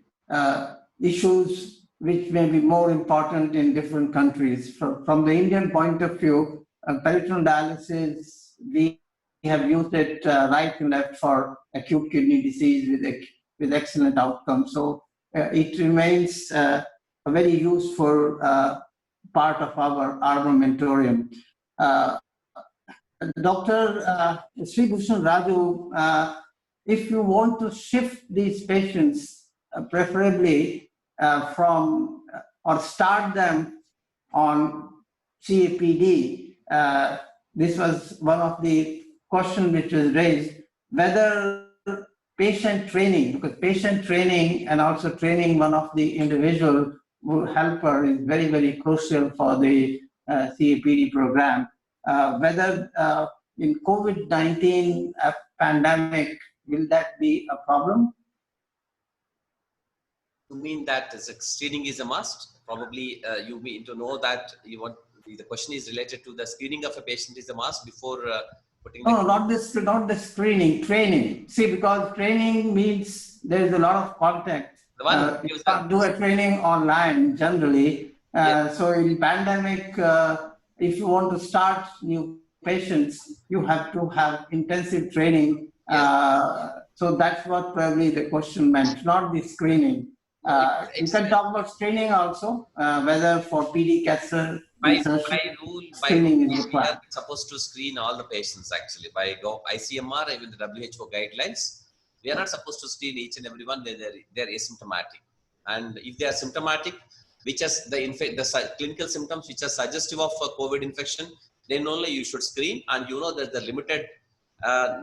issues which may be more important in different countries. From the Indian point of view, peritoneal dialysis, we have used it right and left for acute kidney disease with excellent outcomes. So it remains a very useful part of our armamentarium. Dr. Sree Bhushan Raju, if you want to shift these patients, preferably from or start them on CAPD, this was one of the questions which was raised, whether patient training, because patient training and also training one of the individual helper is very, very crucial for the CAPD program. Whether in COVID-19 pandemic, will that be a problem? You mean that screening is a must? Probably you mean to know that you want, the question is related to the screening of a patient is a must before putting No, not the screening, training. See, because training means there is a lot of contact. You can't do a training online generally. So in pandemic, if you want to start new patients, you have to have intensive training. So that's what probably the question meant, not the screening. You can talk about screening also, whether for PD cancer screening is required. We are supposed to screen all the patients actually by ICMR, even the WHO guidelines. We are not supposed to screen each and every one where they're asymptomatic. And if they are symptomatic, which has the clinical symptoms which are suggestive of COVID infection, then only you should screen. And that the limited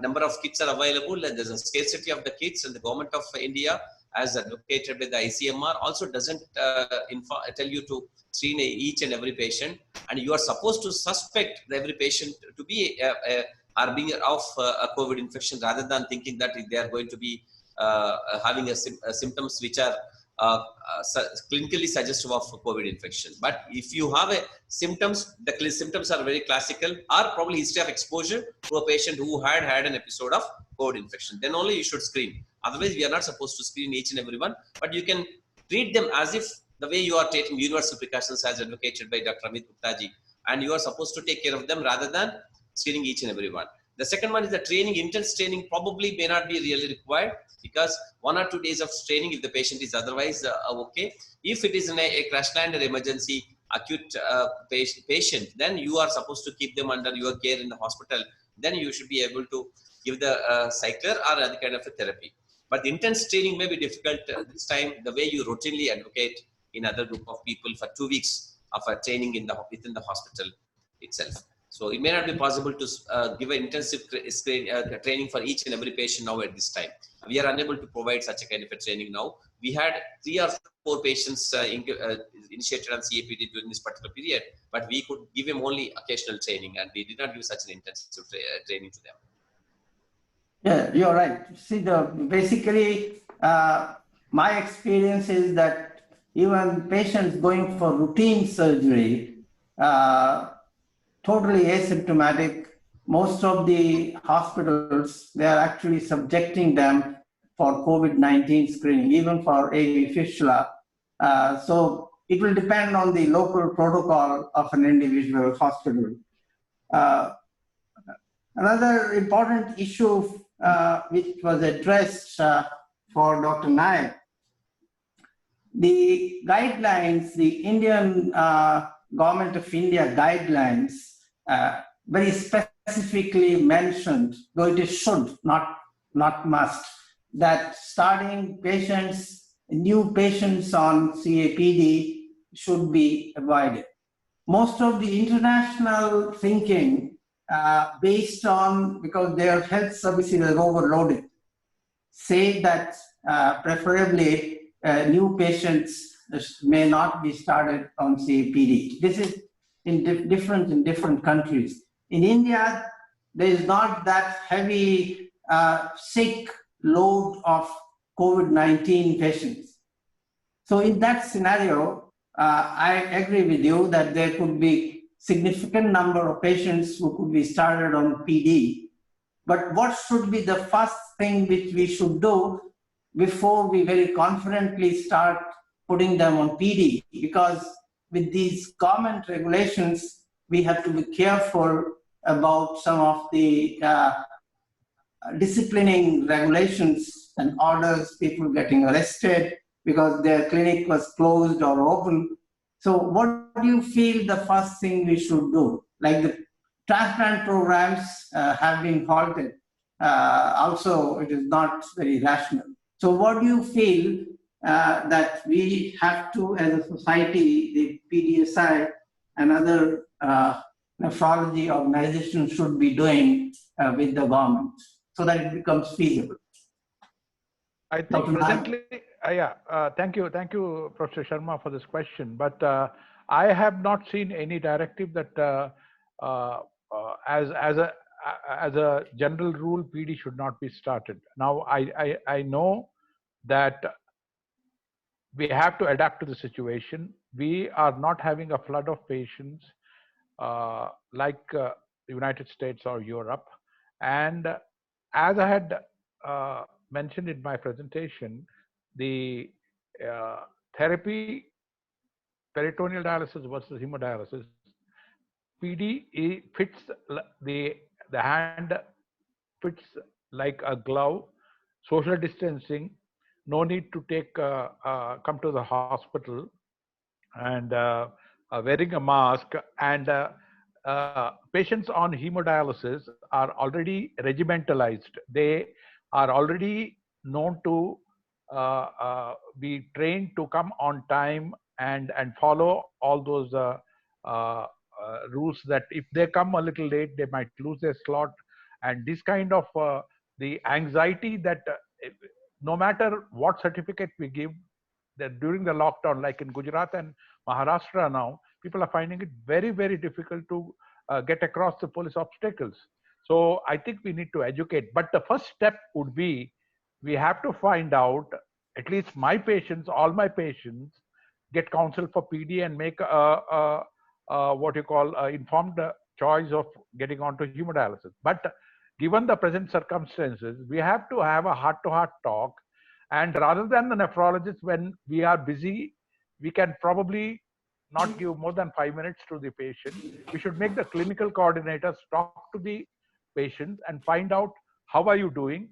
number of kits are available, and there's a scarcity of the kits, and the government of India, as advocated by the ICMR, also doesn't tell you to screen each and every patient, and you are supposed to suspect every patient to be a harbinger of a COVID infection, rather than thinking that they are going to be having symptoms which are clinically suggestive of COVID infection. But if you have symptoms, the symptoms are very classical, or probably history of exposure to a patient who had an episode of COVID infection, then only you should screen. Otherwise, we are not supposed to screen each and every one, but you can treat them as if the way you are taking universal precautions as advocated by Dr. Amit Gupta ji, and you are supposed to take care of them rather than screening each and every one. The second one is the training. Intense training probably may not be really required, because 1 or 2 days of training if the patient is otherwise okay. If it is in a crash landed emergency acute patient, then you are supposed to keep them under your care in the hospital. Then you should be able to give the cycler or other kind of a therapy. But the intense training may be difficult this time, the way you routinely advocate in other group of people for 2 weeks of training within the hospital itself. So it may not be possible to give an intensive training for each and every patient now at this time. We are unable to provide such a kind of a training now. We had 3 or 4 patients initiated on CAPD during this particular period, but we could give them only occasional training, and we did not give such an intensive training to them. Yeah, you're right. See, basically, my experience is that even patients going for routine surgery, totally asymptomatic, most of the hospitals, they are actually subjecting them for COVID-19 screening, even for AV fistula. So it will depend on the local protocol of an individual hospital. Another important issue which was addressed for Dr. Nayak, the guidelines, the Indian Government of India guidelines very specifically mentioned, though it is should, not must, that starting patients, new patients on CAPD should be avoided. Most of the international thinking based on, because their health services are overloaded, say that preferably new patients may not be started on CAPD. This is different in different countries. In India, there is not that heavy sick load of COVID-19 patients. So in that scenario, I agree with you that there could be significant number of patients who could be started on PD. But what should be the first thing which we should do before we very confidently start putting them on PD? Because with these government regulations, we have to be careful about some of the disciplining regulations and orders, people getting arrested because their clinic was closed or open. So what do you feel the first thing we should do? Like the transplant programs have been halted. Also, it is not very rational. So what do you feel that we have to, as a society, the PDSI and other nephrology organizations should be doing with the government so that it becomes feasible? I think presently, thank you, Professor Sharma, for this question. But I have not seen any directive that as a general rule, PD should not be started. Now, I know that we have to adapt to the situation. We are not having a flood of patients like the United States or Europe. And as I had mentioned in my presentation, the therapy, peritoneal dialysis versus hemodialysis, PD fits the hand fits like a glove, social distancing, no need to take come to the hospital, and wearing a mask, and patients on hemodialysis are already regimentalized. They are already known to be trained to come on time and follow all those rules, that if they come a little late, they might lose their slot. And this kind of the anxiety that no matter what certificate we give, that during the lockdown, like in Gujarat and Maharashtra now, people are finding it very, very difficult to get across the police obstacles. So I think we need to educate. But the first step would be, we have to find out, at least my patients, all my patients, get counsel for PD and make what you call informed choice of getting onto hemodialysis. But given the present circumstances, we have to have a heart-to-heart talk. And rather than the nephrologist, when we are busy, we can probably not give more than 5 minutes to the patient. We should make the clinical coordinators talk to the patient and find out, how are you doing?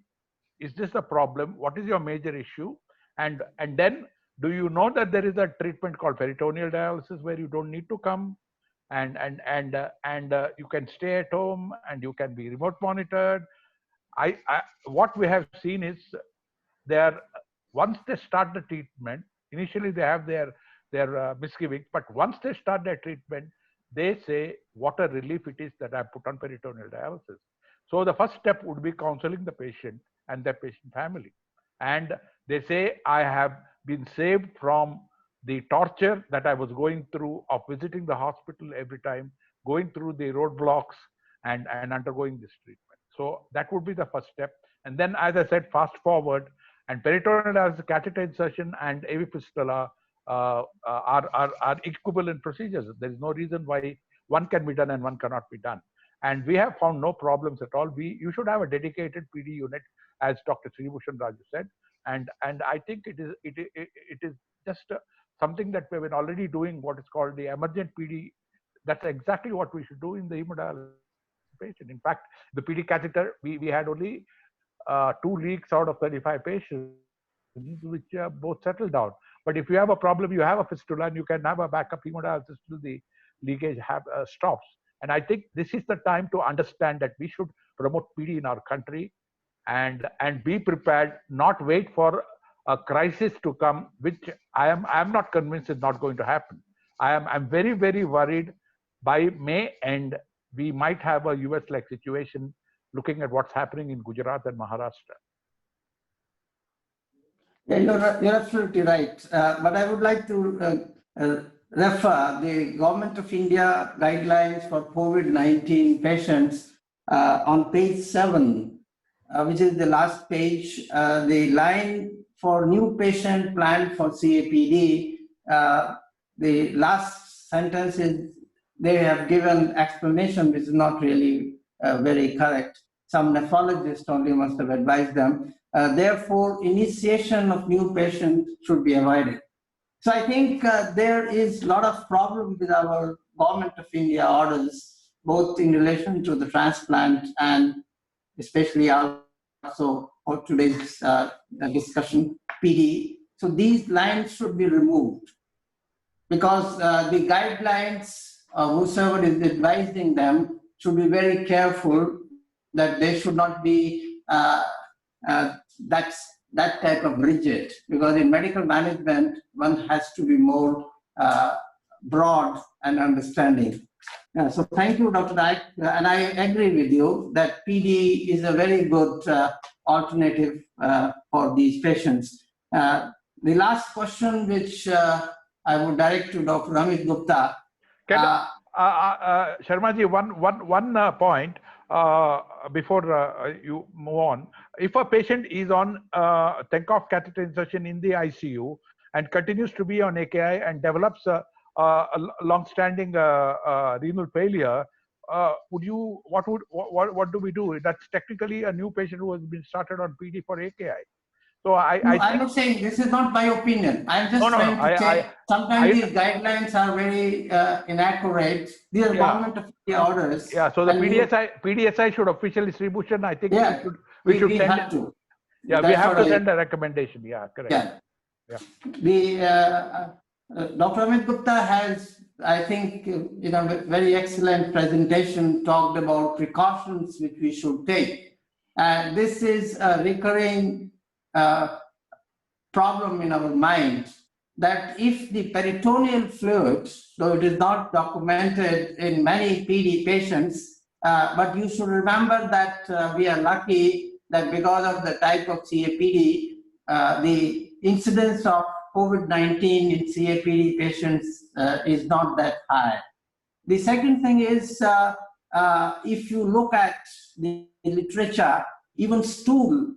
Is this a problem? What is your major issue? And then, do you know that there is a treatment called peritoneal dialysis where you don't need to come, and you can stay at home and you can be remote monitored? What we have seen is, once they start the treatment, initially they have their misgivings, but once they start their treatment, they say what a relief it is that I put on peritoneal dialysis. So the first step would be counseling the patient and their patient family. And they say, I have been saved from the torture that I was going through of visiting the hospital every time, going through the roadblocks and undergoing this treatment. So that would be the first step. And then, as I said, fast forward, And peritoneal as catheter insertion and AV fistula are equivalent procedures. There is no reason why one can be done and one cannot be done. And we have found no problems at all. You should have a dedicated PD unit, as Dr. Sree Raju said. And I think it is just something that we've been already doing, what is called the emergent PD. That's exactly what we should do in the hemodialysis patient. In fact, the PD catheter, we had only 2 leaks out of 35 patients, which both settled down. But if you have a problem, you have a fistula, and you can have a backup hemodialysis till the leakage stops. And I think this is the time to understand that we should promote PD in our country and be prepared, not wait for a crisis to come, which I am not convinced is not going to happen. I'm very, very worried. By May end, we might have a US-like situation, looking at what's happening in Gujarat and Maharashtra. Yeah, you're absolutely right. But I would like to refer the Government of India guidelines for COVID-19 patients on page 7, which is the last page. The line for new patient planned for CAPD, the last sentence is, they have given explanation which is not really very correct. Some nephrologist only must have advised them. Therefore, initiation of new patients should be avoided. So I think there is a lot of problem with our Government of India orders, both in relation to the transplant and especially also for today's discussion, PD. So these lines should be removed, because the guidelines, whosoever is advising them should be very careful that they should not be that type of rigid, because in medical management, one has to be more broad and understanding. So thank you, Dr. Nayak, and I agree with you that PD is a very good alternative for these patients. The last question, which I would direct to Dr. Amit Gupta. Sharmaji, one point before you move on. If a patient is on Tenkoff catheter insertion in the ICU and continues to be on AKI and develops a long-standing renal failure, what do we do? That's technically a new patient who has been started on PD for AKI. So I'm not saying, this is not my opinion. I'm just trying to say sometimes these guidelines are very inaccurate. These are Government of India orders. Yeah, so the PDSI should officially, Sree Bhushan, I think we should send have to. Yeah, we have to send a recommendation. Yeah, correct. Yeah. Dr. Amit Gupta has, I think, very excellent presentation, talked about precautions which we should take. This is a recurring problem in our mind, that if the peritoneal fluid, though it is not documented in many PD patients, but you should remember that we are lucky that because of the type of CAPD, the incidence of COVID-19 in CAPD patients is not that high. The second thing is, if you look at the literature, even stool,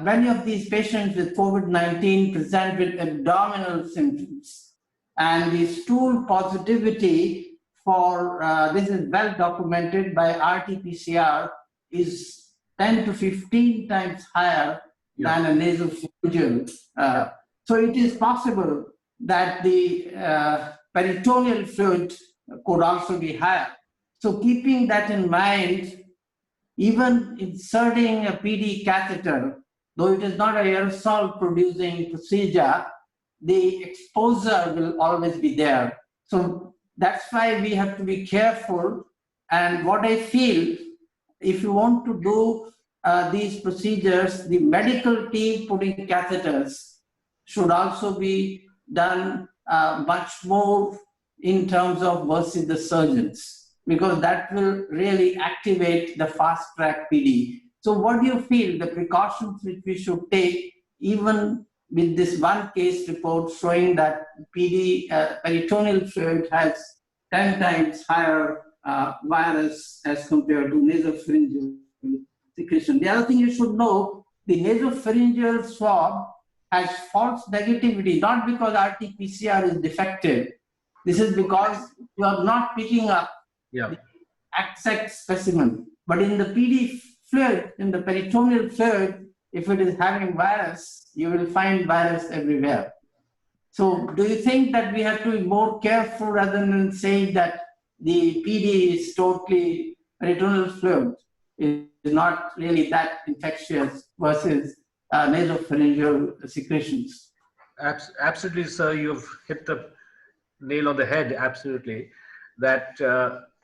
many of these patients with COVID-19 present with abdominal symptoms, and the stool positivity for, this is well documented by RT-PCR, is 10 to 15 times higher than a nasopharyngeal. So it is possible that the peritoneal fluid could also be higher. So keeping that in mind, even inserting a PD catheter, though it is not an aerosol producing procedure, the exposure will always be there. So that's why we have to be careful. And what I feel, if you want to do these procedures, the medical team putting catheters should also be done much more in terms of versus the surgeons, because that will really activate the fast track PD. So what do you feel the precautions which we should take, even with this one case report showing that PD peritoneal fluid has 10 times higher virus as compared to nasopharyngeal secretion? The other thing you should know the nasopharyngeal swab has false negativity, not because RT-PCR is defective. This is because you are not picking up the exact specimen. But in the PD fluid, in the peritoneal fluid, if it is having virus, you will find virus everywhere. So do you think that we have to be more careful rather than saying that the PD is totally peritoneal fluid is not really that infectious versus nasopharyngeal secretions? Absolutely, sir. You've hit the nail on the head. Absolutely. That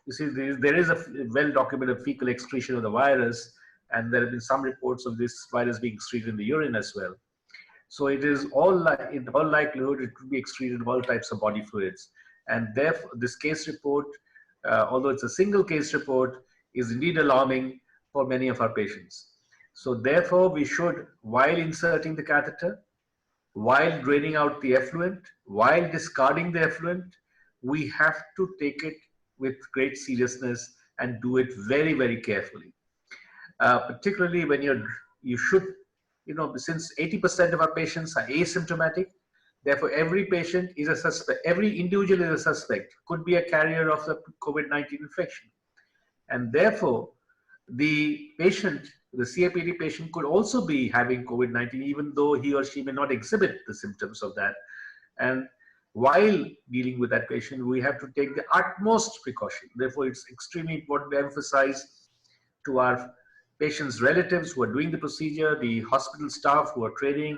you see, there is a well-documented fecal excretion of the virus, and there have been some reports of this virus being excreted in the urine as well. So it is in all likelihood, it could be excreted in all types of body fluids. And therefore, this case report, although it's a single case report, is indeed alarming for many of our patients. So therefore, we should, while inserting the catheter, while draining out the effluent, while discarding the effluent, we have to take it with great seriousness and do it very, very carefully. Particularly when you should, since 80% of our patients are asymptomatic, therefore every patient is a suspect, every individual is a suspect, could be a carrier of the COVID-19 infection. And therefore, the patient, the CAPD patient could also be having COVID-19, even though he or she may not exhibit the symptoms of that. And while dealing with that patient, we have to take the utmost precaution. Therefore, it's extremely important to emphasize to our patients' relatives who are doing the procedure, the hospital staff who are training,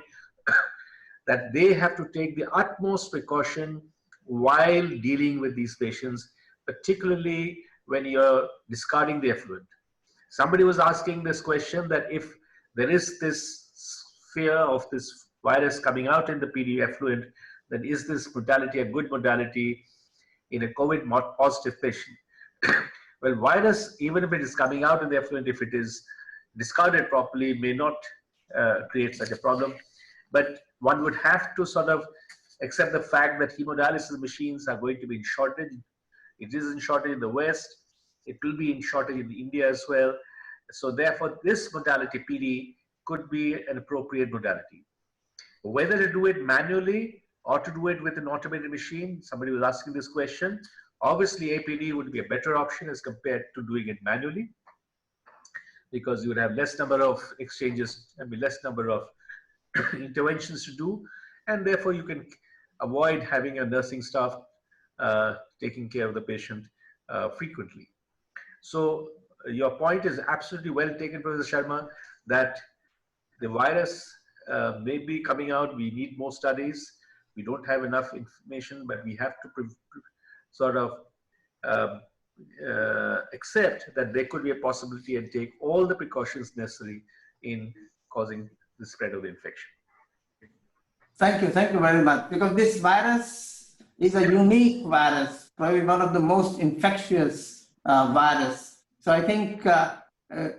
that they have to take the utmost precaution while dealing with these patients, particularly when you're discarding the effluent. Somebody was asking this question that if there is this fear of this virus coming out in the PD effluent, then is this modality a good modality in a COVID positive patient? Well, virus, even if it is coming out in the effluent, if it is discarded properly, may not create such a problem. But one would have to sort of accept the fact that hemodialysis machines are going to be in shortage. It is in shortage in the West. It will be in shortage in India as well. So therefore, this modality, PD, could be an appropriate modality. Whether to do it manually or to do it with an automated machine, somebody was asking this question. Obviously, APD would be a better option as compared to doing it manually, because you would have less number of exchanges, less number of interventions to do, and therefore you can avoid having a nursing staff taking care of the patient frequently. So your point is absolutely well taken, Professor Sharma, that the virus may be coming out. We need more studies. We don't have enough information, but we have to sort of accept that there could be a possibility and take all the precautions necessary in causing the spread of the infection. Thank you very much. Because this virus is a unique virus, probably one of the most infectious virus. So I think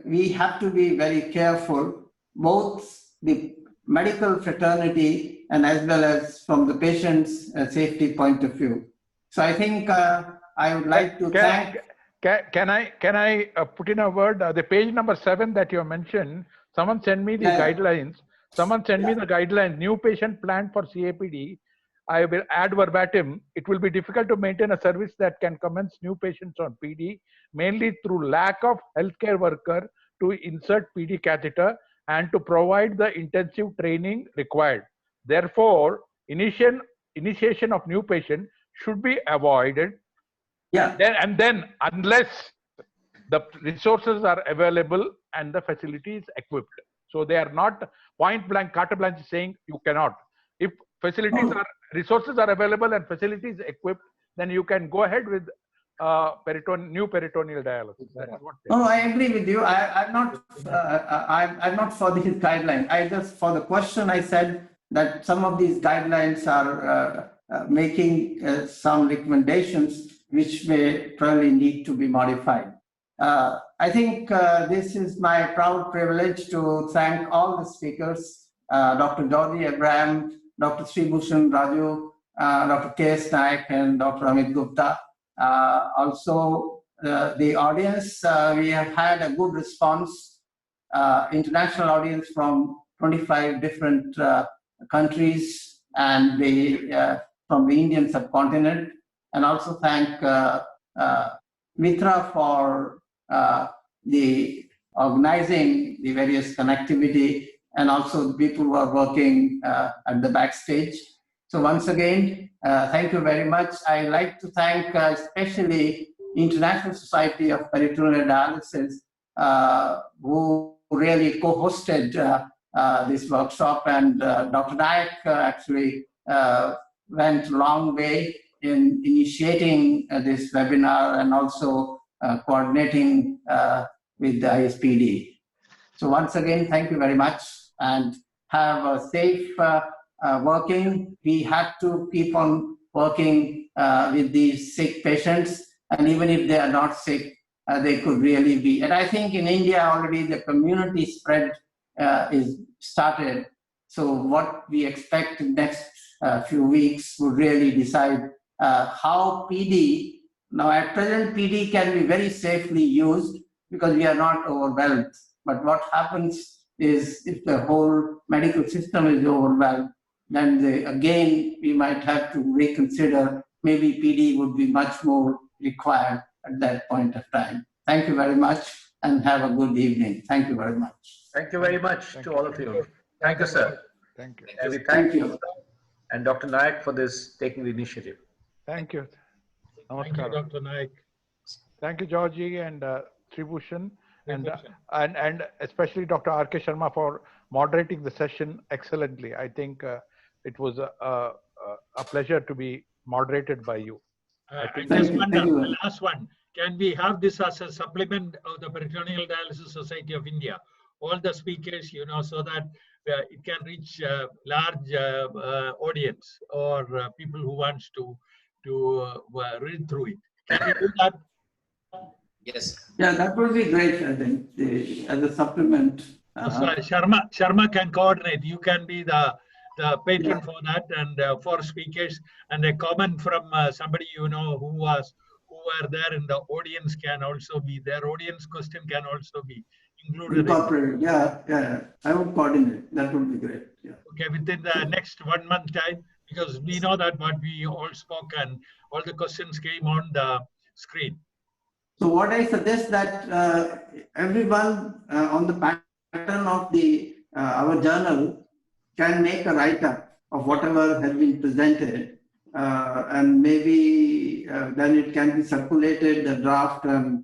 we have to be very careful, both the medical fraternity and as well as from the patient's safety point of view. So I think I would like to thank. Can I put in a word? The page number 7 that you mentioned, someone sent me the guidelines. Someone sent me the guidelines. New patient plan for CAPD. I will add verbatim. It will be difficult to maintain a service that can commence new patients on PD, mainly through lack of healthcare worker to insert PD catheter and to provide the intensive training required. Therefore, initiation of new patient should be avoided. Yeah. Then unless the resources are available and the facility is equipped. So they are not point blank, carte blanche saying you cannot. If facilities resources are available and facilities equipped, then you can go ahead with new peritoneal dialysis. That's what no, I agree with you. I'm not for these guidelines. I just, for the question, I said that some of these guidelines are making some recommendations which may probably need to be modified. I think this is my proud privilege to thank all the speakers, Dr. Georgi Abraham, Dr. Sree, Bhushan, Raju, Dr. K.S. Nayak, and Dr. Amit Gupta. Also, the audience, we have had a good response. international audience from 25 different countries and from the Indian subcontinent, and also thank Mitra for the organizing the various connectivity, and also the people who are working at the backstage. So once again, thank you very much. I'd like to thank especially International Society of Peritoneal Dialysis, who really co-hosted this workshop, and Dr. Nayak actually went a long way in initiating this webinar and also coordinating with the ISPD. So once again, thank you very much, and have a safe working. We have to keep on working with these sick patients, and even if they are not sick, they could really be. And I think in India already the community spread is started. So what we expect in the next few weeks would really decide how PD, now at present PD can be very safely used because we are not overwhelmed. But what happens is if the whole medical system is overwhelmed, then again we might have to reconsider. Maybe PD would be much more required at that point of time. Thank you very much and have a good evening. Thank you very much. Thank you very much to all of you. Thank you, sir. Thank you. And we thank you and Dr. Nayak for this taking the initiative. Thank you. Thank you, Dr. Nayak. Thank you, Georgi and Sree Bhushan, and especially Dr. R.K. Sharma for moderating the session excellently. I think it was a pleasure to be moderated by you. I just wonder, the last one, can we have this as a supplement of the Peritoneal Dialysis Society of India? All the speakers, so that it can reach a large audience or people who wants to read through it. Can we do that? Yes. Yeah, that would be great, I think, as a supplement. Sharma can coordinate. You can be the patron for that, and for speakers, and a comment from somebody who are there in the audience can also be, their audience question can also be included. Incorporated, yeah. I would coordinate. That would be great. Yeah. Okay, within the next 1 month time, because we know that what we all spoke and all the questions came on the screen. So what I suggest that everyone on the pattern of our journal can make a write-up of whatever has been presented, and maybe then it can be circulated, the draft, and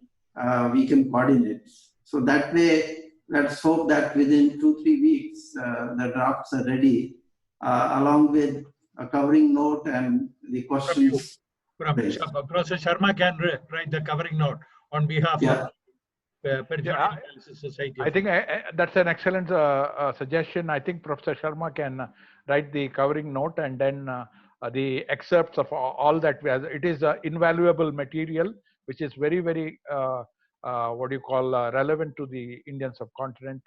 we can coordinate. So that way, let's hope that within 2-3 weeks, the drafts are ready, along with a covering note and the questions. Professor Sharma can write the covering note on behalf of Peritoneal Dialysis Society. I think that's an excellent suggestion. I think Professor Sharma can write the covering note, and then the excerpts of all that. It is invaluable material, which is very, very relevant to the Indian subcontinent.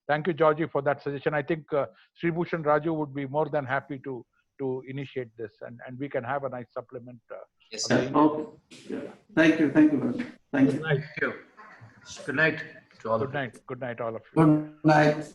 Thank you, Georgi, for that suggestion. I think Sree Bhushan Raju would be more than happy to initiate this, and we can have a nice supplement. Yes. Okay. Yeah. Thank you. Thank you very much. Thank you. Thank you. Good night to all of you. Good night, all of you. Good night.